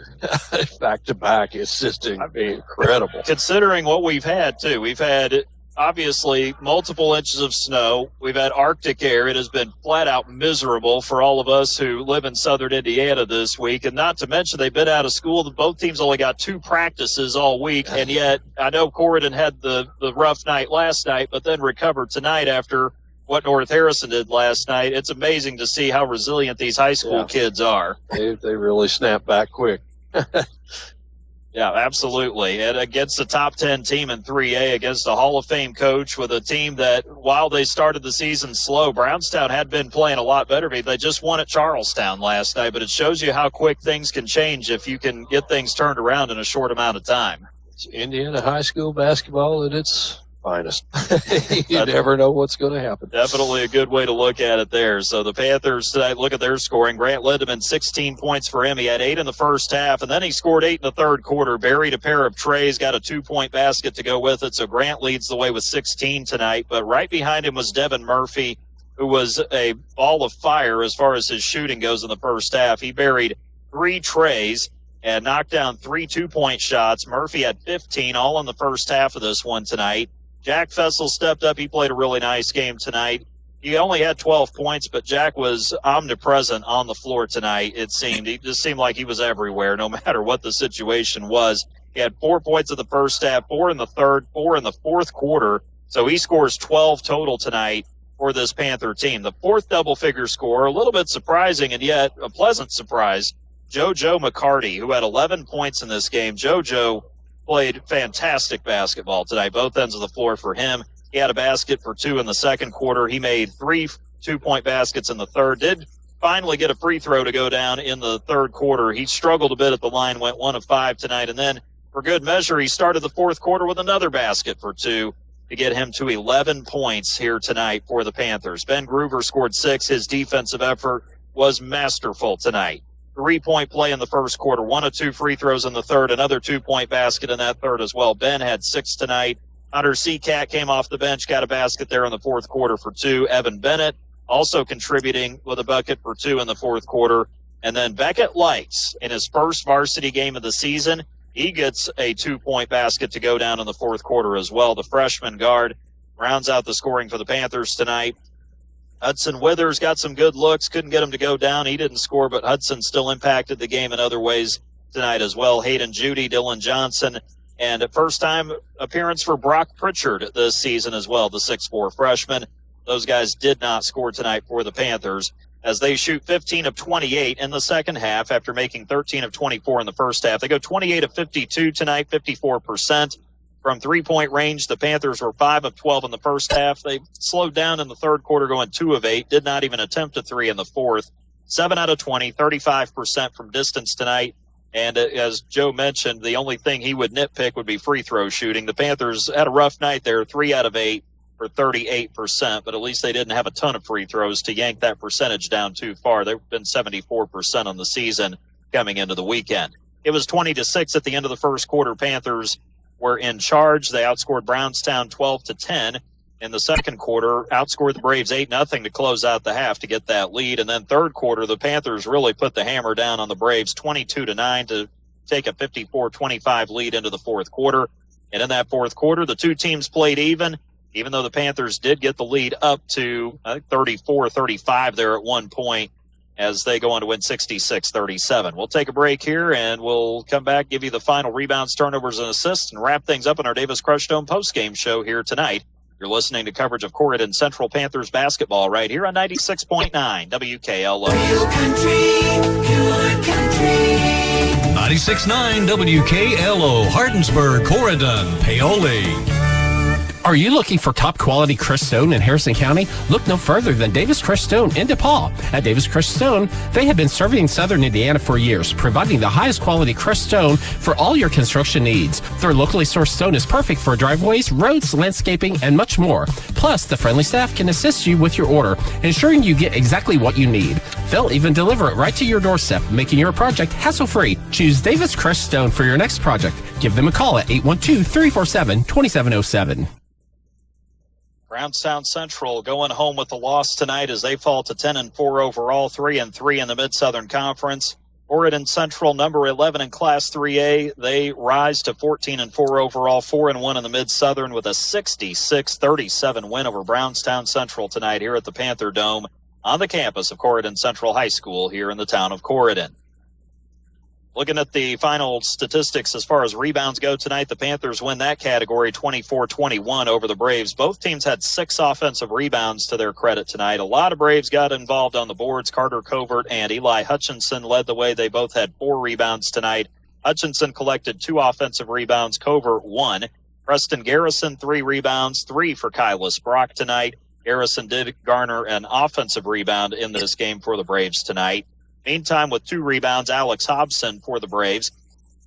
Back to back, it's just incredible. Considering what we've had, too. We've had, obviously, multiple inches of snow. We've had Arctic air. It has been flat out miserable for all of us who live in southern Indiana this week. And not to mention, they've been out of school. Both teams only got 2 practices all week. And yet, I know Corydon had the rough night last night, but then recovered tonight after what North Harrison did last night. It's amazing to see how resilient these high school kids are. They really snap back quick. Yeah, absolutely. And against the top 10 team in 3A, against a Hall of Fame coach with a team that, while they started the season slow, Brownstown had been playing a lot better. They just won at Charlestown last night, but it shows you how quick things can change if you can get things turned around in a short amount of time. It's Indiana high school basketball at its finest. You never know what's going to happen. Definitely a good way to look at it there. So the Panthers tonight, look at their scoring. Grant Lindemann, 16 points for him. He had 8 in the first half, and then he scored 8 in the third quarter, buried a pair of trays, got a 2-point basket to go with it. So Grant leads the way with 16 tonight, but right behind him was Devin Murphy, who was a ball of fire as far as his shooting goes in the first half. He buried 3 trays and knocked down 3 2-point shots. Murphy had 15 all in the first half of this one tonight. Jack Fessel stepped up. He played a really nice game tonight. He only had 12 points, but Jack was omnipresent on the floor tonight, it seemed. He just seemed like he was everywhere, no matter what the situation was. He had 4 points in the first half, 4 in the third, 4 in the fourth quarter. So he scores 12 total tonight for this Panther team. The 4th double-figure score, a little bit surprising and yet a pleasant surprise, JoJo McCarty, who had 11 points in this game. JoJo played fantastic basketball tonight, both ends of the floor for him. He had a basket for 2 in the second quarter. He made 3 2-point baskets in the third. Did finally get a free throw to go down in the third quarter. He struggled a bit at the line, went 1 of 5 tonight. And then, for good measure, he started the fourth quarter with another basket for 2 to get him to 11 points here tonight for the Panthers. Ben Groover scored 6. His defensive effort was masterful tonight. 3-point play in the first quarter, 1 of 2 free throws in the third, another 2-point basket in that third as well. Ben had 6 tonight. Hunter Seacat came off the bench, got a basket there in the fourth quarter for 2. Evan Bennett also contributing with a bucket for 2 in the fourth quarter. And then Beckett Lights, in his first varsity game of the season, he gets a 2-point basket to go down in the fourth quarter as well. The freshman guard rounds out the scoring for the Panthers tonight. Hudson Withers got some good looks, couldn't get him to go down. He didn't score, but Hudson still impacted the game in other ways tonight as well. Hayden Judy, Dylan Johnson, and a first-time appearance for Brock Pritchard this season as well, the 6'4 freshman. Those guys did not score tonight for the Panthers as they shoot 15 of 28 in the second half after making 13 of 24 in the first half. They go 28 of 52 tonight, 54%. From 3-point range, the Panthers were 5 of 12 in the first half. They slowed down in the third quarter, going 2 of 8, did not even attempt a 3 in the fourth. 7 out of 20, 35% from distance tonight. And as Joe mentioned, the only thing he would nitpick would be free throw shooting. The Panthers had a rough night there, 3 out of 8 for 38%, but at least they didn't have a ton of free throws to yank that percentage down too far. They've been 74% on the season coming into the weekend. It was 20-6 at the end of the first quarter. Panthers were in charge. They outscored Brownstown 12-10 in the second quarter, outscored the Braves 8-0 to close out the half to get that lead. And then third quarter, the Panthers really put the hammer down on the Braves 22-9 to take a 54-25 lead into the fourth quarter. And in that fourth quarter, the two teams played even. even though the Panthers did get the lead up to 34-35 there at one point as they go on to win 66-37. We'll take a break here, and we'll come back, give you the final rebounds, turnovers, and assists, and wrap things up in our Davis Crushstone postgame show here tonight. You're listening to coverage of Corydon Central Panthers basketball right here on 96.9 WKLO. Real country, pure country. 96.9 WKLO, Hardinsburg, Corydon, Paoli. Are you looking for top quality crushed stone in Harrison County? Look no further than Davis Crushed Stone in DePaul. At Davis Crushed Stone, they have been serving Southern Indiana for years, providing the highest quality crushed stone for all your construction needs. Their locally sourced stone is perfect for driveways, roads, landscaping, and much more. Plus, the friendly staff can assist you with your order, ensuring you get exactly what you need. They'll even deliver it right to your doorstep, making your project hassle-free. Choose Davis Crushed Stone for your next project. Give them a call at 812-347-2707. Brownstown Central going home with the loss tonight as they fall to 10-4 overall, 3-3 in the Mid-Southern Conference. Corydon Central, number 11 in Class 3A, they rise to 14-4 overall, 4-1 in the Mid-Southern with a 66-37 win over Brownstown Central tonight here at the Panther Dome on the campus of Corydon Central High School here in the town of Corydon. Looking at the final statistics as far as rebounds go tonight, the Panthers win that category 24-21 over the Braves. Both teams had 6 offensive rebounds to their credit tonight. A lot of Braves got involved on the boards. Carter Covert and Eli Hutchinson led the way. They both had 4 rebounds tonight. Hutchinson collected 2 offensive rebounds. Covert 1. Preston Garrison, 3 rebounds, 3 for Kylis Brock tonight. Garrison did garner an offensive rebound in this game for the Braves tonight. Meantime, with 2 rebounds, Alex Hobson for the Braves.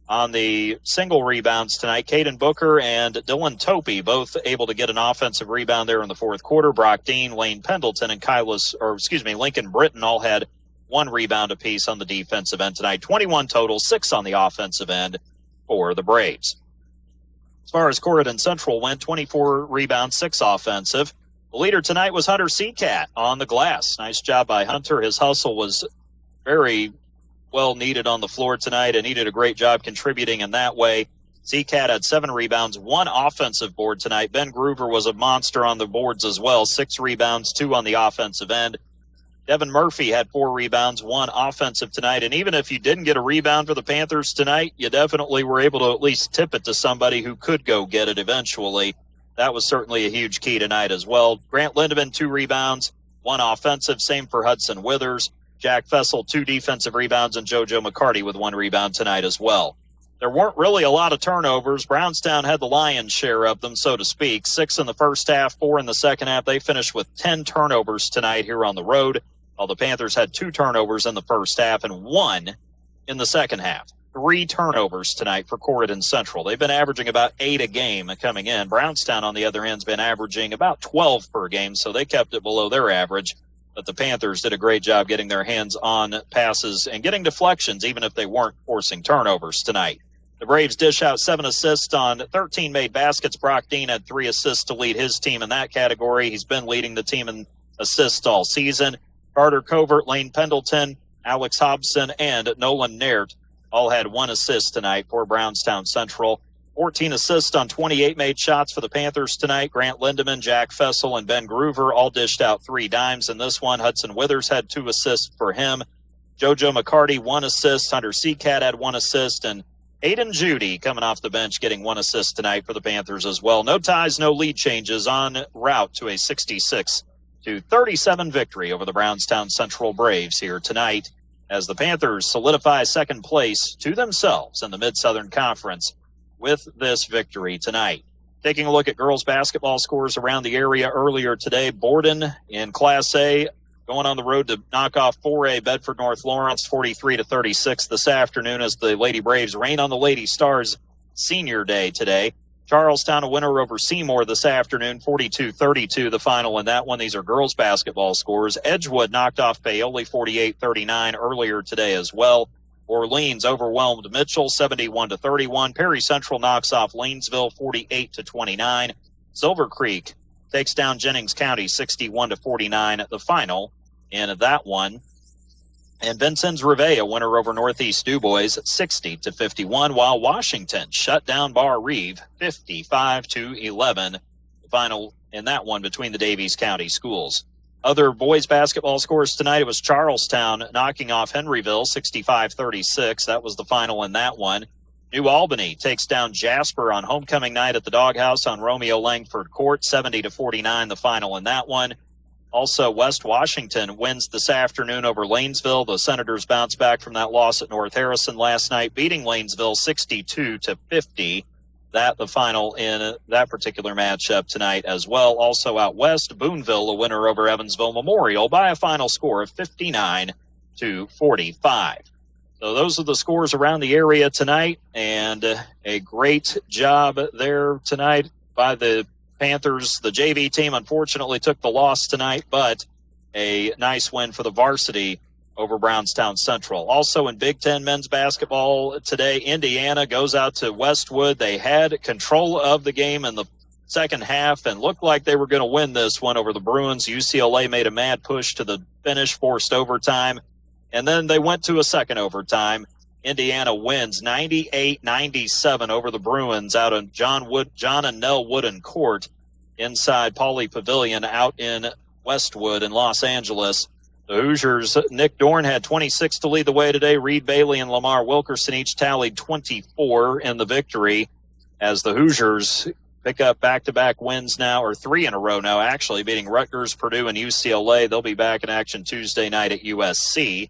On the single rebounds tonight, Caden Booker and Dylan Topi both able to get an offensive rebound there in the fourth quarter. Brock Dean, Lane Pendleton, and Lincoln Britton all had 1 rebound apiece on the defensive end tonight. 21 total, 6 on the offensive end for the Braves. As far as Corydon Central went, 24 rebounds, 6 offensive. The leader tonight was Hunter Seacat on the glass. Nice job by Hunter. His hustle was very well needed on the floor tonight and he did a great job contributing in that way. Seacat had 7 rebounds, 1 offensive board tonight. Ben Groover was a monster on the boards as well. 6 rebounds, 2 on the offensive end. Devin Murphy had 4 rebounds, 1 offensive tonight. And even if you didn't get a rebound for the Panthers tonight, you definitely were able to at least tip it to somebody who could go get it eventually. That was certainly a huge key tonight as well. Grant Lindeman, 2 rebounds, 1 offensive. Same for Hudson Withers. Jack Fessel, 2 defensive rebounds, and JoJo McCarty with 1 rebound tonight as well. There weren't really a lot of turnovers. Brownstown had the lion's share of them, so to speak. 6 in the first half, 4 in the second half. They finished with 10 turnovers tonight here on the road, while the Panthers had 2 turnovers in the first half and 1 in the second half. 3 turnovers tonight for Corydon Central. They've been averaging about 8 a game coming in. Brownstown, on the other hand, has been averaging about 12 per game, so they kept it below their average. But the Panthers did a great job getting their hands on passes and getting deflections, even if they weren't forcing turnovers tonight. The Braves dish out 7 assists on 13 made baskets. Brock Dean had 3 assists to lead his team in that category. He's been leading the team in assists all season. Carter Covert, Lane Pendleton, Alex Hobson, and Nolan Naird all had 1 assist tonight for Brownstown Central. 14 assists on 28 made shots for the Panthers tonight. Grant Lindeman, Jack Fessel, and Ben Groover all dished out 3 dimes in this one. Hudson Withers had 2 assists for him. JoJo McCarty, 1 assist. Hunter Seacat had 1 assist. And Aiden Judy coming off the bench getting 1 assist tonight for the Panthers as well. No ties, no lead changes en route to a 66-37 victory over the Brownstown Central Braves here tonight as the Panthers solidify second place to themselves in the Mid-Southern Conference with this victory tonight. Taking a look at girls basketball scores around the area earlier today, Borden in Class A going on the road to knock off 4A Bedford North Lawrence 43-36 this afternoon as the Lady Braves rain on the Lady Stars senior day today. Charlestown a winner over Seymour this afternoon, 42-32 the final in that one. These are girls basketball scores. Edgewood knocked off Paoli 48-39 earlier today as well. Orleans overwhelmed Mitchell 71-31. Perry Central knocks off Lanesville 48-29. Silver Creek takes down Jennings County 61-49 at the final in that one. And Vincennes Reveille a winner over Northeast DuBois 60-51, while Washington shut down Bar Reeve 55-11. The final in that one between the Davies County schools. Other boys basketball scores tonight, it was Charlestown knocking off Henryville 65-36. That was the final in that one. New Albany takes down Jasper on homecoming night at the Doghouse on Romeo Langford Court, 70-49, the final in that one. Also, West Washington wins this afternoon over Lanesville. The Senators bounce back from that loss at North Harrison last night, beating Lanesville 62-50. That the final in that particular matchup tonight as well. Also out west, Boonville, a winner over Evansville Memorial by a final score of 59-45. So those are the scores around the area tonight, and a great job there tonight by the Panthers. The JV team unfortunately took the loss tonight, but a nice win for the varsity over Brownstown Central. Also in Big Ten men's basketball today, Indiana goes out to Westwood. They had control of the game in the second half and looked like they were going to win this one over the Bruins. UCLA made a mad push to the finish, forced overtime, and then they went to a second overtime. Indiana wins 98-97 over the Bruins out on John and Nell Wooden Court inside Pauley Pavilion out in Westwood in Los Angeles. The Hoosiers, Nick Dorn had 26 to lead the way today. Reed Bailey and Lamar Wilkerson each tallied 24 in the victory as the Hoosiers pick up back-to-back wins now, or three in a row now, actually, beating Rutgers, Purdue, and UCLA. They'll be back in action Tuesday night at USC.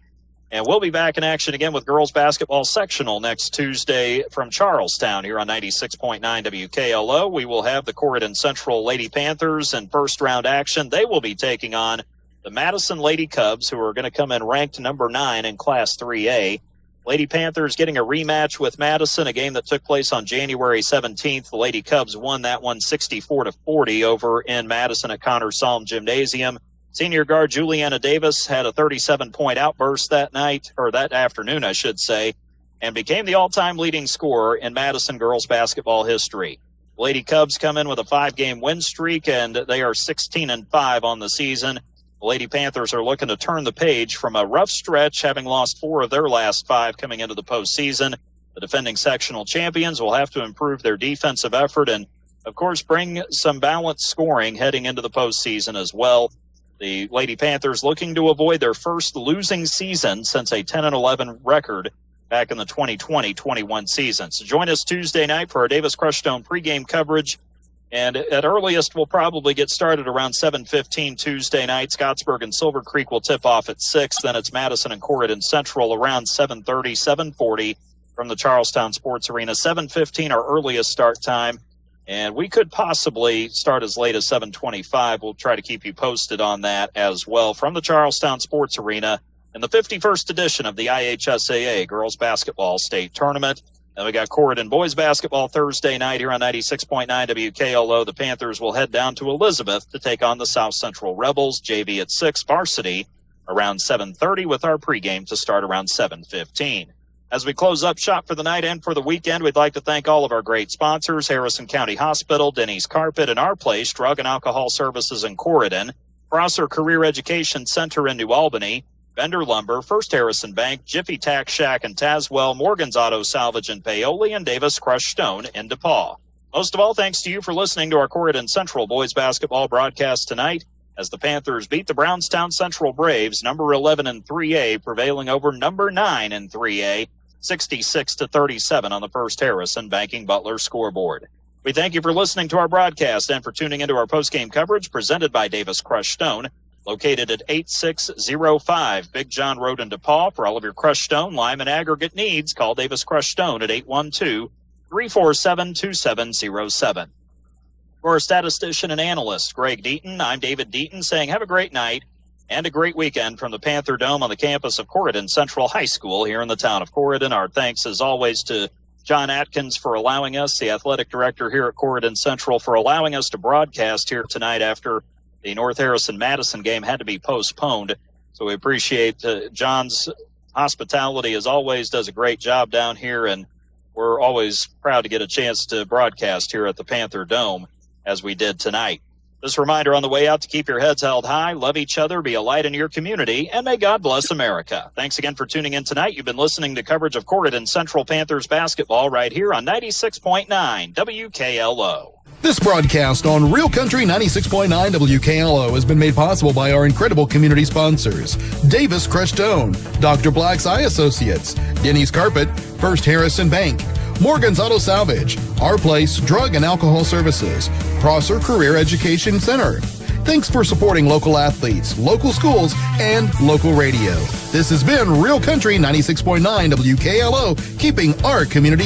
And we'll be back in action again with girls basketball sectional next Tuesday from Charlestown here on 96.9 WKLO. We will have the Corydon Central Lady Panthers in first-round action. They will be taking on the Madison Lady Cubs, who are going to come in ranked number 9 in Class 3A. Lady Panthers getting a rematch with Madison, a game that took place on January 17th. The Lady Cubs won that one 64-40 over in Madison at Connors Salm Gymnasium. Senior guard Juliana Davis had a 37-point outburst that night, or that afternoon, I should say, and became the all-time leading scorer in Madison girls basketball history. Lady Cubs come in with a 5-game win streak, and they are 16-5 on the season. The Lady Panthers are looking to turn the page from a rough stretch, having lost 4 of their last 5 coming into the postseason. The defending sectional champions will have to improve their defensive effort and, of course, bring some balanced scoring heading into the postseason as well. The Lady Panthers looking to avoid their first losing season since a 10-11 record back in the 2020-21 season. So join us Tuesday night for our Davis Crushstone pregame coverage. And at earliest, we'll probably get started around 7:15 Tuesday night. Scottsburg and Silver Creek will tip off at 6. Then it's Madison and Corydon Central around 7:30, 7:40 from the Charlestown Sports Arena. 7:15 our earliest start time. And we could possibly start as late as 7:25. We'll try to keep you posted on that as well from the Charlestown Sports Arena in the 51st edition of the IHSAA Girls Basketball State Tournament. Then we got Corydon boys basketball Thursday night here on 96.9 WKLO. The Panthers will head down to Elizabeth to take on the South Central Rebels. JV at 6, varsity around 7:30 with our pregame to start around 7:15. As we close up shop for the night and for the weekend, we'd like to thank all of our great sponsors, Harrison County Hospital, Denny's Carpet, and Our Place, Drug and Alcohol Services in Corydon, Prosser Career Education Center in New Albany, Bender Lumber, First Harrison Bank, Jiffy Tax Shack in Tazewell, Morgan's Auto Salvage in Paoli, and Davis Crush Stone in DePaul. Most of all, thanks to you for listening to our Corydon Central boys basketball broadcast tonight as the Panthers beat the Brownstown Central Braves, number 11 in 3A, prevailing over number 9 in 3A, 66-37 on the First Harrison Banking Butler scoreboard. We thank you for listening to our broadcast and for tuning into our postgame coverage presented by Davis Crush Stone, located at 8605 Big John Road in DePaul. For all of your crushed stone, lime, and aggregate needs, call Davis Crush Stone at 812-347-2707. For our statistician and analyst, Greg Deaton, I'm David Deaton saying have a great night and a great weekend from the Panther Dome on the campus of Corydon Central High School here in the town of Corydon. Our thanks, as always, to John Atkins for allowing us, the athletic director here at Corydon Central, for allowing us to broadcast here tonight after the North Harrison-Madison game had to be postponed. So we appreciate John's hospitality, as always, does a great job down here, and we're always proud to get a chance to broadcast here at the Panther Dome as we did tonight. This reminder on the way out to keep your heads held high, love each other, be a light in your community, and may God bless America. Thanks again for tuning in tonight. You've been listening to coverage of Corydon Central Panthers basketball right here on 96.9 WKLO. This broadcast on Real Country 96.9 WKLO has been made possible by our incredible community sponsors: Davis Crestone, Dr. Black's Eye Associates, Denny's Carpet, First Harrison Bank, Morgan's Auto Salvage, Our Place Drug and Alcohol Services, Prosser Career Education Center. Thanks for supporting local athletes, local schools, and local radio. This has been Real Country 96.9 WKLO, keeping our communities